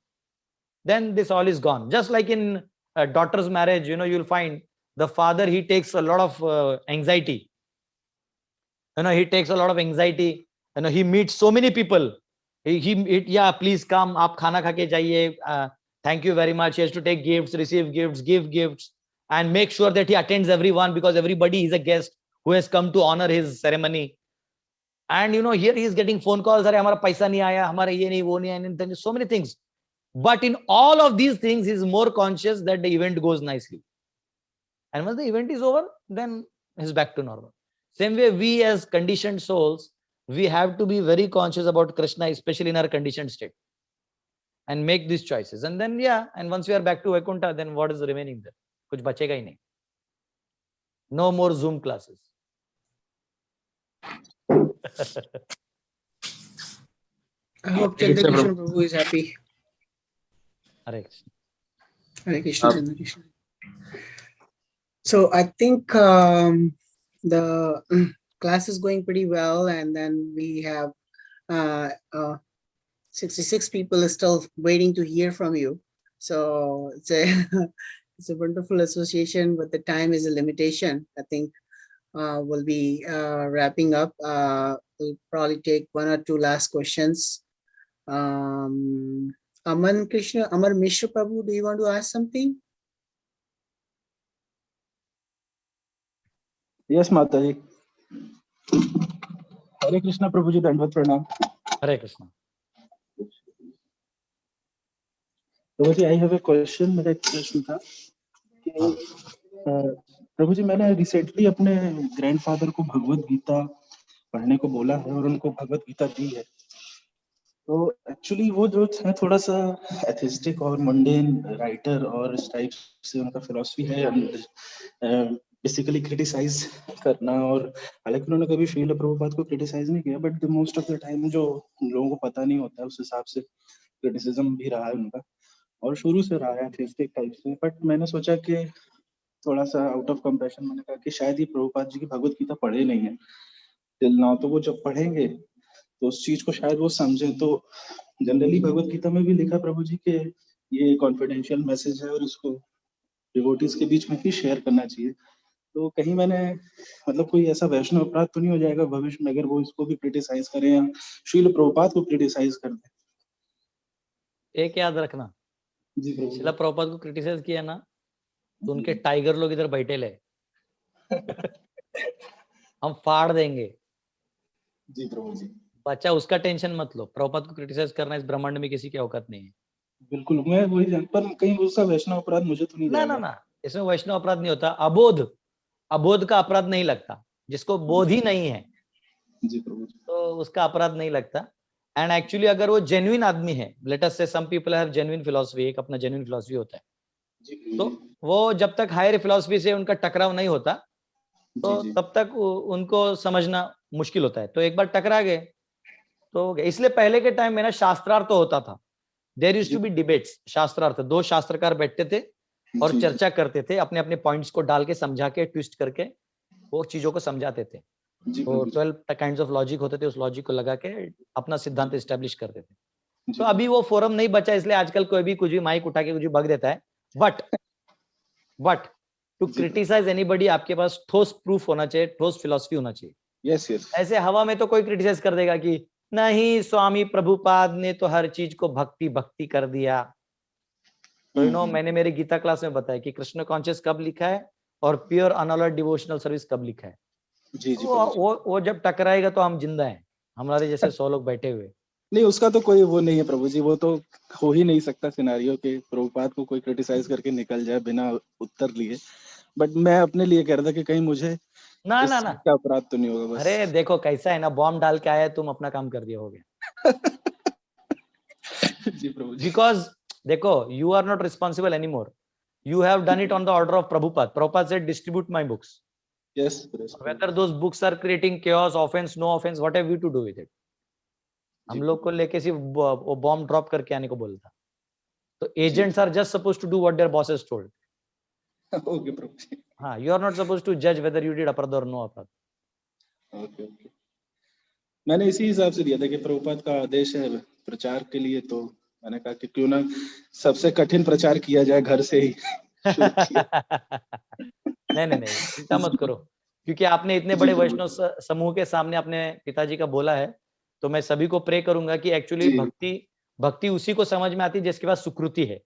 Then this all is gone. Just like in a daughter's marriage, you'll find the father, he takes a lot of anxiety. He takes a lot of anxiety. He meets so many people. Yeah, please come. Aap khana kha ke jaiye. Thank you very much. He has to take gifts, receive gifts, give gifts, and make sure that he attends everyone, because everybody is a guest who has come to honor his ceremony. And here he is getting phone calls. Arey, hamara paisa nahi aaya, hamara ye nahi, wo nahi, and then so many things. But in all of these things, he is more conscious that the event goes nicely. And once the event is over, then he's back to normal. Same way, we as conditioned souls, we have to be very conscious about Krishna, especially in our conditioned state, and make these choices. And then, and once we are back to Vaikuntha, then what is remaining there? Kuch bachega hi nahi. No more Zoom classes. I hope Chandra Krishna Prabhu is happy. Hare Krishna. Hare Krishna, Chandra Krishna. So I think the class is going pretty well, and then we have 66 people are still waiting to hear from you. So it's a it's a wonderful association, but the time is a limitation. I think we'll be wrapping up. We'll probably take one or two last questions. Amar Mishra Prabhu, do you want to ask something? Yes, Mataji. Hare Krishna Prabhuji, Dandvat Pranam. Hare Krishna. Prabhuji, I have a question. मेरा एक प्रश्न था कि प्रभुजी मैंने recently अपने grandfather को भगवत गीता पढ़ने को बोला है और उनको भगवत गीता दी है. तो एक्चुअली वो जो है थोड़ा सा एथिस्टिक और मंडेन राइटर और इस टाइप से उनका फिलॉसफी है बेसिकली क्रिटिसाइज करना. और हालांकि उन्होंने कभी श्रील प्रभुपाद को क्रिटिसाइज नहीं किया, but most of the time जो लोगों को पता नहीं होता है उस हिसाब से क्रिटिसिज्म भी रहा है उनका, और शुरू से रहा है एथिस्टिक टाइप से. बट मैंने सोचा कि थोड़ा सा आउट ऑफ कंपैशन मैंने कहा कि शायद ये प्रभुपाद जी की भगवत गीता पढ़े नहीं है टिल नाउ, तो वो जब पढ़ेंगे तो उस चीज को शायद वो समझे. तो जनरली भगवत गीता में भी लिखा प्रभु जी के ये कॉन्फिडेंशियल मैसेज है और इसको डिवोटीज के बीच में ही शेयर करना चाहिए. तो कहीं मैंने मतलब कोई ऐसा वैष्णव अपराध तो नहीं हो जाएगा भविष्य में अगर वो इसको भी क्रिटिसाइज करें या श्रील प्रभुपाद को क्रिटिसाइज कर दें? एक याद रखना, श्रील प्रभुपाद को क्रिटिसाइज किया ना तो उनके टाइगर लोग इधर बैठे ले हम फाड़ देंगे. जी प्रभु जी. बच्चा उसका टेंशन मत लो, प्रभुपाद को क्रिटिसाइज करना इस ब्रह्मांड में किसी की औकात नहीं है. बिल्कुल, मैं वही जान, पर कहीं उसका वैष्णव अपराध मुझे तो नहीं ना ना, इसमें वैष्णव अपराध नहीं होता. अबोध का अपराध नहीं लगता. जिसको बोध ही नहीं है जी प्रभु जी, तो उसका अपराध नहीं लगता. एंड एक्चुअली अगर वो जेन्युइन आदमी है, let us say some people have genuine philosophy, एक अपना जेन्युइन फिलॉसफी होता है, तो वो जब तक हायर फिलॉसफी से उनका टकराव नहीं होता तो तब तक उनको समझना मुश्किल होता है. तो एक बार टकरा गए तो इसलिए पहले के टाइम में ना शास्त्रार्थ तो होता था. There used to be debates. शास्त्रार्थ, दो शास्त्रकार बैठते थे और चर्चा करते थे, अपने अपने पॉइंट्स को डाल के समझा के ट्विस्ट करके वो चीजों को समझाते थे. तो 12 काइंड्स ऑफ लॉजिक होते थे, उस लॉजिक को लगा के अपना सिद्धांत एस्टेब्लिश करते थे. तो अभी वो फोरम नहीं बचा, इसलिए आजकल कोई भी कुछ भी माइक उठा के कुछ भी बक देता है. बट टू क्रिटिसाइज एनीबडी आपके पास ठोस प्रूफ होना चाहिए, ठोस फिलॉसफी होना चाहिए. Yes yes. ऐसे हवा में तो कोई क्रिटिसाइज कर देगा कि नहीं स्वामी प्रभुपाद ने तो हर चीज को भक्ति कर दिया. तो मैंने मेरी गीता क्लास में बताया कि कृष्ण कॉन्शियस कब लिखा है और प्योर अनअलर्ड डिवोशनल सर्विस कब लिखा है. जी जी. वो जब टकराएगा तो हम जिंदा हैं, हमारे जैसे 100 लोग बैठे हुए. नहीं, उसका तो कोई वो नहीं है प्रभु जी, वो तो हो ही नहीं सकता सिनेरियो के प्रभुपाद को कोई क्रिटिसाइज करके निकल जाए बिना उत्तर लिए. बट मैं अपने लिए कह रहा था कि कहीं मुझे ना क्या अपराध तो नहीं होगा बस. अरे देखो कैसा है ना, बॉम्ब डाल के आया, तुम अपना काम कर दिया, हो गया. जी प्रभु जी. बिकॉज देखो, you are not responsible anymore. You have done it on the order of Prabhupada. Prabhupada said, distribute my books. Yes. Whether those books are creating chaos, offense, no offense, what have we to do with it? हम लोग को लेके सिर्फ वो bomb drop करके आने को बोला था. तो agents are just supposed to do what their bosses told. Okay प्रभु जी। हाँ, you are not supposed to judge whether you did अपराध or no अपराध. ओके ओके, मैंने इसी हिसाब से दिया था कि प्रभुपाद का आदेश है प्रचार के लिए, तो मैंने कहा कि क्यों ना सबसे कठिन प्रचार किया जाए घर से ही शुरू किया। नहीं, चिंता मत करो, क्योंकि आपने इतने बड़े वैष्णव समूह के सामने अपने पिताजी का बोला है, तो मैं सभी को प्रे करूंगा कि एक्चुअली भक्ति उसी को समझ में आती है जिसके पास सुकृति है।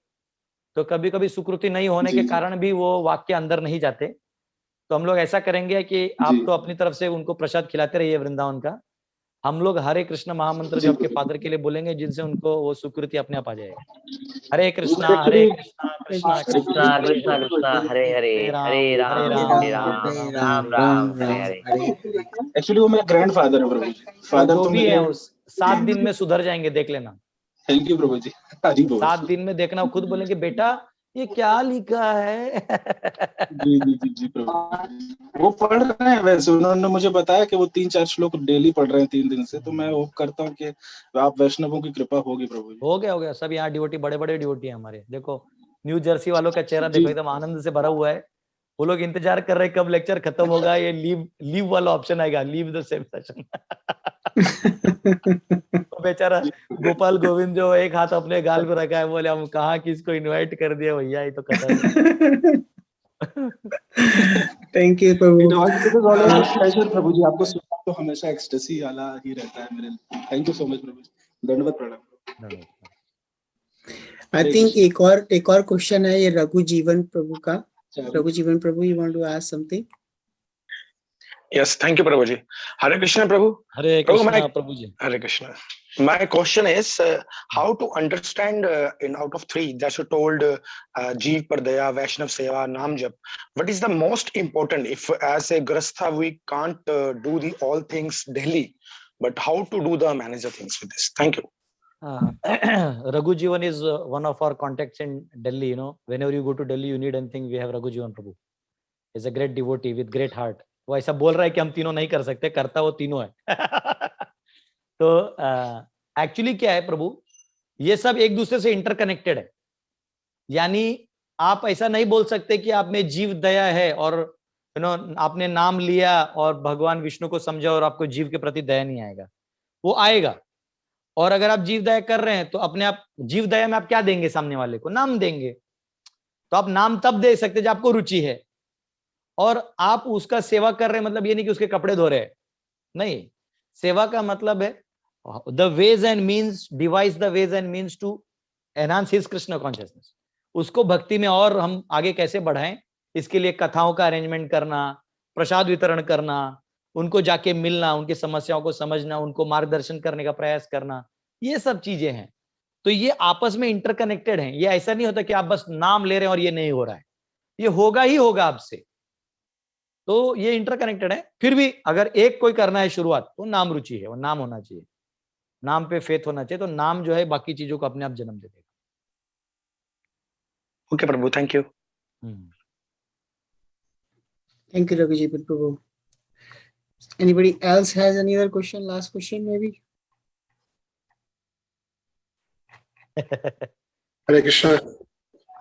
तो कभी कभी सुकृति नहीं होने के कारण भी वो वाक्य अंदर नहीं जाते, तो हम लोग ऐसा करेंगे कि आप तो अपनी तरफ से उनको प्रसाद खिलाते रहिए वृंदावन का, हम लोग हरे कृष्ण महामंत्र जो आपके फादर के लिए बोलेंगे, जिनसे उनको वो सुकृति अपने आप आ जाएगी। हरे कृष्णा कृष्णा कृष्णा कृष्णा कृष्णा हरे हरे, हरे राम राम राम हरे हरे। एक्चुअली वो मेरा ग्रैंडफादर है प्रभु जी, फादर जो तो भी मेरे। है उस 7 दिन में सुधर जाएंगे, देख लेना। थैंक यू प्रभु जी, हरी बोल। 7 दिन में देखना, खुद बोलेंगे बेटा ये क्या लिखा है। जी प्रभु, वो पढ़ रहे हैं वैसे, उन्होंने मुझे बताया कि वो 3-4 श्लोक डेली पढ़ रहे हैं 3 दिन से, तो मैं होप करता हूँ कि आप वैष्णवों की कृपा होगी प्रभु जी। हो गया सब यहाँ डिवोटी, बड़े बड़े डिवोटी है हमारे। देखो न्यू जर्सी वालों का चेहरा देखो, एकदम आनंद से भरा हुआ है। वो लोग इंतजार कर रहे हैं कब लेक्चर खत्म होगा, ये लीव वाला ऑप्शन आएगा, लीव द सेम सेशन। तो बेचारा गोपाल गोविंद जो एक हाथ अपने गाल पे रखा है, बोले हम कहाँ किसको इनवाइट कर दिया भैया, ये तो खत्म। Thank you Prabhu. प्लेजर प्रभु जी, आपको सुनना तो हमेशा एक्सटेसी वाला ही रहता है मेरे लिए। थैंक यू सो मच प्रभु जी, दंडवत प्रणाम। आई थिंक एक और क्वेश्चन है ये रघु जीवन प्रभु का। Raghu Jivan Prabhu, you want to ask something? Yes, thank you, Prabhuji. Hare Krishna, Prabhu. Hare Krishna, Prabhuji. Hare Krishna. My question is how to understand in out of 3 that you told Jeev Pardaya, Vaishnav Seva, Nam Jap. What is the most important? If as a Grastha we can't do the all things daily, but how to do the manage the things with this? Thank you. Raghu Jivan is one of our contacts in Delhi. You know, whenever you go to Delhi, you need anything, we have Raghu Jivan Prabhu. He's a great devotee with great heart. वो ऐसा बोल रहा है कि हम तीनों नहीं कर सकते, करता वो तीनों है। तो एक्चुअली क्या है प्रभु, ये सब एक दूसरे से इंटरकनेक्टेड है। यानी आप ऐसा नहीं बोल सकते कि आप में जीव दया है और आपने नाम लिया और भगवान विष्णु को समझा और आपको जीव के प्रति दया नहीं आएगा। वो आएगा, और अगर आप जीव दया कर रहे हैं तो अपने आप जीव दया में आप क्या देंगे सामने वाले को? नाम देंगे। तो आप नाम तब दे सकते जब आपको रुचि है, और आप उसका सेवा कर रहे हैं, मतलब ये नहीं कि उसके कपड़े धो रहे हैं, नहीं। सेवा का मतलब है the ways and means, devise the ways and means to enhance his Krishna consciousness. उसको भक्ति में और हम आगे कैसे बढ़ाएं, इसके लिए कथाओं का अरेंजमेंट करना, प्रसाद वितरण करना, उनको जाके मिलना, उनकी समस्याओं को समझना, उनको मार्गदर्शन करने का प्रयास करना, ये सब चीजें हैं। तो ये आपस में इंटरकनेक्टेड हैं। ये ऐसा नहीं होता कि आप बस नाम ले रहे हैं और ये नहीं हो रहा है, ये होगा ही होगा आपसे। तो ये इंटरकनेक्टेड है। फिर भी अगर एक कोई करना है शुरुआत, तो नाम रुचि है, वो नाम होना चाहिए, नाम पे फेथ होना चाहिए। तो नाम जो है बाकी चीजों को अपने आप जन्म दे देगा। Okay Prabhu, thank you. Thank you, Raghuji Prabhu. Anybody else has any other question? Last question, maybe. हरे कृष्णा।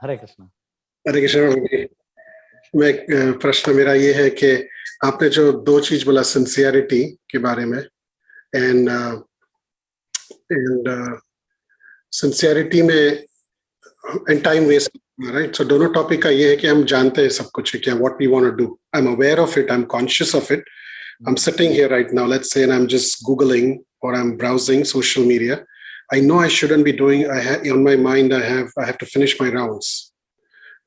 हरे कृष्णा। हरे कृष्णा। मैं प्रश्न मेरा ये है कि आपने जो 2 चीज बोला सिंसियरिटी के बारे में, एंड सिंसियरिटी में एंड टाइम वेस्ट, राइट? सो दोनों टॉपिक का ये है कि हम जानते हैं सब कुछ क्या, what we want to do, I am aware of it, I am conscious of it, I am sitting here right now, let's say, and I am just googling और I am browsing social media. I know I shouldn't be doing, on my mind I have to finish my rounds.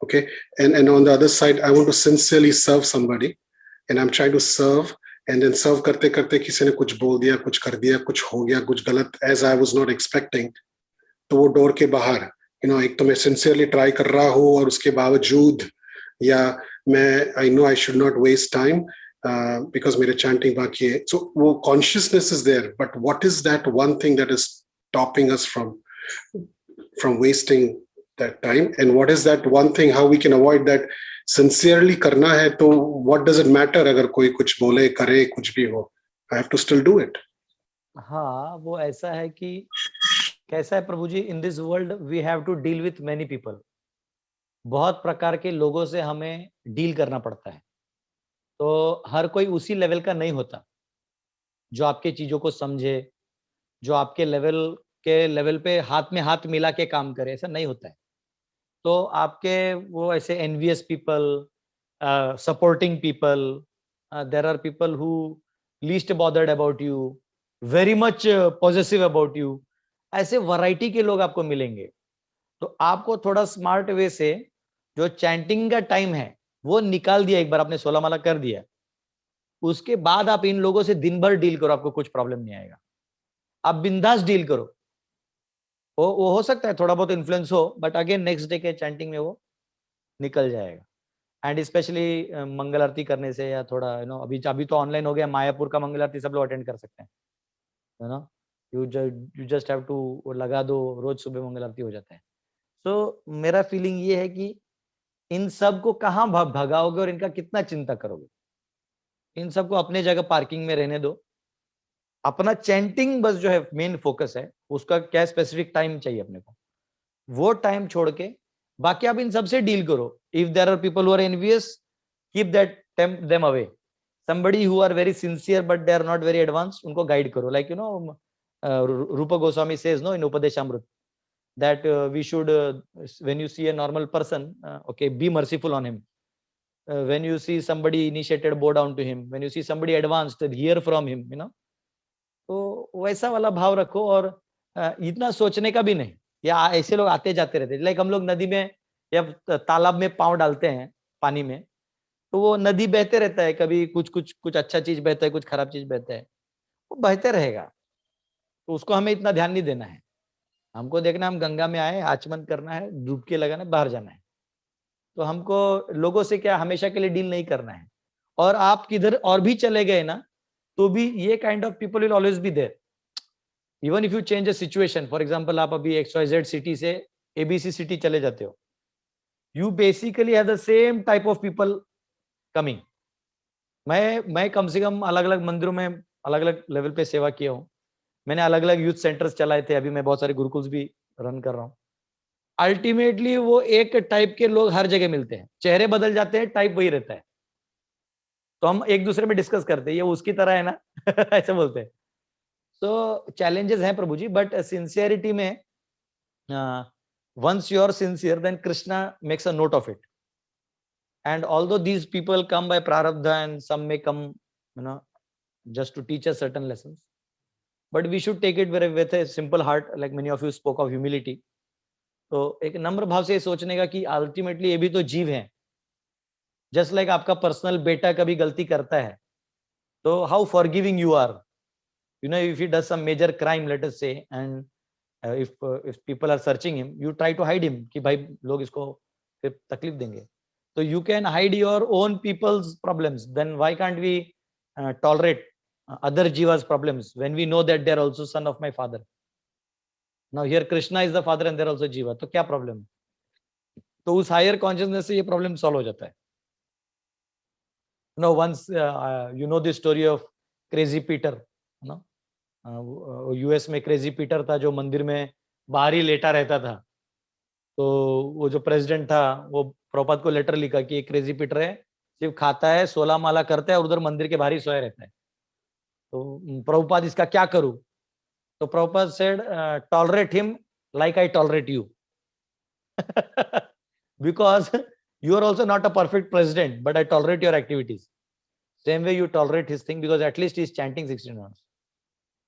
Okay, and on the other side I want to sincerely serve somebody, and I'm trying to serve, and then serve करते करते किसी ने कुछ बोल दिया, कुछ कर दिया, कुछ हो गया, कुछ गलत, as I was not expecting, तो वो डोर के बाहर, एक तो मैं sincerely try कर रहा हूँ और उसके बावजूद, या मैं I know I should not waste time because मेरे chanting बाकी है, so वो consciousness is there, but what is that one thing that is stopping us from wasting that time, and what is that one thing how we can avoid that? Sincerely करना है तो what does it matter अगर कोई कुछ बोले करे कुछ भी हो, I have to still do it. हाँ, वो ऐसा है कि कैसा है प्रभु जी, in this world we have to deal with many people. बहुत प्रकार के लोगों से हमें डील करना पड़ता है, तो हर कोई उसी लेवल का नहीं होता जो आपके चीजों को समझे, जो आपके लेवल पे हाथ में हाथ मिला के काम करे, ऐसा नहीं होता है। तो आपके वो ऐसे envious people, supporting people, there are people who least bothered about you, very much positive about you, ऐसे वैरायटी के लोग आपको मिलेंगे। तो आपको थोड़ा स्मार्ट वे से जो चैंटिंग का टाइम है वो निकाल दिया, एक बार आपने 16 माला कर दिया, उसके बाद आप इन लोगों से दिन भर डील करो, आपको कुछ प्रॉब्लम नहीं आएगा। आप बिंदास डील करो, वो हो सकता है थोड़ा बहुत इन्फ्लुएंस हो, बट अगेन नेक्स्ट डे के चैंटिंग में वो निकल जाएगा। एंड स्पेशली मंगल आरती करने से, या थोड़ा अभी तो ऑनलाइन हो गया, मायापुर का मंगल आरती सब लोग अटेंड कर सकते हैं, है ना। यू जस्ट हैव टू लगा दो, रोज सुबह मंगल आरती हो जाता है। सो मेरा फीलिंग ये है कि इन सब को कहाँ भगाओगे और इनका कितना चिंता करोगे। इन सबको अपने जगह पार्किंग में रहने दो, अपना चैंटिंग बस जो है मेन फोकस है, उसका क्या स्पेसिफिक टाइम चाहिए अपने को, वो टाइम छोड़ के बाकी आप इन सबसे डील करो। If there are people who are envious, keep that them away. somebody who are very sincere but they are not very advanced, उनको गाइड करो। like Rupa Goswami says no in Upadeshamrut that we should when you see a normal person, okay, be merciful on him. When you see somebody initiated, bow down to him. When you see somebody advanced, hear from him, तो वैसा वाला भाव रखो। और इतना सोचने का भी नहीं, या ऐसे लोग आते जाते रहते। लाइक हम लोग नदी में या तालाब में पांव डालते हैं पानी में, तो वो नदी बहते रहता है, कभी कुछ अच्छा चीज बहता है, कुछ खराब चीज बहता है, वो बहते रहेगा, तो उसको हमें इतना ध्यान नहीं देना है। हमको देखना, हम गंगा में आए, आचमन करना है, डुबकी लगाना है, बाहर जाना है। तो हमको लोगों से क्या हमेशा के लिए डील नहीं करना है। और आप किधर और भी चले गए ना, तो भी ये kind of people will always be there. Even if you change a situation, for example आप अभी XYZ सिटी से ABC सिटी चले जाते हो, you basically have the same type of people coming. मैं कम से कम अलग अलग मंदिरों में अलग अलग लेवल पे सेवा किया हूँ। मैंने अलग अलग यूथ सेंटर्स चलाए थे, अभी मैं बहुत सारे गुरुकुल्स भी रन कर रहा हूँ। अल्टीमेटली वो एक टाइप के लोग हर जगह मिलते हैं, चेहरे बदल जाते हैं, टाइप वही रहता है। तो हम एक दूसरे में डिस्कस करते हैं, ये उसकी तरह है ना ऐसे बोलते हैं। तो चैलेंजेस हैं प्रभु जी, बट सिंसियरिटी में once you are sincere, then Krishna makes a note of it. And although these people come by prarabdha and some may come just to teach us certain lessons, but we should take it with a simple heart, like many of you spoke of humility. तो एक नम्र भाव से सोचने का कि ultimately ये भी तो जीव हैं, जस्ट लाइक आपका पर्सनल बेटा कभी गलती करता है, तो how forgiving you are, if he does some major crime, let us say, and if people are searching him, you try to hide him कि भाई लोग इसको फिर तकलीफ देंगे, तो you can hide your own people's problems. Then why can't we tolerate other jivas problems when we know that they are also son of my father? Now here Krishna is the father and they are also jiva, तो क्या problem है? तो उस higher consciousness से ये problem solve हो जाता है। once you know the story of crazy Peter, US में क्रेजी पीटर था जो मंदिर में बाहर ही लेटा रहता था। तो वो जो प्रेसिडेंट था वो प्रभुपाद को लेटर लिखा कि क्रेजी पीटर है, सिर्फ खाता है, 16 माला करता है और उधर मंदिर के बाहर ही सोया रहता है। तो प्रभुपाद इसका क्या करूं? तो Prabhupada said tolerate him like I tolerate you because you are also not a perfect president, but I tolerate your activities. Same way you tolerate his thing, because at least he's chanting 16 hours.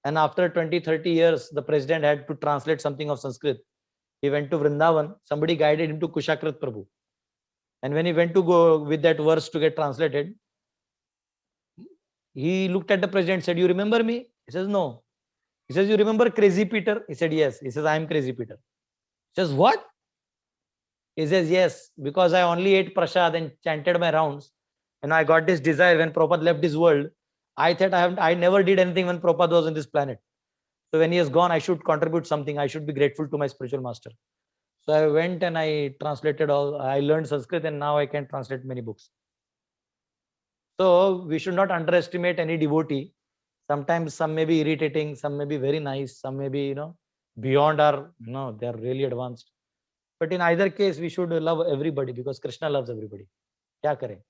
And after 20-30 years, the president had to translate something of Sanskrit. He went to Vrindavan. Somebody guided him to Kushakrit Prabhu. And when he went to go with that verse to get translated, he looked at the president and said, "You remember me?" He says, "No." He says, "You remember Crazy Peter?" He said, "Yes." He says, "I am Crazy Peter." He says, "What?" He says, "Yes, because I only ate prasad and chanted my rounds. And I got this desire when Prabhupada left this world. I thought I never did anything when Prabhupada was on this planet. So when he is gone, I should contribute something. I should be grateful to my spiritual master. So I went and I translated I learned Sanskrit and now I can translate many books." So we should not underestimate any devotee. Sometimes some may be irritating, some may be very nice, some may be, beyond our, they are really advanced. But in either case, we should love everybody because Krishna loves everybody. क्या करें?